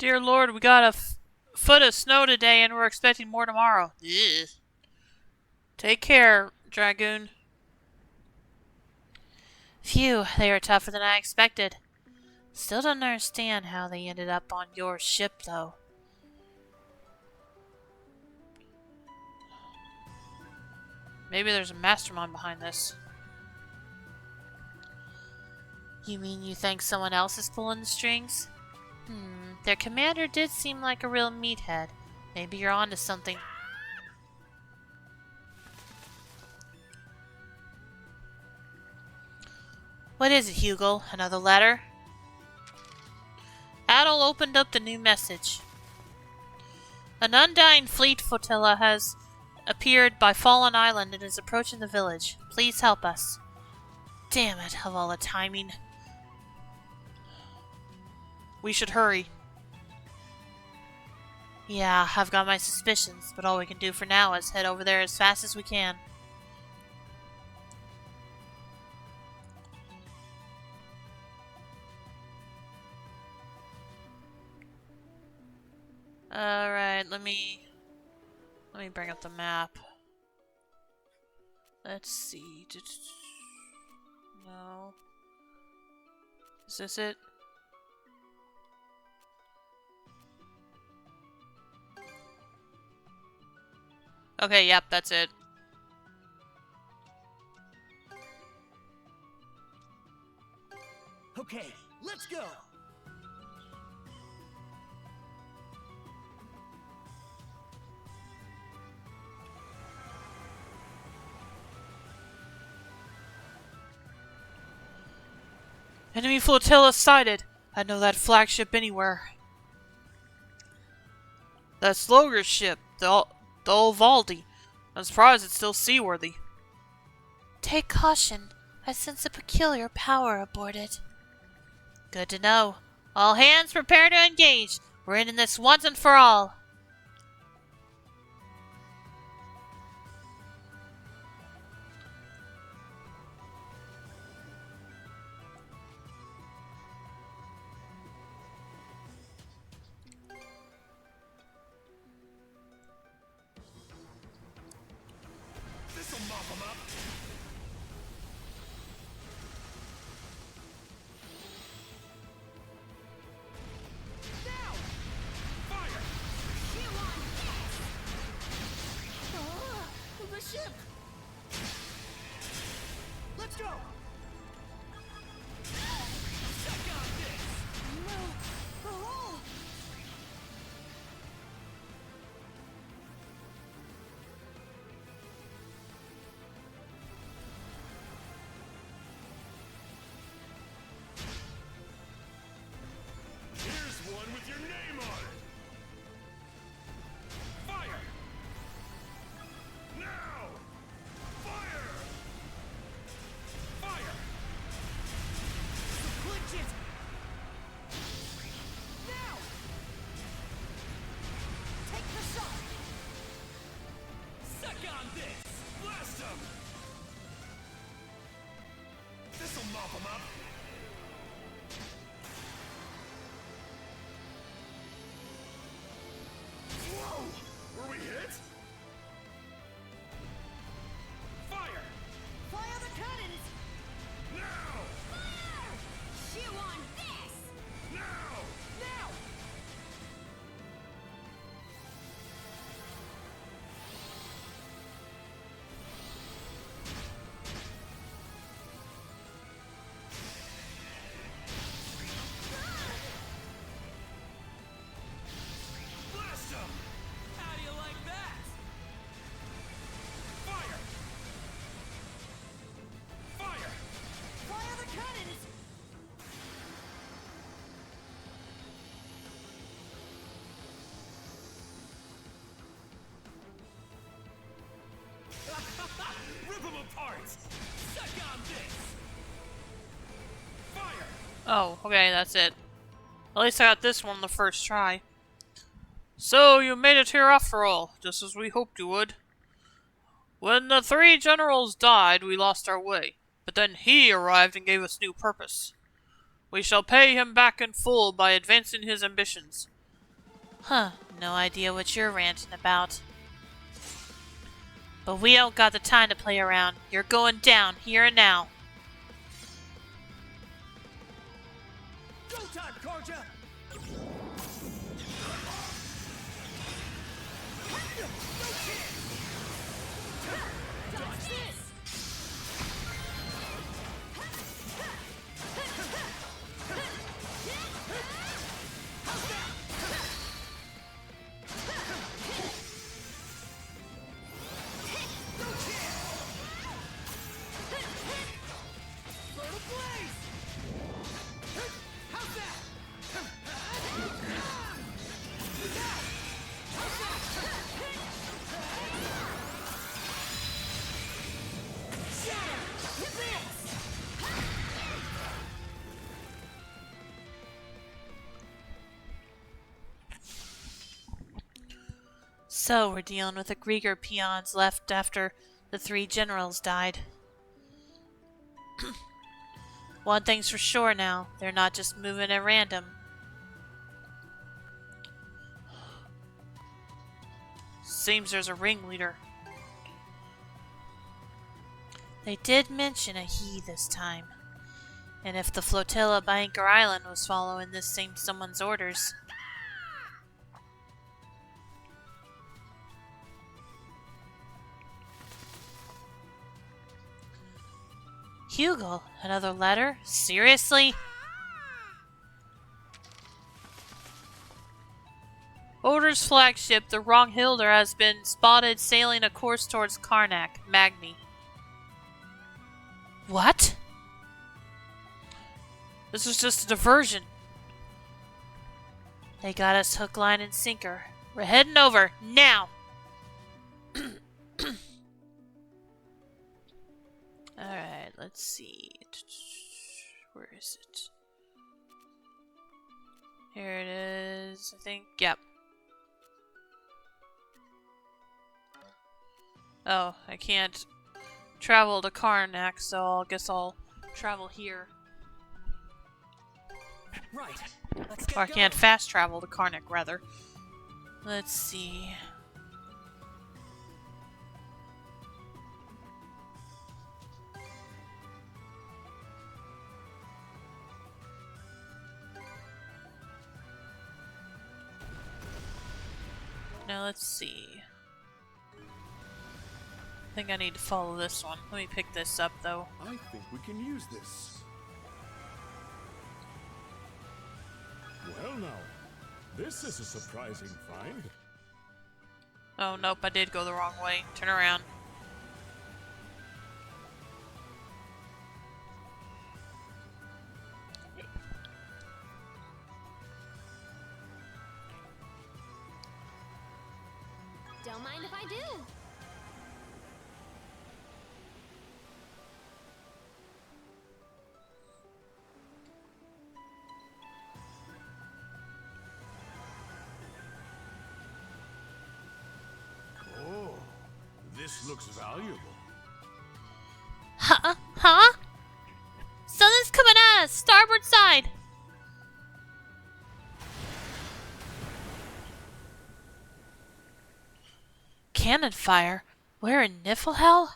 Dear Lord, we got a foot of snow today and we're expecting more tomorrow. Ugh. Take care, Dragoon.
Phew, they are tougher than I expected. Still don't understand how they ended up on your ship, though.
Maybe there's a mastermind behind this.
You mean you think someone else is pulling the strings? Their commander did seem like a real meathead. Maybe you're onto something. What is it, Hugel? Another letter? Adol opened up the new message. An undying fleet flotilla has appeared by Fallen Island and is approaching the village. Please help us. Damn it, of all the timing.
We should hurry.
Yeah, I've got my suspicions, but all we can do for now is head over there as fast as we can.
Alright, let me bring up the map. Let's see. No. Is this it? Okay, yep, that's it.
Okay, let's go.
Enemy flotilla sighted. I know that flagship anywhere. That's Loger's ship, the old Valdi. I'm surprised it's still seaworthy.
Take caution. I sense a peculiar power aboard it. Good to know. All hands prepare to engage. We're in this once and for all.
This'll mop 'em up. Now! Fire! You on this! The ship! Let's go! Check on this! No! Oh! Here's one with your name on it! Fire! Now! Fire! Fire! Clinch it! Now! Take the shot! Suck on this! Blast him! This'll mop him up! Whoa! Were we hit? Fire! Fire the cannons! Now! Fire! Chew on this! Now! Now! Blast him! How do you like that? Fire! Fire! Fire the cannons! Rip them apart! Suck on this! Fire!
Oh, okay, that's it. At least I got this one the first try. So, you made it here after all, just as we hoped you would. When the three generals died, we lost our way. But then he arrived and gave us new purpose. We shall pay him back in full by advancing his ambitions.
Huh, no idea what you're ranting about. But we don't got the time to play around. You're going down, here and now.
Go time, Karja! Dodge this!
So we're dealing with the Grieger peons left after the 3 generals died. One thing's for sure now, they're not just moving at random.
Seems there's a ringleader.
They did mention a he this time. And if the flotilla by Anchor Island was following this same someone's orders... Hugel, another letter? Seriously?
Order's flagship, the Wronghilder, has been spotted sailing a course towards Karnak, Magni.
What?
This was just a diversion.
They got us hook, line, and sinker. We're heading over, now! Alright, let's see. Where is it?
Here it is, I think. Yep. Oh, I can't travel to Karnak, so I guess I'll travel here.
Right. Let's get
Or I can't
going.
fast travel to Karnak, rather. Let's see. Now let's see. I think I need to follow this one. Let me pick this up, though.
I think we can use this.
Well now, this is a surprising find.
Oh, nope, I did go the wrong way. Turn around.
Don't mind if I do.
Oh, this looks valuable.
Huh? Huh? Something's coming at us! Starboard side! Cannon fire? Where in Niflhel?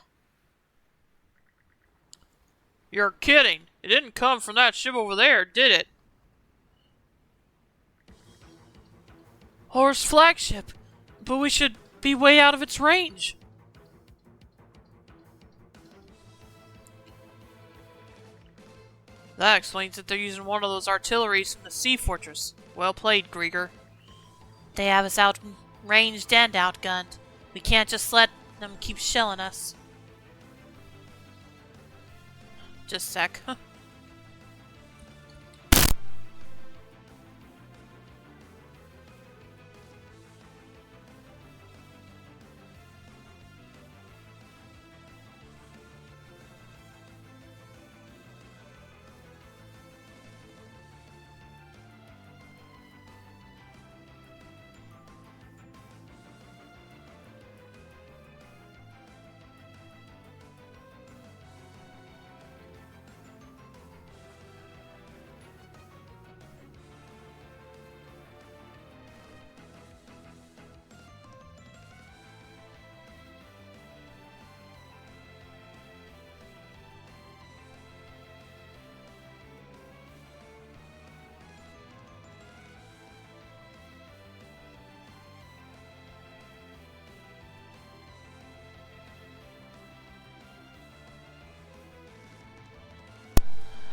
You're kidding! It didn't come from that ship over there, did it? Horse flagship! But we should be way out of its range! That explains that they're using one of those artilleries from the sea fortress. Well played, Grieger.
They have us outranged and outgunned. We can't just let them keep shelling us.
Just a sec.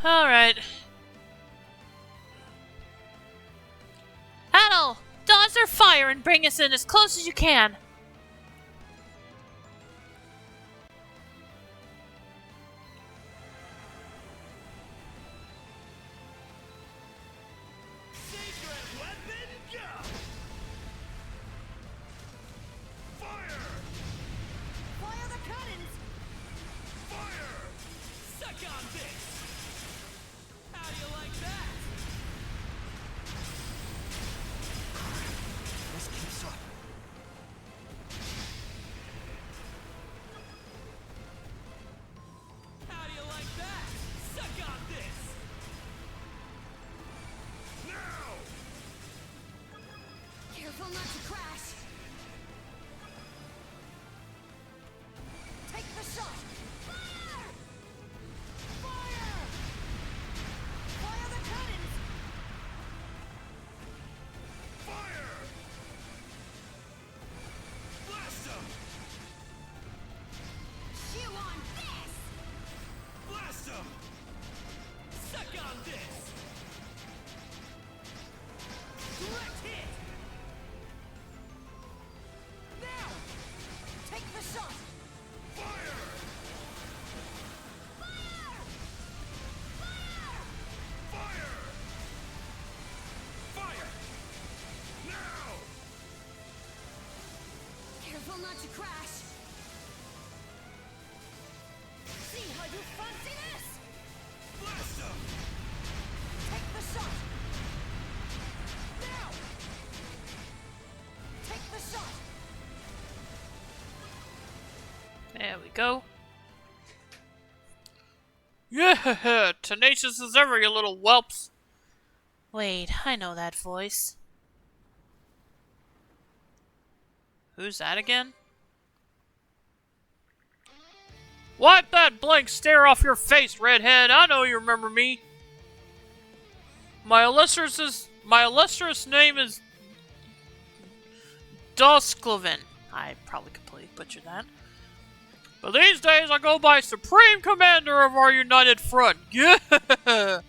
Alright. Adel! Dodge their fire and bring us in as close as you can.
Secret weapon, go! Fire! Fire the cannons! Fire! Suck on this! How do you like that?
This keeps up.
How do you like that? Suck on this! Now!
Careful not to crash. Take the shot. Fire!
Fire! Fire the cannons! Fire! Blast them!
Chew on this.
Blast them! Suck on this! Direct hit!
Now, take the shot.
Fire! Fire! Fire! Now!
Careful not to crash. See how you fancy this?
Blast them!
Take the shot. Now, take the shot.
There we go.
Yeah, tenacious as ever, you little whelps.
Wait, I know that voice.
Who's that again? Wipe that blank stare off your face, redhead. I know you remember me. My illustrious name is Dosclovin. I probably completely butchered that. But these days I go by Supreme Commander of our United Front. Yeah!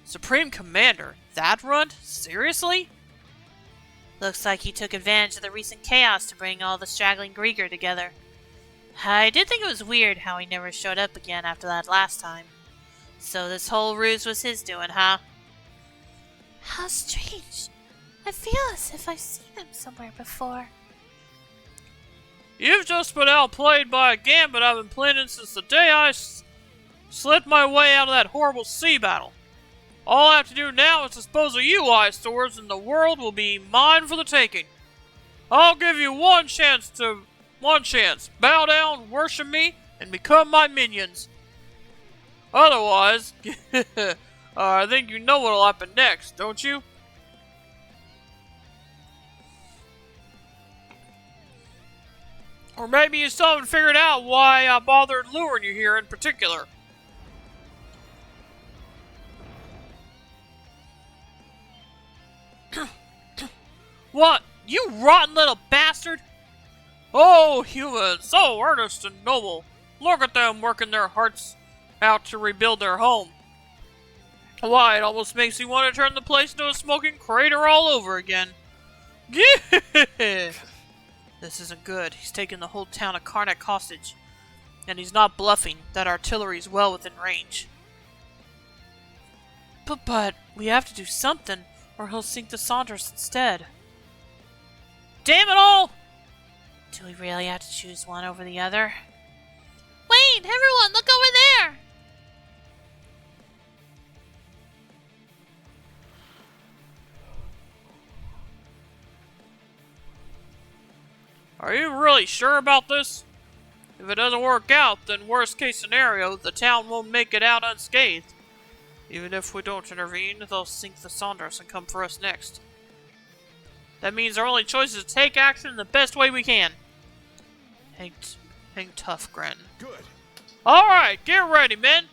Supreme Commander? That runt? Seriously? Looks like he took advantage of the recent chaos to bring all the straggling Grieger together. I did think it was weird how he never showed up again after that last time. So this whole ruse was his doing, huh? How strange. I feel as if I've seen him somewhere before.
You've just been outplayed by a gambit I've been planning since the day I slid my way out of that horrible sea battle. All I have to do now is dispose of you eyesores and the world will be mine for the taking. I'll give you one chance. Bow down, worship me, and become my minions. Otherwise, I think you know what'll happen next, don't you? Or maybe you still haven't figured out why I bothered luring you here in particular. What? You rotten little bastard! Oh, humans, so earnest and noble. Look at them working their hearts out to rebuild their home. Why, it almost makes me want to turn the place into a smoking crater all over again. Yeah! This isn't good. He's taken the whole town of Karnak hostage. And he's not bluffing. That artillery's well within range. But, we have to do something, or he'll sink the Saunders instead. Damn it all!
Do we really have to choose one over the other? Wait, everyone, look over there!
Are you really sure about this? If it doesn't work out, then worst case scenario, the town won't make it out unscathed. Even if we don't intervene, they'll sink the Saunders and come for us next. That means our only choice is to take action in the best way we can. Hang tough, Gren.
Good.
Alright, get ready, men.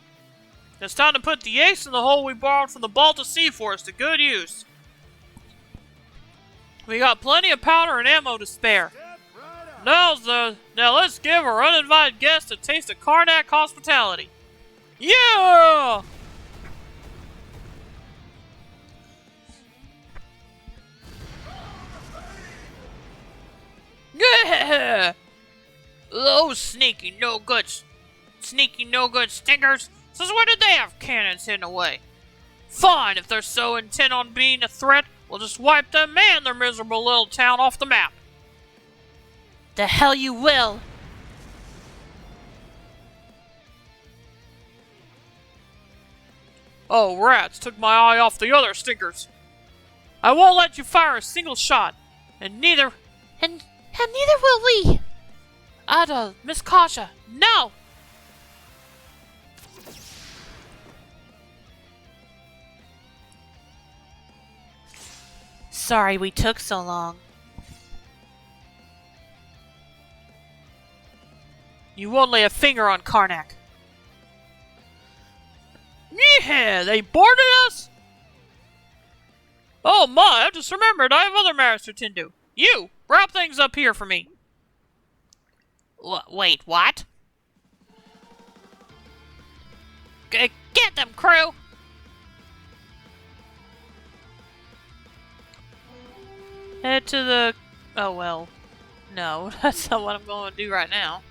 It's time to put the ace in the hole we borrowed from the Balta Sea Force to good use. We got plenty of powder and ammo to spare. Now let's give our uninvited guests a taste of Karnak hospitality. Yeah! Yeah! Those sneaky no good stinkers! Since when did they have cannons hidden away? Fine, if they're so intent on being a threat, we'll just wipe them and their miserable little town off the map.
The hell you will!
Oh, rats, took my eye off the other stinkers. I won't let you fire a single shot, and neither
will we!
Ada, Miss Kasha, no!
Sorry we took so long.
You won't lay a finger on Karnak. Yeah, they boarded us? Oh my, I just remembered I have other matters to attend to. You, wrap things up here for me.
Wait, what?
Get them, crew!
Head to the... Oh, well. No, that's not what I'm going to do right now.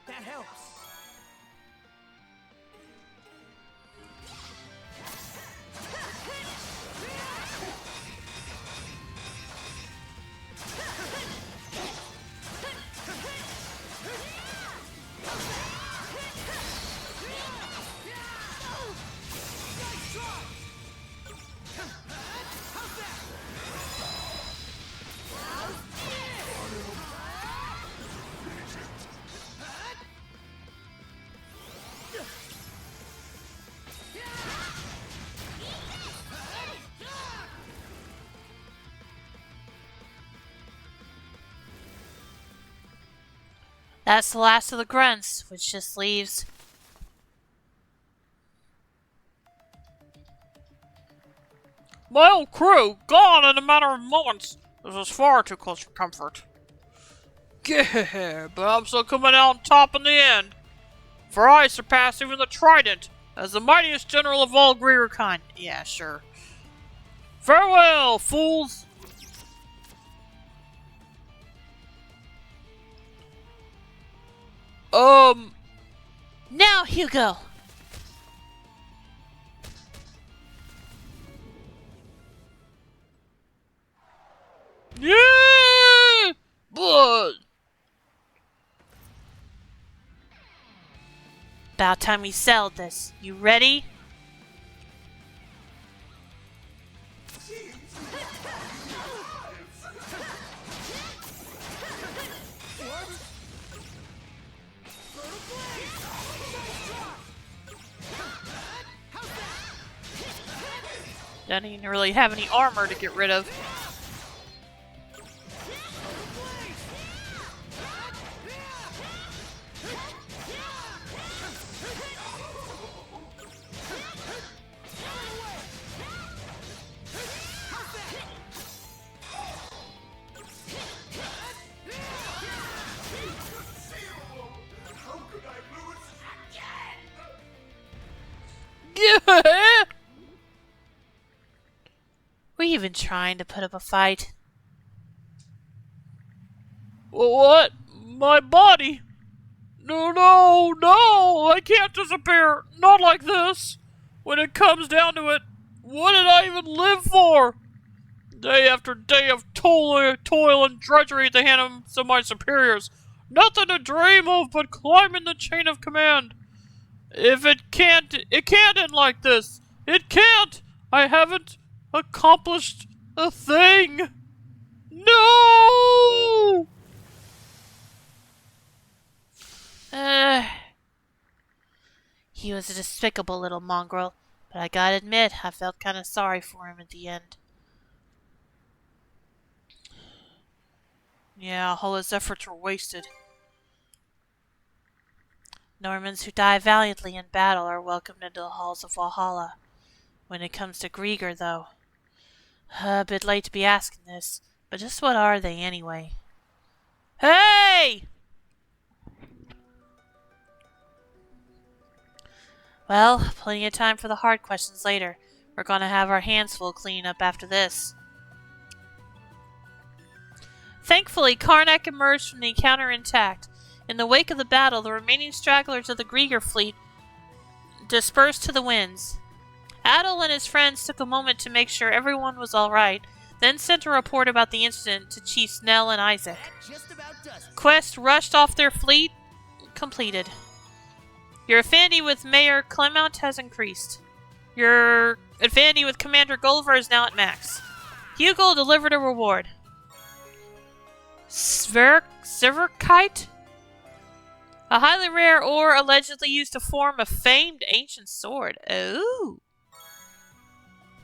That helps.
That's the last of the grunts, which just leaves...
My old crew, gone in a matter of moments. This is far too close for comfort. Yeah, but I'm still coming out on top in the end. For I surpass even the Trident, as the mightiest general of all Greer kind. Yeah, sure. Farewell, fools!
Now, Hugo!
Yeah! Blood!
About time we settled this. You ready?
Doesn't even really have any armor to get rid of. Yeah!
We even trying to put up a fight?
What? My body? No, no, no! I can't disappear! Not like this! When it comes down to it, what did I even live for? Day after day of toil and drudgery at the hands of my superiors. Nothing to dream of but climbing the chain of command. If it can't end like this. It can't! I haven't accomplished a thing! No!
He was a despicable little mongrel, but I gotta admit, I felt kinda sorry for him at the end.
Yeah, all his efforts were wasted.
Normans who die valiantly in battle are welcomed into the halls of Valhalla. When it comes to Grieger, though, a bit late to be asking this, but just what are they anyway?
Hey!
Well, plenty of time for the hard questions later. We're gonna have our hands full cleaning up after this. Thankfully, Karnak emerged from the encounter intact. In the wake of the battle, the remaining stragglers of the Grieger fleet dispersed to the winds. Adol and his friends took a moment to make sure everyone was alright, then sent a report about the incident to Chiefs Nell and Isaac. Quest rushed off their fleet, completed. Your affinity with Mayor Clement has increased. Your affinity with Commander Gulliver is now at max. Hugo delivered a reward. Silverkite? A highly rare ore allegedly used to form a famed ancient sword. Ooh.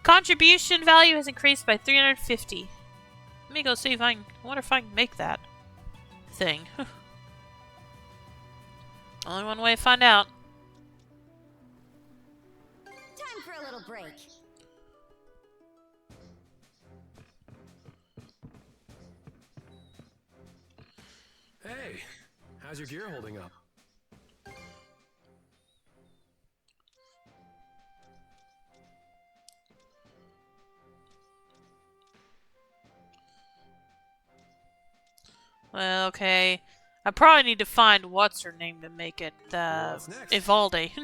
Contribution value has increased by 350. Let me go see if I wonder if I can make that thing. Only one way to find out.
Time for a little break.
Hey, how's your gear holding up?
Well, okay. I probably need to find what's her name to make it,
What's next?
Ivalde.
Hit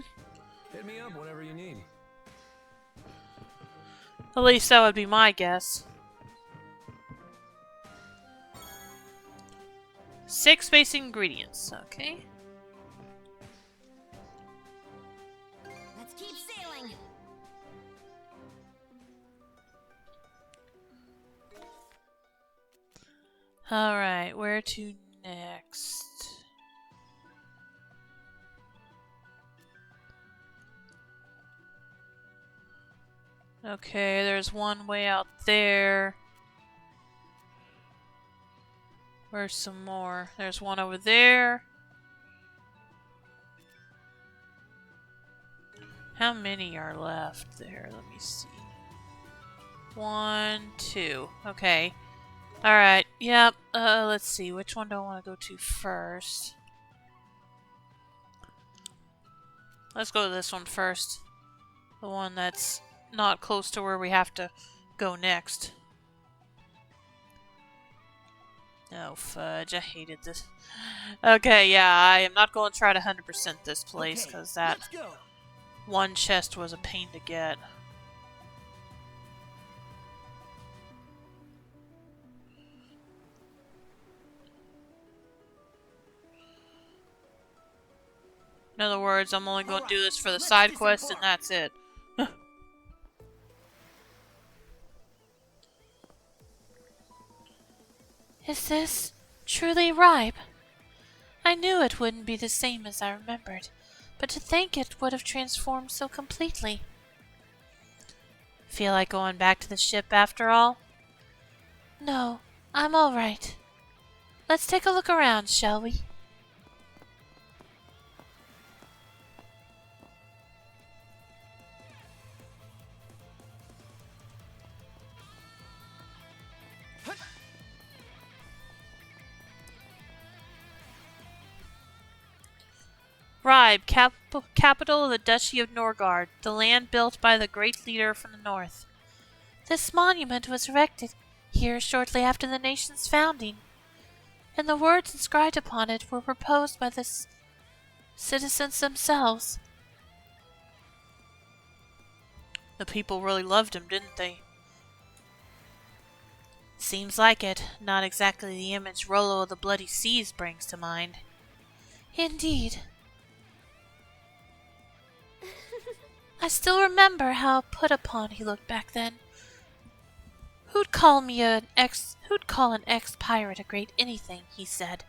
me up whenever you need.
At least that would be my guess. 6 basic ingredients, okay.
Let's keep sailing.
Alright, where to next? Okay, there's one way out there. Where's some more? There's one over there. How many are left there? Let me see. 1, 2. Okay. Alright, yep. Let's see. Which one do I want to go to first? Let's go to this one first. The one that's not close to where we have to go next.
Oh, fudge. I hated this. Okay, yeah, I am not going to try to 100% this place, because that
let's go.
one chest was a pain to get. In other words, I'm only going to do this for the side quest, and that's it.
Is this truly ripe? I knew it wouldn't be the same as I remembered, but to think it would have transformed so completely.
Feel like going back to the ship after all?
No, I'm all right. Let's take a look around, shall we?
Ribe, capital of the Duchy of Norgard, the land built by the great leader from the north.
This monument was erected here shortly after the nation's founding, and the words inscribed upon it were proposed by the citizens themselves.
The people really loved him, didn't they?
Seems like it. Not exactly the image Rollo of the Bloody Seas brings to mind. Indeed. I still remember how put upon he looked back then. Who'd call an ex-pirate a great anything, he said.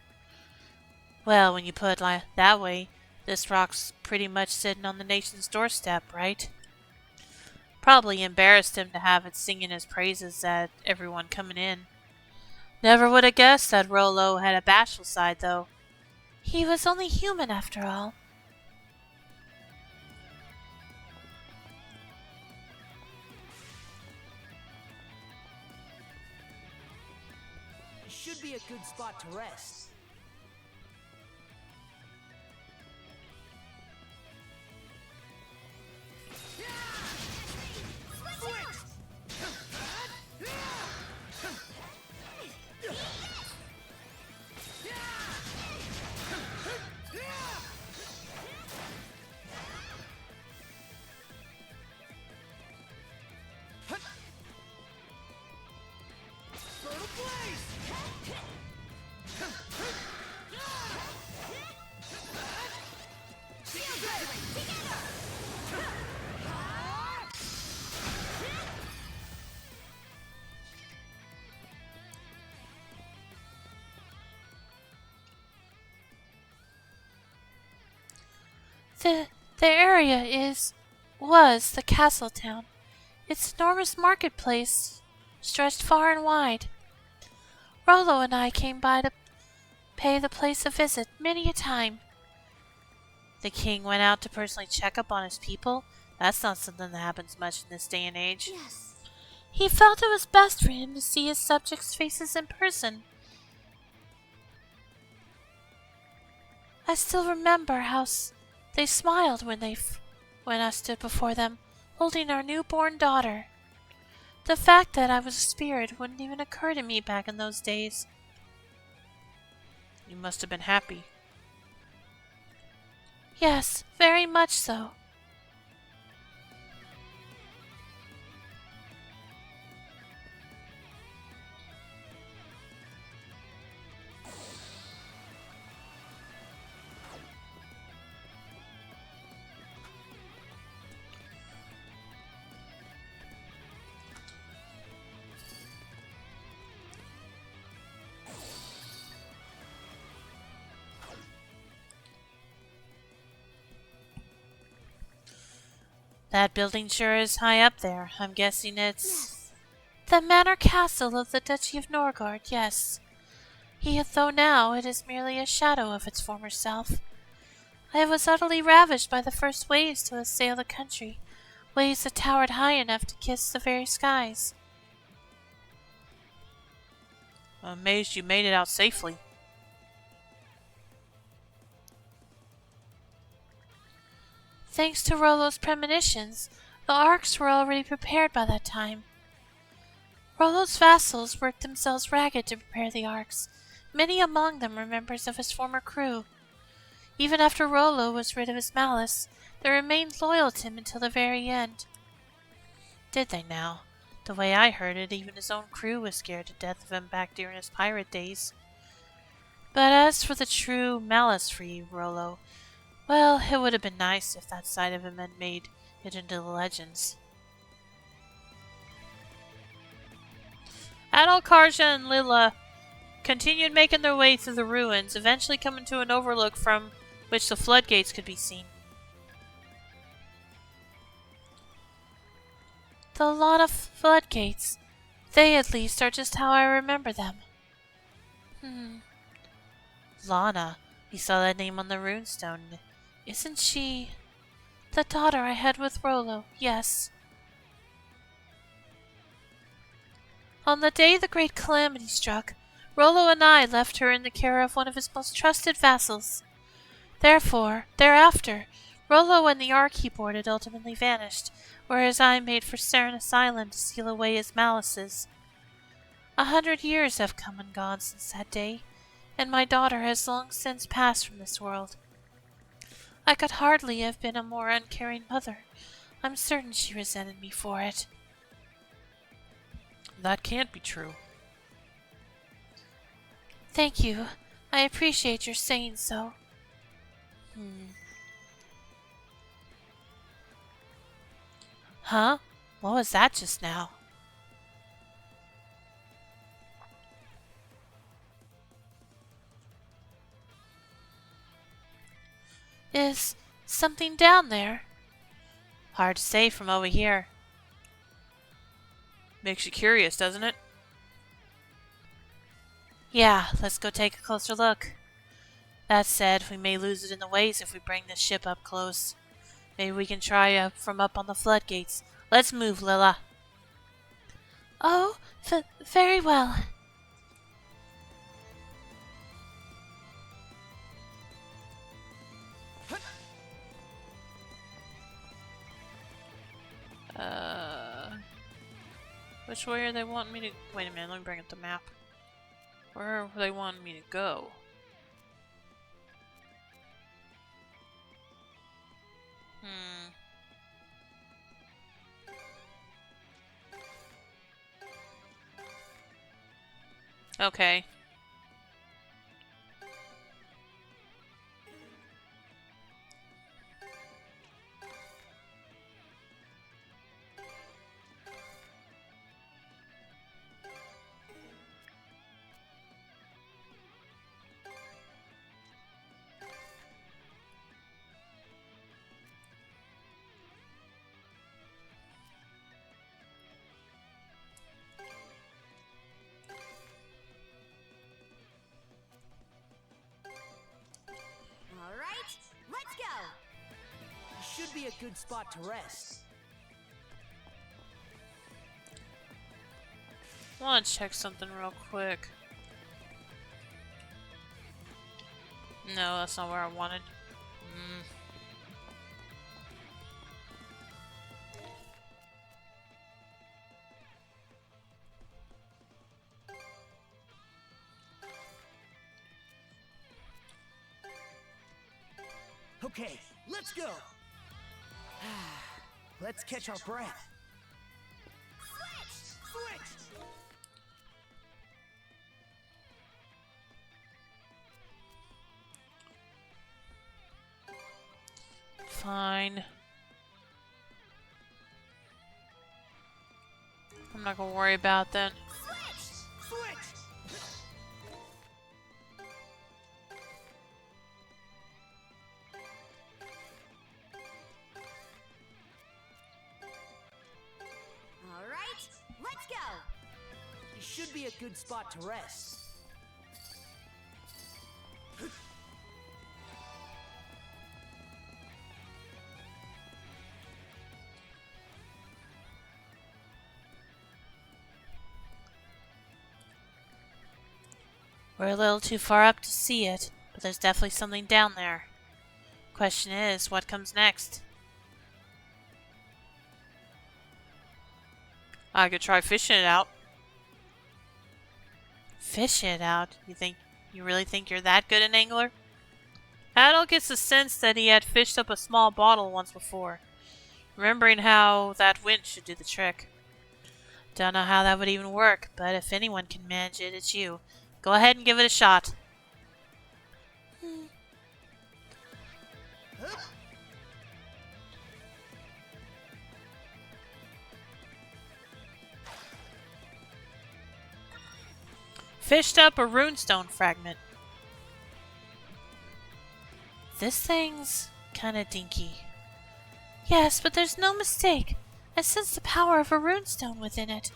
Well, when you put it that way, this rock's pretty much sitting on the nation's doorstep, right? Probably embarrassed him to have it singing his praises at everyone coming in. Never would have guessed that Rollo had a bashful side, though.
He was only human after all.
Should be a good spot to rest.
The area was the castle town. Its enormous marketplace stretched far and wide. Rollo and I came by to pay the place a visit many a time.
The king went out to personally check up on his people? That's not something that happens much in this day and age.
Yes.
He felt it was best for him to see his subjects' faces in person. I still remember how they smiled when I stood before them, holding our newborn daughter. The fact that I was a spirit wouldn't even occur to me back in those days.
You must have been happy.
Yes, very much so.
That building sure is high up there. I'm guessing it's...
Yes.
The manor castle of the Duchy of Norgard, yes. Though now it is merely a shadow of its former self. I was utterly ravished by the first waves to assail the country, waves that towered high enough to kiss the very skies.
I'm amazed you made it out safely.
Thanks to Rollo's premonitions, the arcs were already prepared by that time. Rollo's vassals worked themselves ragged to prepare the arcs, Many among them were members of his former crew. Even after Rollo was rid of his malice, they remained loyal to him until the very end. Did they now? The way I heard it, even his own crew was scared to death of him back during his pirate days. But as for the true malice-free Rollo, well, it would have been nice if that side of him had made it into the legends. Adol, Karja, and Lila continued making their way through the ruins, eventually coming to an overlook from which the floodgates could be seen. The lot of floodgates. They, at least, are just how I remember them. Lana. We saw that name on the runestone. Isn't she the daughter I had with Rollo? Yes. On the day the great calamity struck, Rollo and I left her in the care of one of his most trusted vassals. Thereafter, Rollo and the Ark he boarded ultimately vanished, whereas I made for Serenus Island to seal away his malices. 100 years have come and gone since that day, and my daughter has long since passed from this world. I could hardly have been a more uncaring mother. I'm certain she resented me for it.
That can't be true.
Thank you. I appreciate your saying so. Huh? What was that just now? Is something down there? Hard to say from over here.
Makes you curious, doesn't it?
Yeah, let's go take a closer look. That said, we may lose it in the waves if we bring this ship up close. Maybe we can try from up on the floodgates. Let's move, Lila. Oh, very well.
Which way are they wanting me to... Wait a minute, let me bring up the map. Where are they wanting me to go? Okay.
All right, let's go. Should be a good spot to rest.
I want to check something real quick. No, that's not where I wanted.
Okay, let's go. Let's catch our breath. Switch!
Fine. I'm not gonna worry about that.
Switch! All right, let's go. It should be a good spot to rest.
We're a little too far up to see it, but there's definitely something down there. Question is, what comes next?
I could try fishing it out.
Fish it out? You think You really think you're that good an angler? Adol gets the sense that he had fished up a small bottle once before, remembering how that winch should do the trick. Don't know how that would even work, but if anyone can manage it, it's you. Go ahead and give it a shot. Fished up a runestone fragment. This thing's kinda dinky. Yes, but there's no mistake. I sense the power of a runestone within it.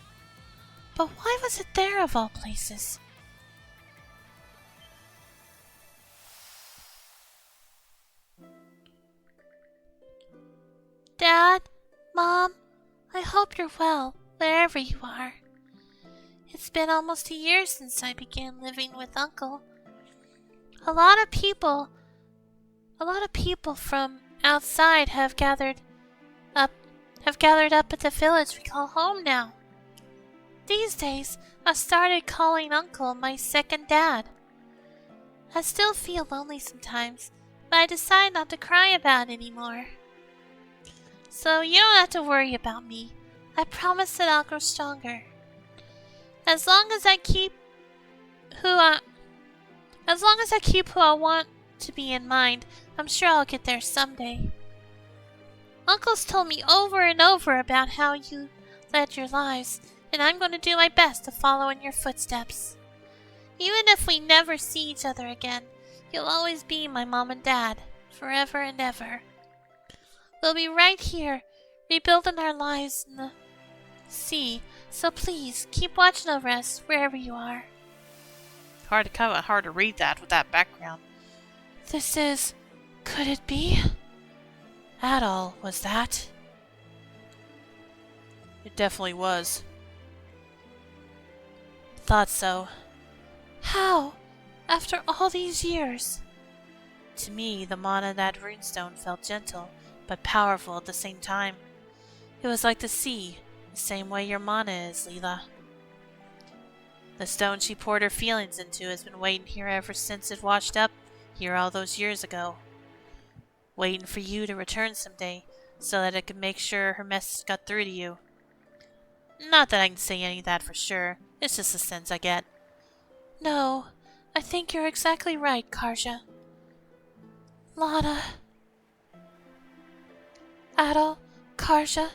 But why was it there of all places? Dad? Mom? I hope you're well, wherever you are. It's been almost a year since I began living with Uncle. A lot of people from outside have gathered up at the village we call home now. These days, I've started calling Uncle my second dad. I still feel lonely sometimes, but I decide not to cry about it anymore. So you don't have to worry about me. I promise that I'll grow stronger. As long as I keep who I want to be in mind, I'm sure I'll get there someday. Uncle's told me over and over about how you led your lives, and I'm going to do my best to follow in your footsteps. Even if we never see each other again, you'll always be my mom and dad, forever and ever. We'll be right here, rebuilding our lives in the sea, so please keep watching over us wherever you are. Hard to read that with that background. Could it be? Adol, was that? It definitely was. Thought so. How? After all these years? To me, the mana of that runestone felt gentle, but powerful at the same time. It was like the sea, the same way your mana is, Leela. The stone she poured her feelings into has been waiting here ever since it washed up here all those years ago. Waiting for you to return someday, so that it could make sure her message got through to you. Not that I can say any of that for sure, it's just a sense I get. No, I think you're exactly right, Karja. Lana. Adol, Karja,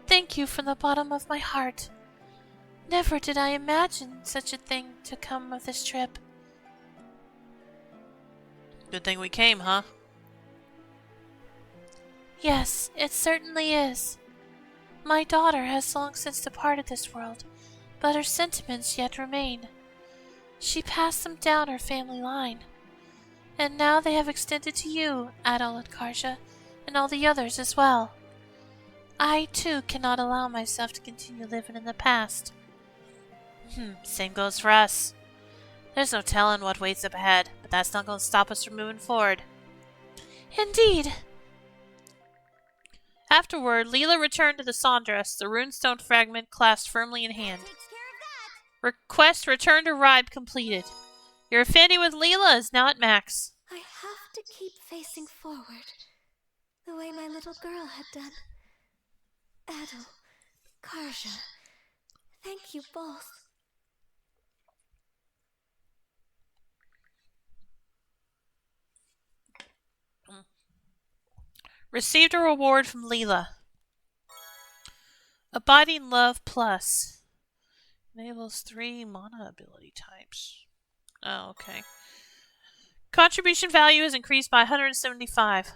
thank you from the bottom of my heart. Never did I imagine such a thing to come of this trip. Good thing we came, huh? Yes, it certainly is. My daughter has long since departed this world, but her sentiments yet remain. She passed them down her family line, and now they have extended to you, Adol and Karja, and all the others as well. I, too, cannot allow myself to continue living in the past. Same goes for us. There's no telling what waits up ahead, but that's not going to stop us from moving forward. Indeed. Afterward, Leela returned to the Saundress, the runestone fragment clasped firmly in hand. Request return to Ribe completed. Your affinity with Leela is now at max.
I have to keep facing forward, the way my little girl had done. Adol, Karja, thank you both.
Received a reward from Leela. Abiding Love Plus. Enables 3 mana ability types. Oh, okay. Contribution value is increased by 175.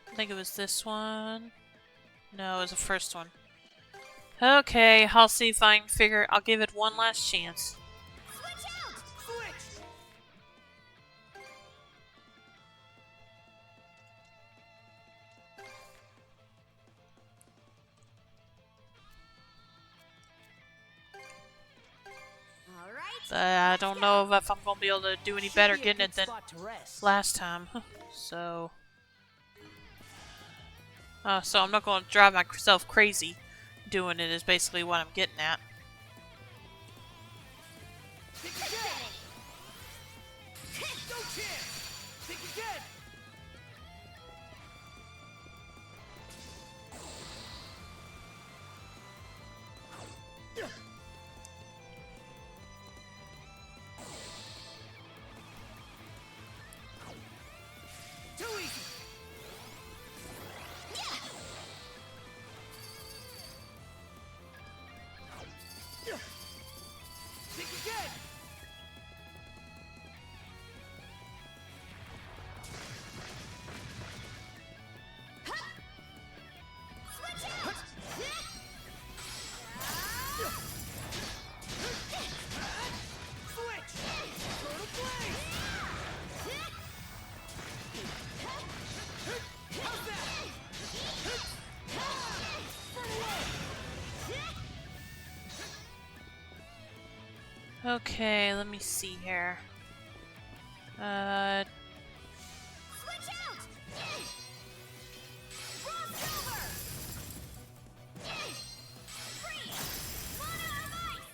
I think it was this one. No, it was the first one. Okay, I'll see if I can figure. I'll give it one last chance.
Switch out! Switch!
All right,
I don't know if I'm gonna be able to do any better getting it than last time. So I'm not gonna drive myself crazy doing it is basically what I'm getting at.
Too easy. Think again.
Switch out!
Switch. Turtle blade. How's that? Burn away.
Okay, let me see here.
Switch out! Crossover! Freeze! Mana of ice!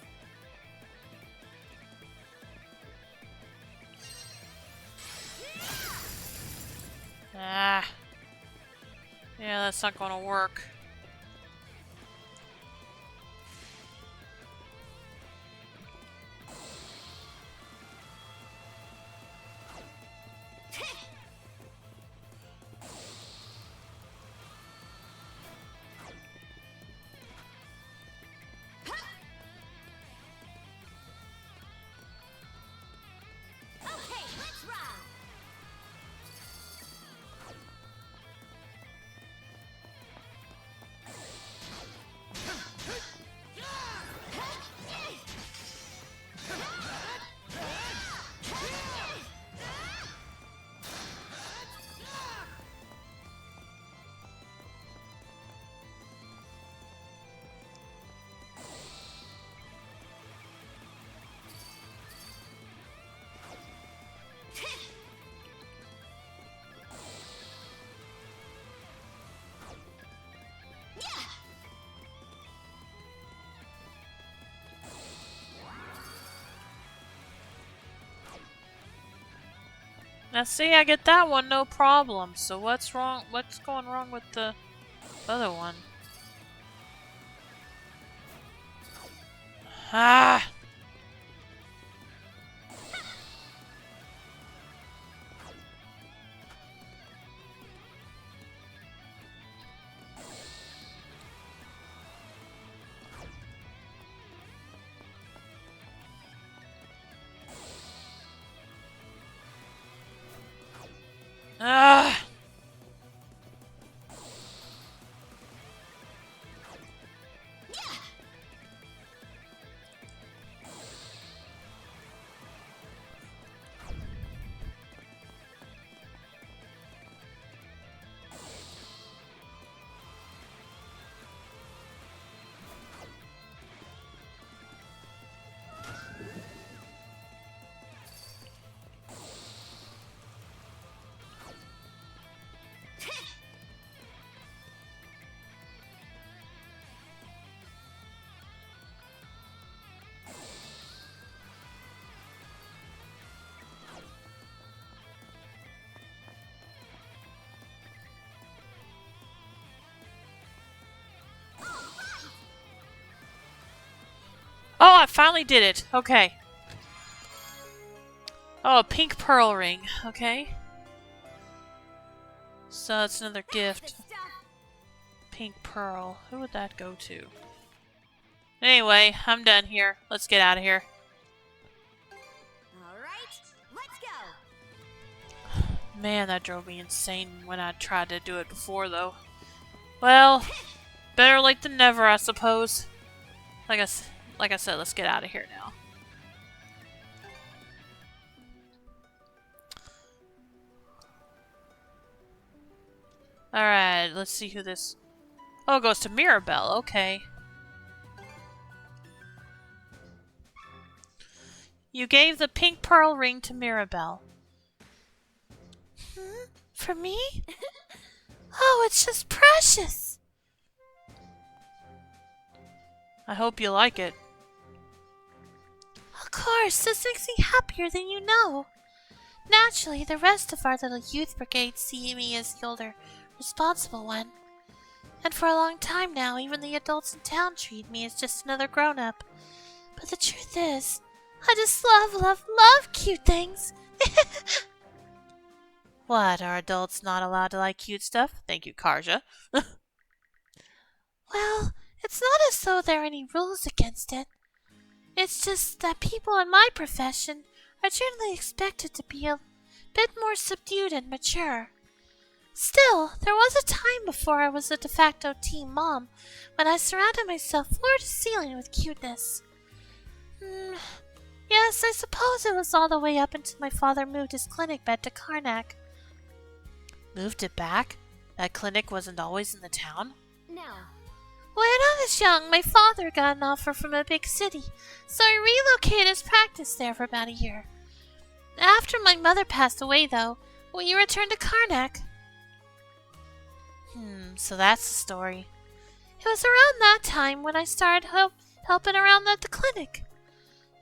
Ah. Yeah, that's not gonna work.
Okay, let's ride!
Now see, I get that one no problem. So what's wrong? What's going wrong with the other one? Ah! Ah! Oh, I finally did it. Okay. Oh, a pink pearl ring. Okay. So that's another gift. Pink pearl. Who would that go to? Anyway, I'm done here. Let's get out of here.
Alright, let's go!
Man, that drove me insane when I tried to do it before, though. Well, better late than never, I suppose. Like I said, let's get out of here now. Alright, let's see who this... Oh, it goes to Mirabelle. Okay.
You gave the pink pearl ring to Mirabelle. For me? Oh, it's just precious!
I hope you like it.
Of course, this makes me happier than you know. Naturally, the rest of our little youth brigade see me as the older, responsible one. And for a long time now, even the adults in town treat me as just another grown-up. But the truth is, I just love cute things.
What, are adults not allowed to like cute stuff? Thank you, Karja.
Well, it's not as though there are any rules against it. It's just that people in my profession are generally expected to be a bit more subdued and mature. Still, there was a time before I was a de facto teen mom when I surrounded myself floor to ceiling with cuteness. Yes, I suppose it was all the way up until my father moved his clinic back to Karnak.
Moved it back? That clinic wasn't always in the town?
No.
When I was young, my father got an offer from a big city, so I relocated his practice there for about a year. After my mother passed away, though, we returned to Karnak.
So that's the story.
It was around that time when I started helping around at the clinic,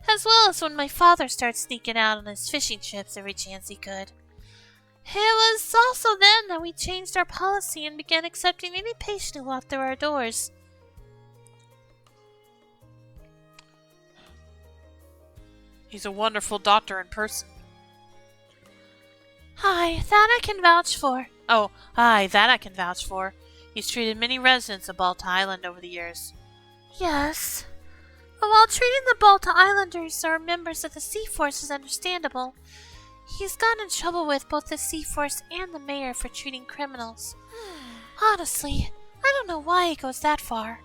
as well as when my father started sneaking out on his fishing trips every chance he could. It was also then that we changed our policy and began accepting any patient who walked through our doors.
He's a wonderful doctor in person.
Aye, that I can vouch for.
Oh, aye, that I can vouch for. He's treated many residents of Balta Island over the years.
Yes. But while treating the Balta Islanders or members of the Sea Force is understandable, he's gotten in trouble with both the Sea Force and the mayor for treating criminals. Honestly, I don't know why he goes that far.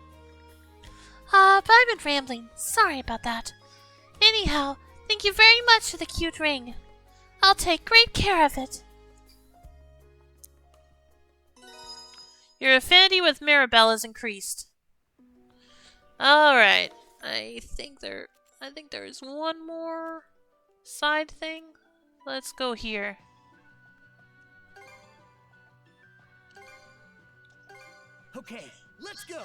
But I've been rambling. Sorry about that. Anyhow, thank you very much for the cute ring. I'll take great care of it.
Your affinity with Mirabelle is increased. Alright. I think there's one more side thing. Let's go here.
Okay, let's go.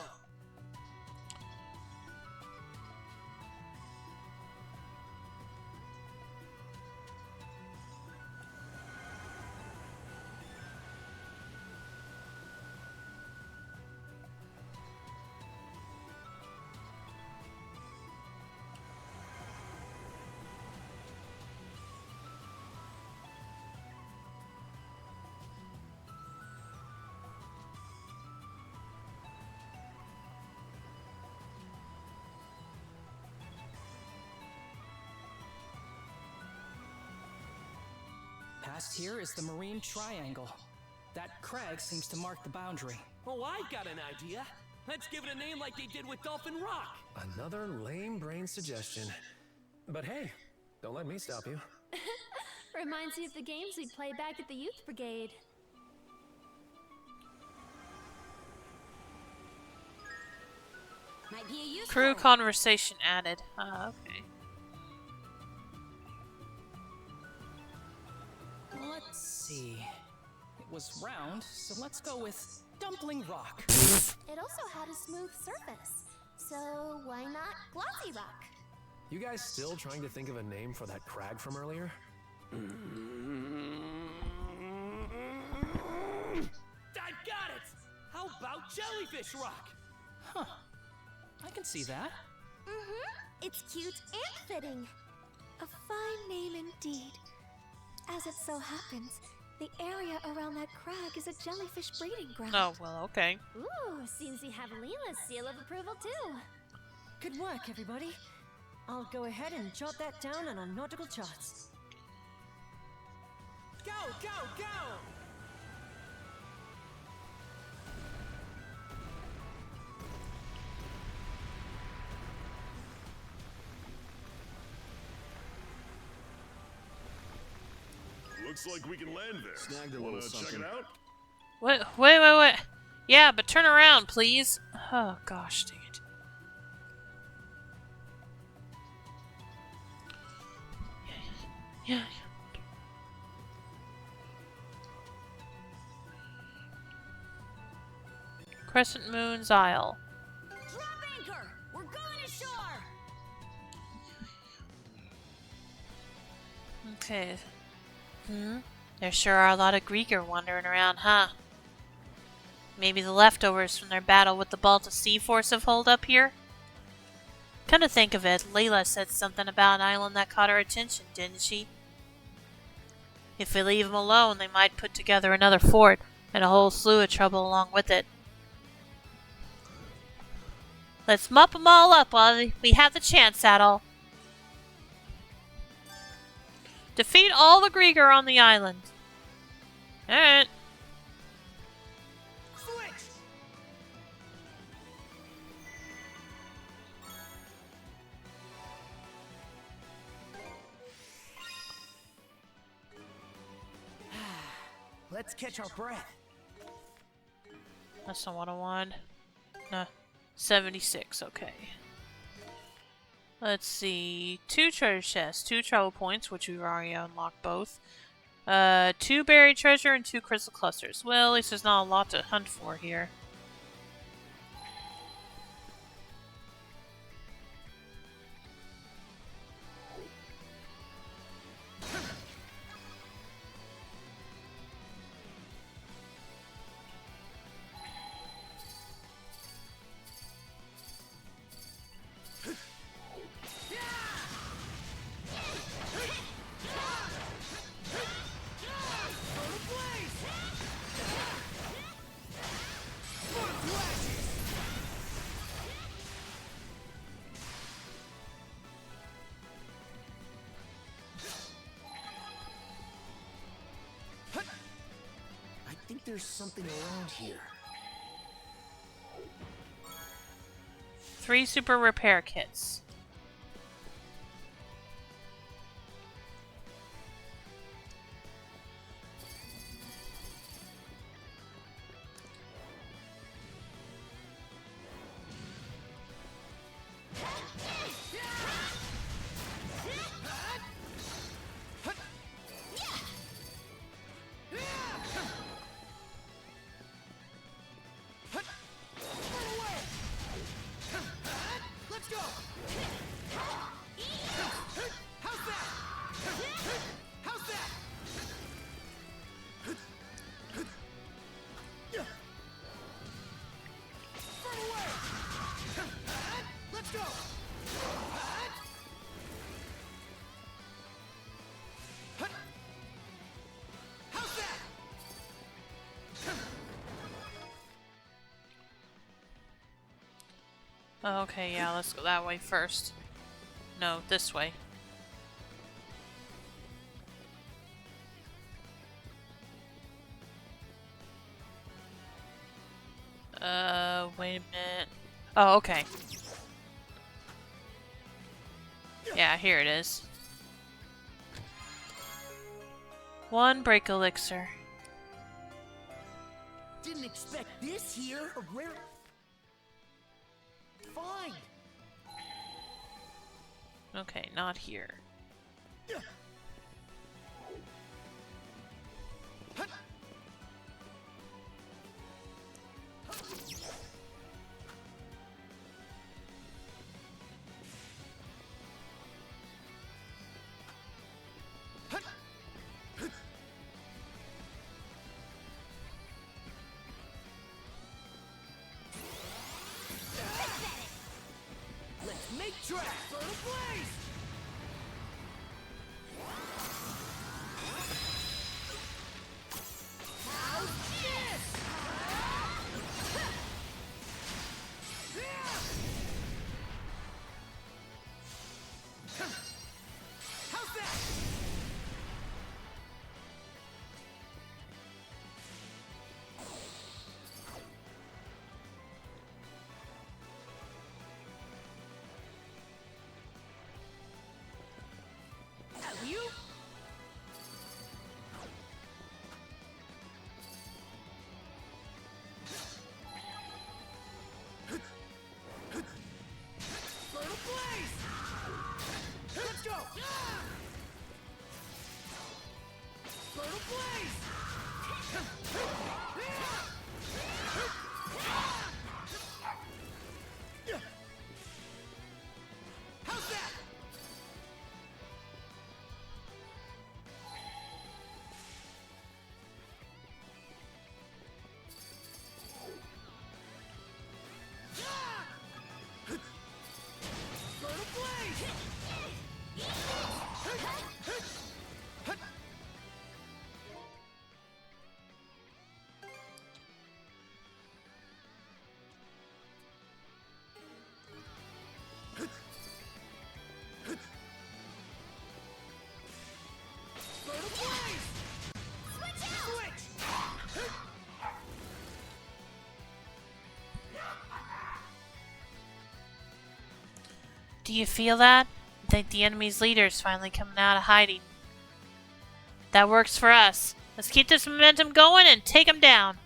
Past here is the Marine Triangle. That crag seems to mark the boundary.
Oh, I've got an idea. Let's give it a name like they did with Dolphin Rock.
Another lame brain suggestion. But hey, don't let me stop you.
Reminds me of the games we'd play back at the Youth Brigade.
Might be a useful.
Crew conversation added. Okay.
Let's see. It was round, so let's go with Dumpling Rock.
It also had a smooth surface, so why not Glossy Rock?
You guys still trying to think of a name for that crag from earlier?
I got it! How about Jellyfish Rock?
Huh. I can see that.
It's cute and fitting.
A fine name indeed. As it so happens, the area around that crag is a jellyfish breeding ground.
Oh, well, okay.
Ooh, seems we have Leela's seal of approval too.
Good work, everybody. I'll go ahead and jot that down on our nautical charts.
Go, go, go!
Looks like we can land there.
Snagged a
Wanna
little
check
something.
it out?
Wait. Yeah, but turn around, please. Oh, gosh, dang it.
Yeah. Crescent Moon's Isle.
Drop anchor! We're going ashore!
Okay. There sure are a lot of Grieger wandering around, huh? Maybe the leftovers from their battle with the Balta Sea Force have holed up here? Come to think of it, Layla said something about an island that caught her attention, didn't she? If we leave them alone, they might put together another fort, and a whole slew of trouble along with it. Let's mop them all up while we have the chance, Adol. Defeat all the Grieger on the island. Alright.
Switch! Let's catch our breath.
That's not what I want. No. 76, okay. Let's see. 2 treasure chests, 2 travel points, which we've already unlocked both. 2 buried treasure and 2 crystal clusters. Well, at least there's not a lot to hunt for here.
I think there's something around here.
3 super repair kits.
Let's go! How's that? How's that? Burn away! Let's go! How's that?
Okay, yeah, let's go that way first. No, this way. Wait a minute. Oh, okay. Yeah, here it is. 1 break elixir.
Didn't expect this here. A rare. Fine.
Okay, not here.
Let's make tracks. Burn a blaze. How's this? How's that? How's that? Fertile Blaze! Fertile Blaze! Switch!
Do you feel that? I think the enemy's leader is finally coming out of hiding. That works for us. Let's keep this momentum going and take him down.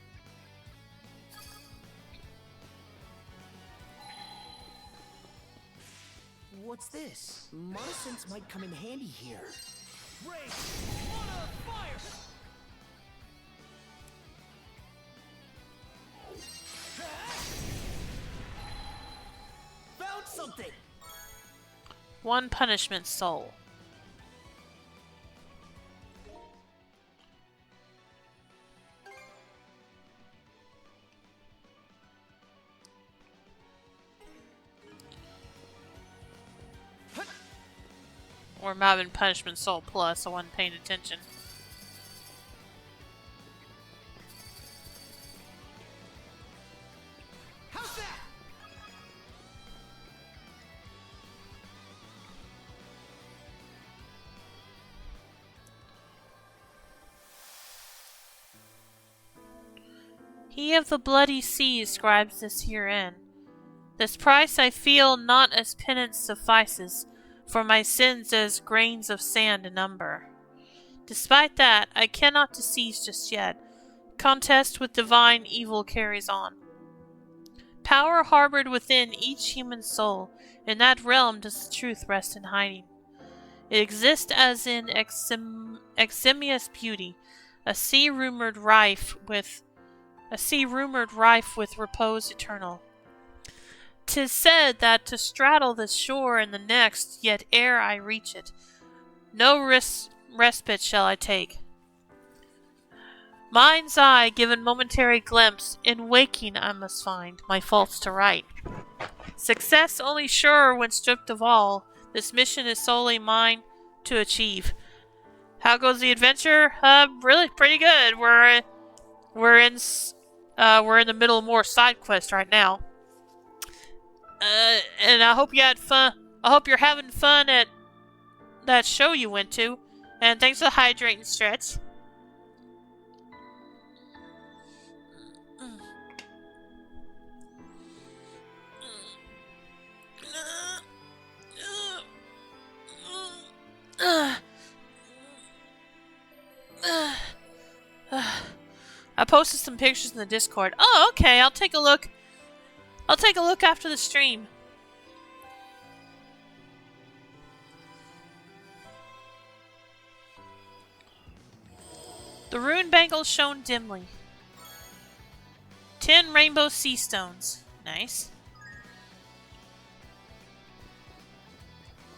What's this? Monosense might come in handy here. Race! Mono fire! Found something!
One punishment soul. Or might have been punishment soul plus, I wasn't paying attention.
How's that?
He of the bloody sea scribes this herein. This price I feel not as penance suffices, for my sins as grains of sand in number. Despite that, I cannot decease just yet. Contest with divine evil carries on. Power harbored within each human soul, in that realm does the truth rest in hiding. It exists as in eximious beauty, a sea rumored rife with repose eternal. 'Tis said that to straddle this shore and the next, yet ere I reach it, no respite shall I take. Mind's eye given momentary glimpse, in waking I must find my faults to right. Success only sure when stripped of all, this mission is solely mine to achieve. How goes the adventure? Really pretty good. We're in the middle of more side quests right now. And I hope you had fun. I hope you're having fun at that show you went to. And thanks for the hydrating stretch. I posted some pictures in the Discord. Oh, okay. I'll take a look. I'll take a look after the stream. The rune bangle shown dimly. 10 rainbow sea stones. Nice.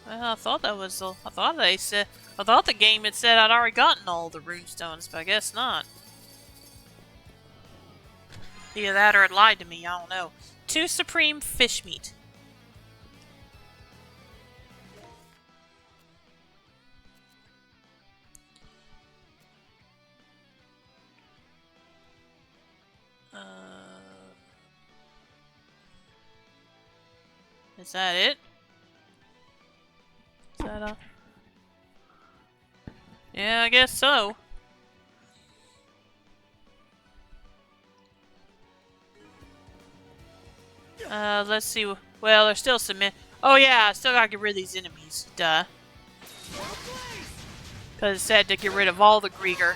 Well, I thought that was. I thought the game had said I'd already gotten all the rune stones, but I guess not. Either that or it lied to me. I don't know. 2 supreme fish meat. Is that it? Is that all? Yeah, I guess so. Let's see. Well, there's still some. Oh yeah, I still gotta get rid of these enemies. Duh. Because it said to get rid of all the Grieger.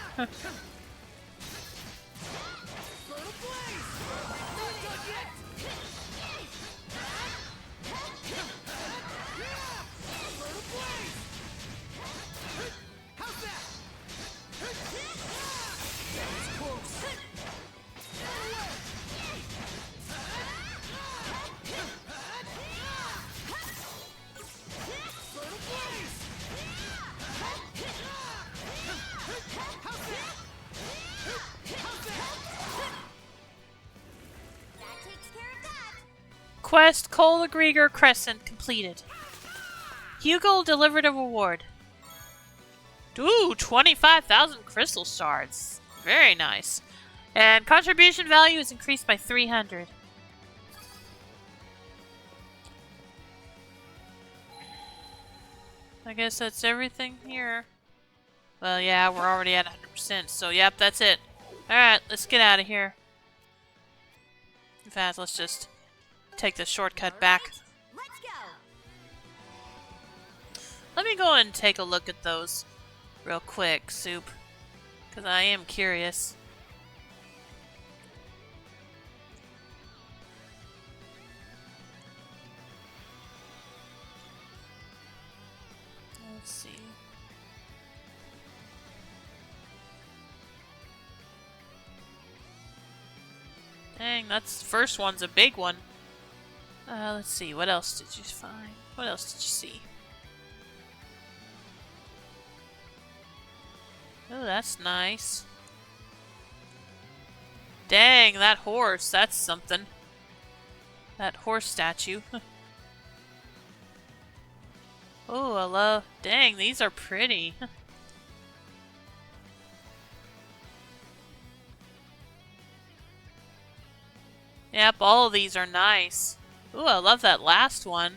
Quest Cole Grieger Crescent completed. Hugo delivered a reward. Ooh, 25,000 crystal shards. Very nice. And contribution value is increased by 300. I guess that's everything here. Well, yeah, we're already at 100%, so yep, that's it. Alright, let's get out of here. In fact, let's just take the shortcut back.
Let's go.
Let me go and take a look at those real quick, Soup. Because I am curious. Let's see. Dang, that's first one's a big one. Let's see, what else did you find? What else did you see? Oh, that's nice. Dang, that horse, that's something. That horse statue. Oh, I love... Dang, these are pretty. Yep, all of these are nice. Ooh, I love that last one.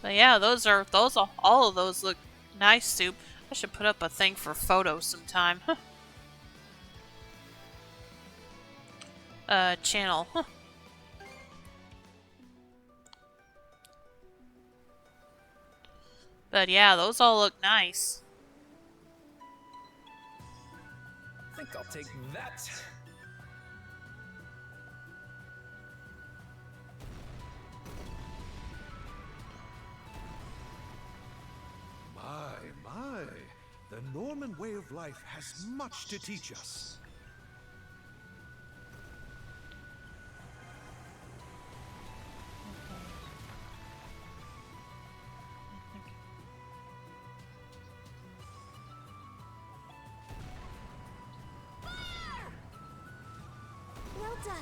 But yeah, all of those look nice, Soup. I should put up a thing for photos sometime. Channel. But yeah, those all look nice.
I think I'll take that.
My. The Norman way of life has much to teach us.
Well done.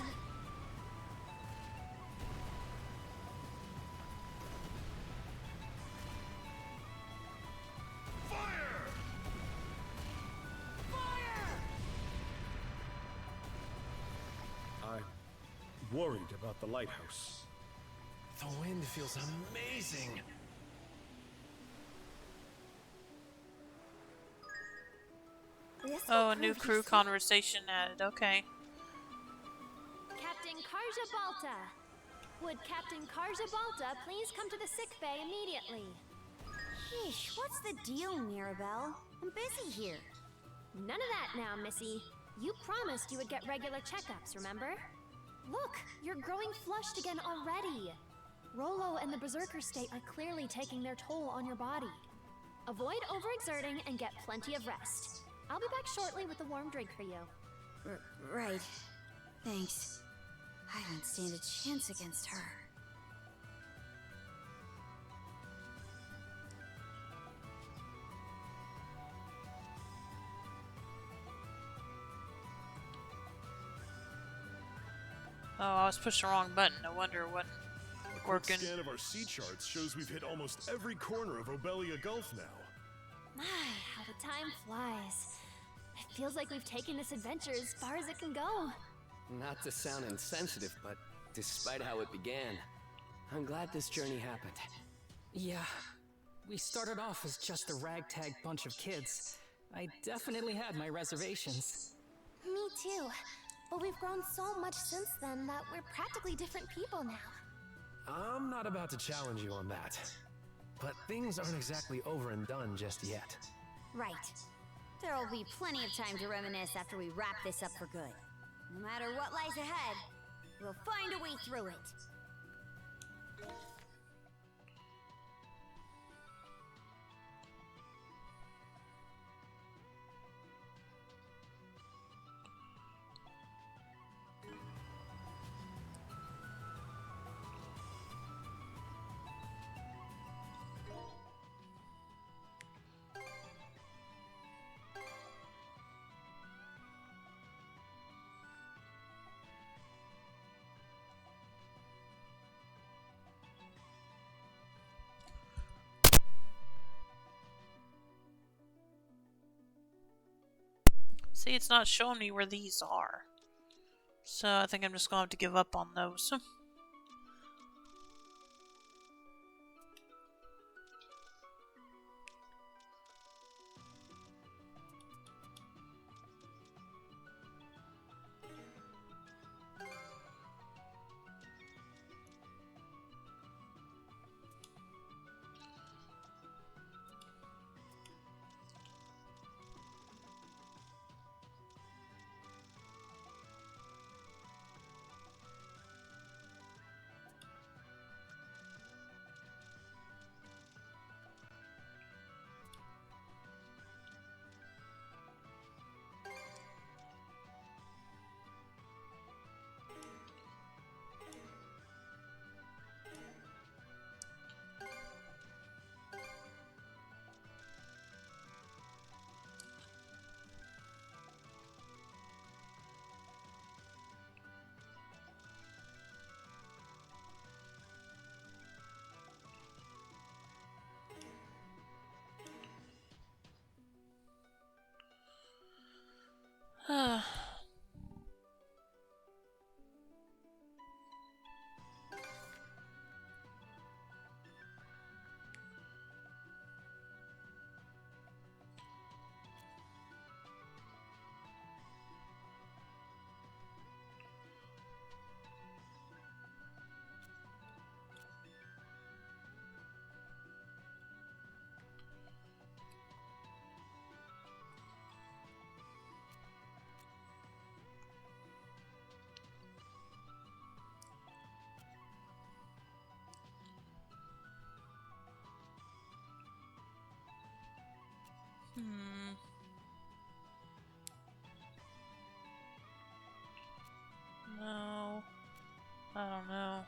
I'm worried about the lighthouse.
The wind feels amazing.
Oh, a new crew conversation added. Okay.
Captain Karja Balta. Would Captain Karja Balta please come to the sick bay immediately?
Sheesh, what's the deal, Mirabelle? I'm busy here.
None of that now, Missy. You promised you would get regular checkups, remember? Look, you're growing flushed again already. Rolo and the Berserker state are clearly taking their toll on your body. Avoid overexerting and get plenty of rest. I'll be back shortly with a warm drink for you.
Right. Thanks. I don't stand a chance against her.
Oh, I was pushing the wrong button. No wonder what
A
working.
quick scan of our sea charts shows we've hit almost every corner of Obelia Gulf now.
How the time flies. It feels like we've taken this adventure as far as it can go.
Not to sound insensitive, but despite how it began, I'm glad this journey happened.
Yeah, we started off as just a ragtag bunch of kids. I definitely had my reservations.
Me too. But we've grown so much since then that we're practically different people now.
I'm not about to challenge you on that. But things aren't exactly over and done just yet.
Right. There'll be plenty of time to reminisce after we wrap this up for good. No matter what lies ahead, we'll find a way through it.
See, it's not showing me where these are. So I think I'm just going to have to give up on those. No. I don't know.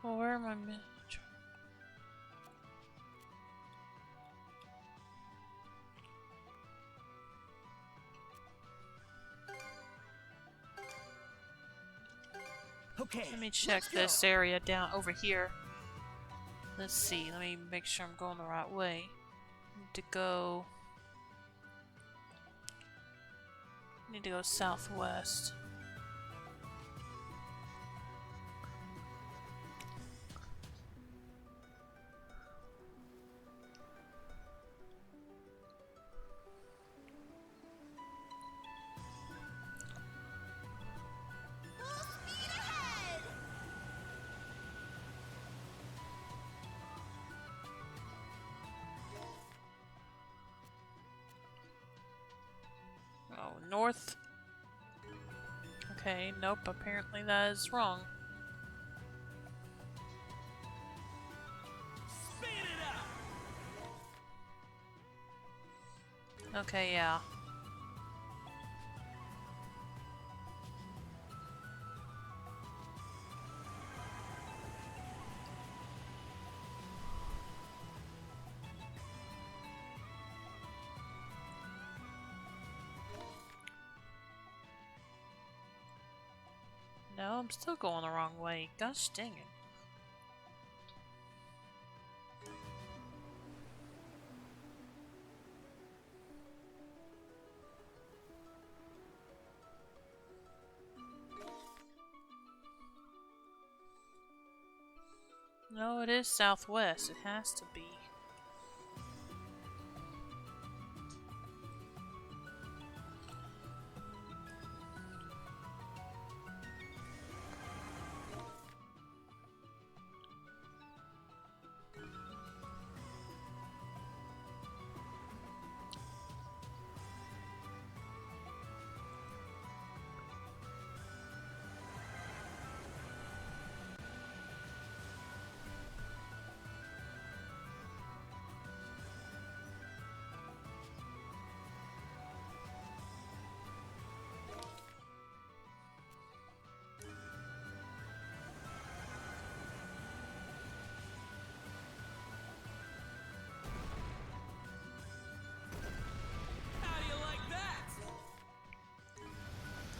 Well, where am I?
Okay.
Let me check this area down over here. Let's see. Let me make sure I'm going the right way. Need to go southwest. Oh, north. Okay, nope, apparently that is wrong. Okay, yeah. No, I'm still going the wrong way. Gosh dang it. No, it is southwest. It has to be.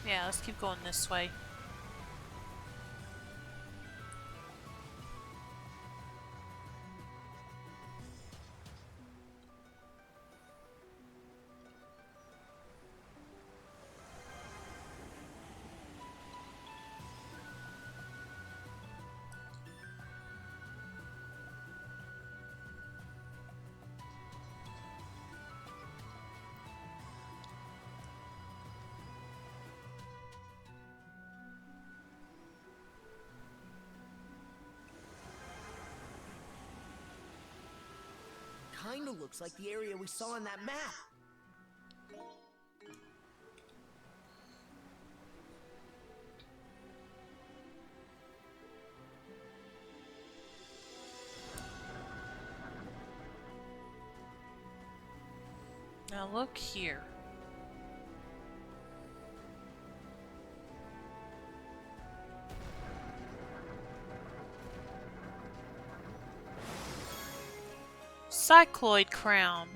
Yeah, let's keep going this way.
Kinda looks like the area we saw on that map.
Now look here. Cycloid crown.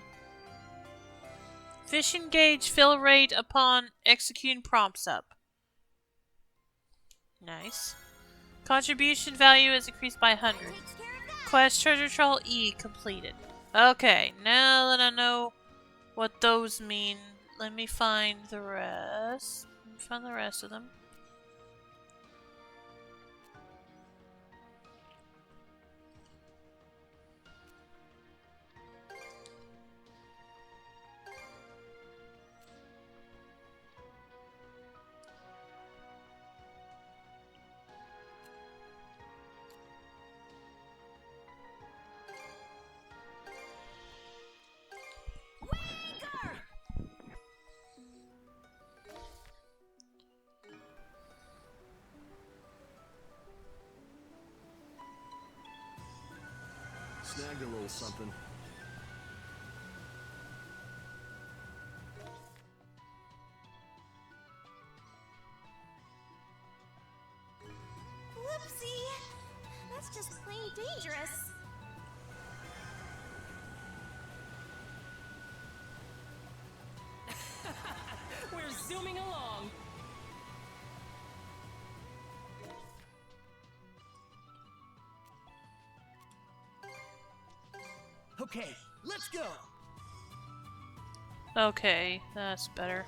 Fishing gauge fill rate upon executing prompts up. Nice. Contribution value is increased by 100. Quest treasure troll E completed. Okay, now that I know what those mean, let me find the rest. Let me find the rest of them.
Snagged a little something.
Whoopsie! That's just plain dangerous.
We're zooming along.
Okay, let's go.
Okay, that's better.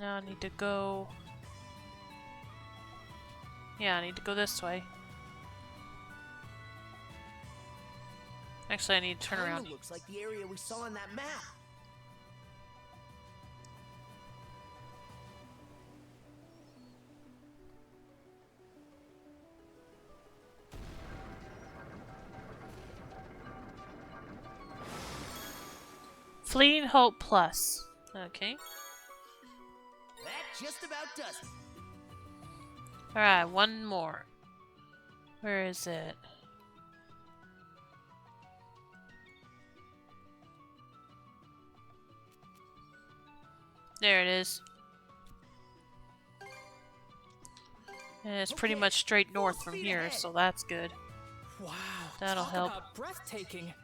Now I need to go... Yeah, I need to go this way. Actually, I need to turn
Kinda
around.
looks like the area we saw on that map.
Fleeting Hope Plus. Okay.
That just about does it.
Alright, one more. Where is it? There it is. And it's pretty much straight north from here, so that's good.
Wow,
That'll
talk
help.
about breathtaking.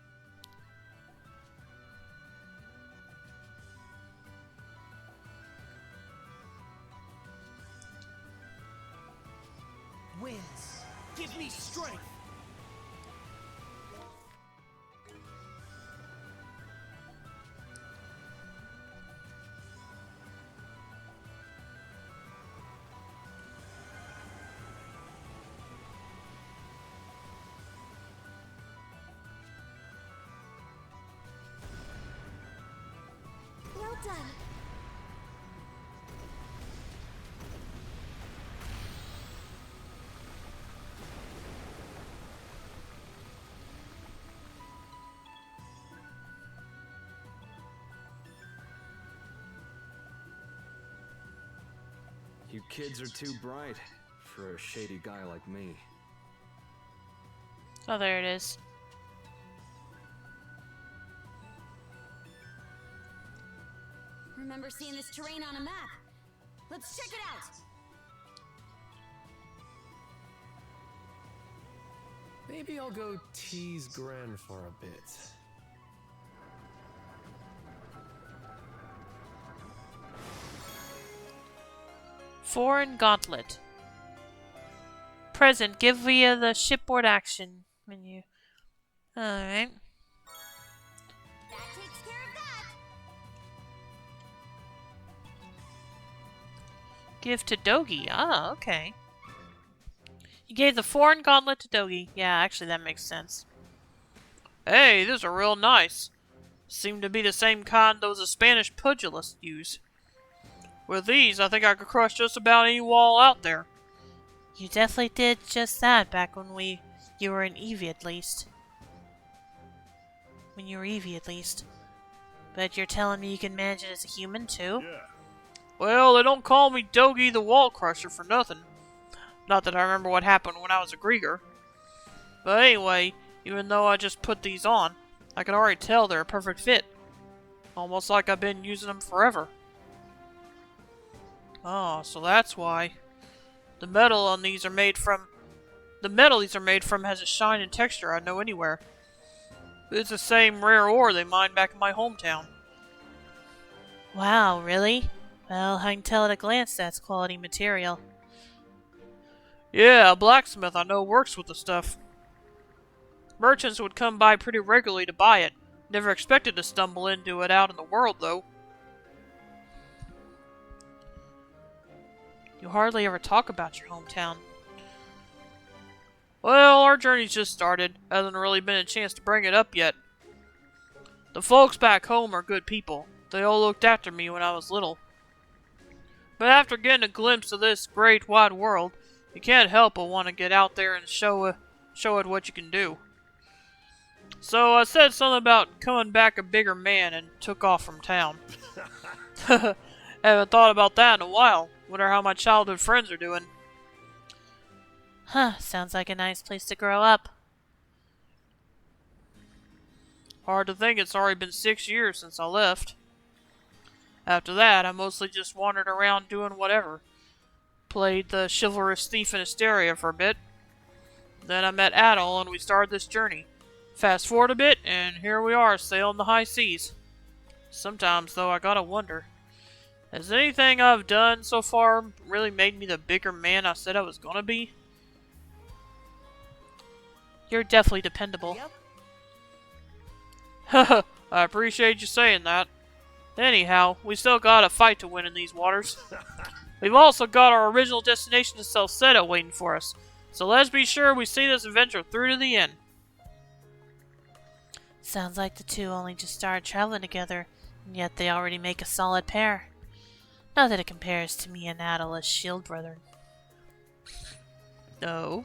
Winds, give me strength.
Well done.
You kids are too bright for a shady guy like me.
Oh, there it is.
Remember seeing this terrain on a map? Let's check it out!
Maybe I'll go tease Gren for a bit.
Foreign Gauntlet. Present. Give via the shipboard action menu. Alright.
That takes care of that.
Give to Dogi. Ah, okay. You gave the Foreign Gauntlet to Dogi. Yeah, actually that makes sense.
Hey, these are real nice. Seem to be the same kind those Spanish pugilists use. With these, I think I could crush just about any wall out there.
You definitely did just that back when you were in Eevee at least. When you were Eevee at least. But you're telling me you can manage it as a human too?
Yeah.
Well, they don't call me Dogi the Wall Crusher for nothing. Not that I remember what happened when I was a Grieger. But anyway, even though I just put these on, I can already tell they're a perfect fit. Almost like I've been using them forever. Oh, so that's why. The metal on these are made from... The metal these are made from has a shine and texture I'd know anywhere. It's the same rare ore they mined back in my hometown.
Wow, really? Well, I can tell at a glance that's quality material.
Yeah, a blacksmith I know works with the stuff. Merchants would come by pretty regularly to buy it. Never expected to stumble into it out in the world, though.
You hardly ever talk about your hometown.
Well, our journey's just started. Hasn't really been a chance to bring it up yet. The folks back home are good people. They all looked after me when I was little. But after getting a glimpse of this great wide world, you can't help but want to get out there and show it what you can do. So I said something about coming back a bigger man and took off from town. Haven't thought about that in a while. Wonder how my childhood friends are doing.
Huh, sounds like a nice place to grow up.
Hard to think it's already been 6 years since I left. After that, I mostly just wandered around doing whatever. Played the chivalrous thief in Hysteria for a bit. Then I met Adol and we started this journey. Fast forward a bit, and here we are sailing the high seas. Sometimes, though, I gotta wonder. Has anything I've done so far really made me the bigger man I said I was gonna be?
You're definitely dependable.
Haha, I appreciate you saying that. Anyhow, we still got a fight to win in these waters. We've also got our original destination to Salcedo waiting for us, so let's be sure we see this adventure through to the end.
Sounds like the two only just started traveling together, and yet they already make a solid pair. Not that it compares to me and Adol as shield brethren.
No.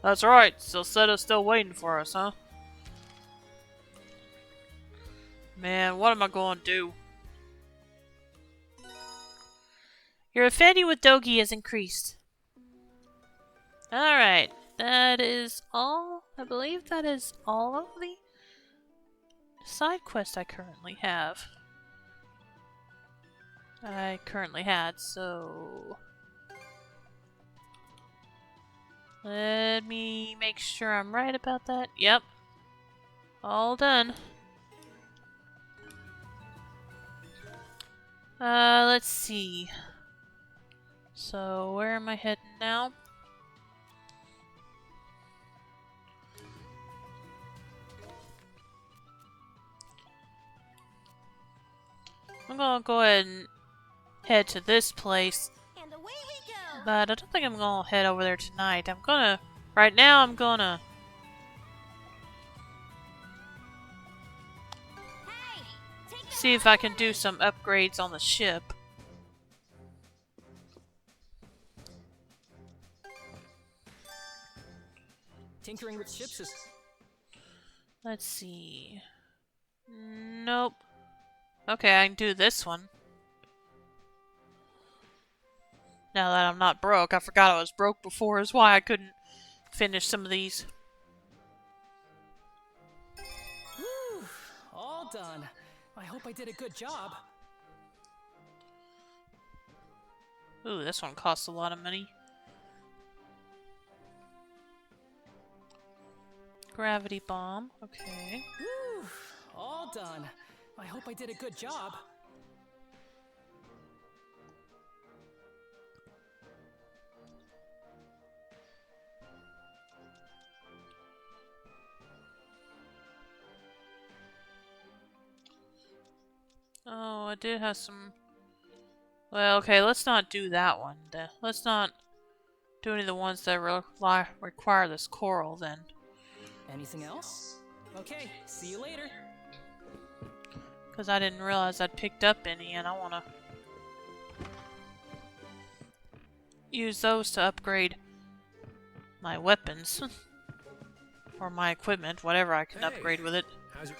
That's right, Salcedo's still waiting for us, huh? Man, what am I going to do?
Your affinity with Dogi has increased. Alright, that is all. I believe that is all of the side quests I currently have. So let me make sure I'm right about that. Yep. All done. Let's see. So, where am I heading now? I'm gonna go ahead and head to this place.
And away we go.
But I don't think I'm gonna head over there tonight. Right now I'm gonna see if I can do some upgrades on the ship.
Tinkering with ships is...
Let's see. Nope. Okay, I can do this one. Now that I'm not broke. I forgot I was broke before is why I couldn't finish some of these.
Whew, all done. I hope I did a good job.
Ooh, this one costs a lot of money. Gravity bomb. Okay.
Whew, all done. I hope I did a good job.
Oh, I did have some... Well, okay, let's not do that one. Let's not do any of the ones that require this coral, then.
Anything else? Okay, see you later.
Because I didn't realize I'd picked up any, and I want to use those to upgrade my weapons. Or my equipment, whatever I can upgrade with it.
How's your...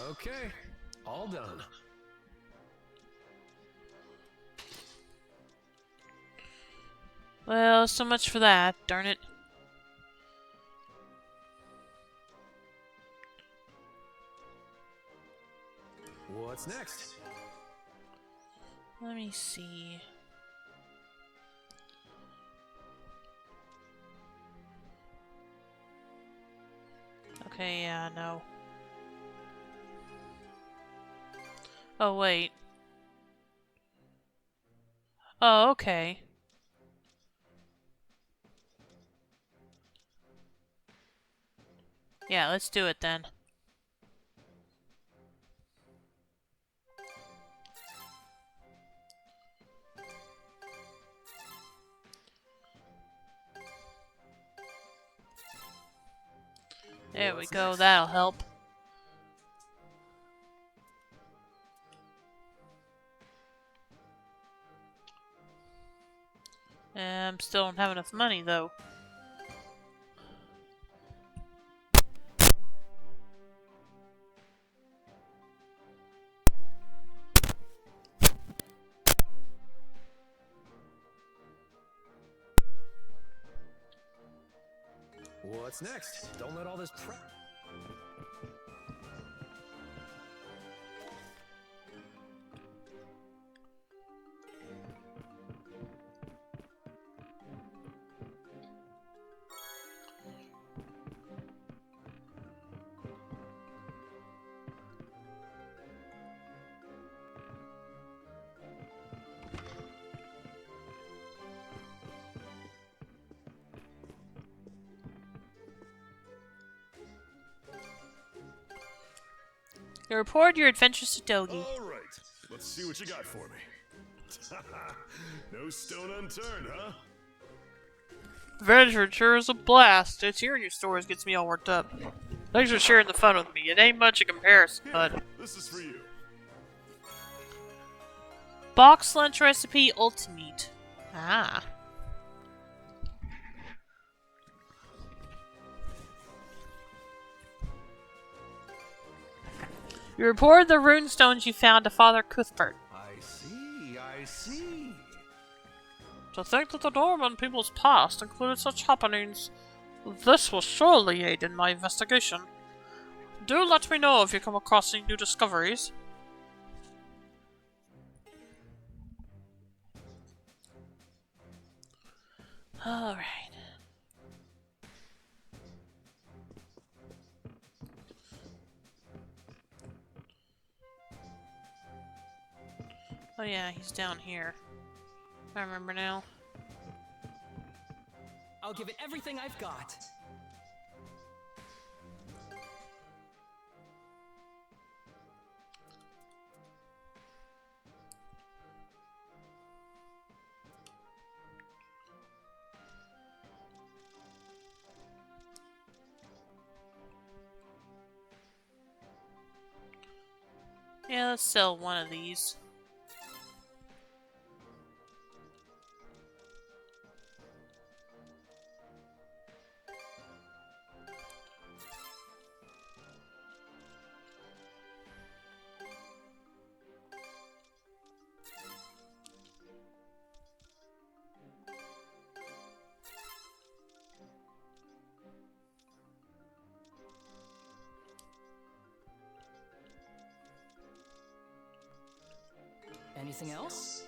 Okay, all done.
Well, so much for that, darn it.
What's next?
Let me see. Okay, yeah, no. Oh, wait. Oh, okay. Yeah, let's do it then. There we go, that'll help. Still don't have enough money, though.
What's next? Don't let all this
You report your adventures to Dogi.
All right, let's see what you got for me. No stone unturned, huh?
Adventure sure is a blast. It's hearing your stories gets me all worked up. Thanks for sharing the fun with me. It ain't much in comparison, but...
This is for you.
Box lunch recipe ultimate. Ah. You reported the rune stones you found to Father Cuthbert.
I see, I see.
To think that the Norman people's past included such happenings, this will surely aid in my investigation. Do let me know if you come across any new discoveries. Alright. Oh yeah, he's down here. I remember now.
I'll give it everything I've got.
Yeah, let's sell one of these.
Anything else?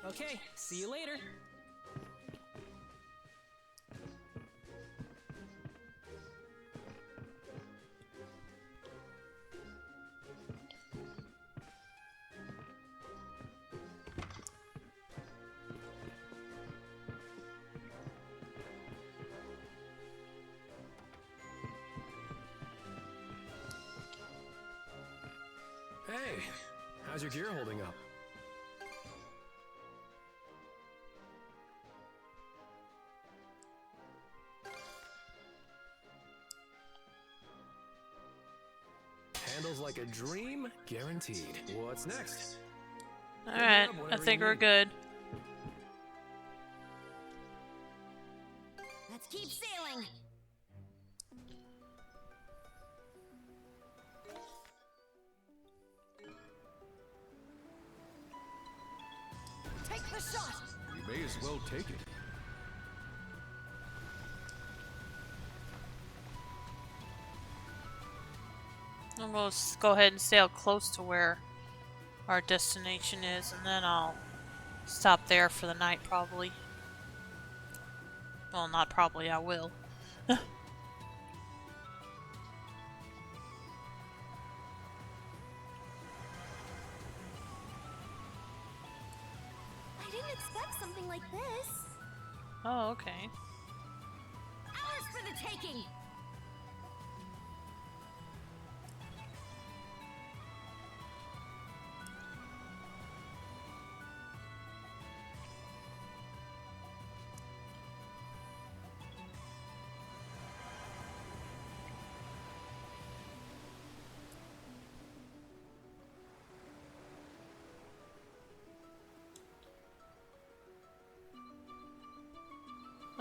Okay, see you later.
how's your gear holding up? Handles like a dream, guaranteed. What's next?
Alright, I think we're good.
Let's keep sailing.
Take the shot!
You may as well take it.
I'm going to go ahead and sail close to where our destination is, and then I'll stop there for the night, probably. Well, not probably, I will.
I didn't expect something like this.
Oh, okay.
Ours for the taking!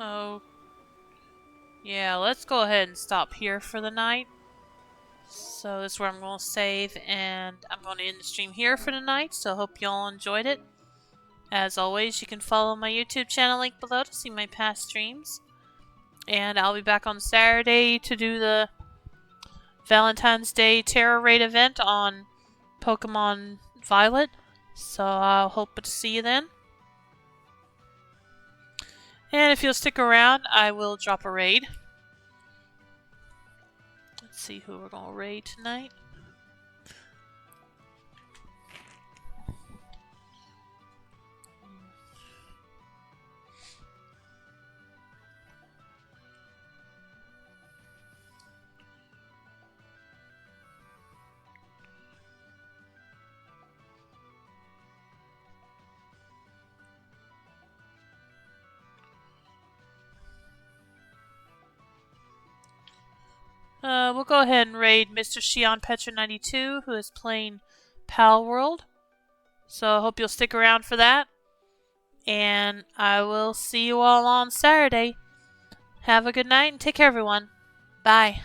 Oh. Yeah, let's go ahead and stop here for the night. So this is where I'm going to save, and I'm going to end the stream here for the night, so I hope you all enjoyed it. As always, you can follow my YouTube channel link below to see my past streams. And I'll be back on Saturday to do the Valentine's Day Terror Raid event on Pokemon Violet. So I'll hope to see you then. And if you'll stick around, I will drop a raid. Let's see who we're going to raid tonight. We'll go ahead and raid Mr. Shion Petra 92, who is playing Pal World. So I hope you'll stick around for that. And I will see you all on Saturday. Have a good night and take care, everyone. Bye.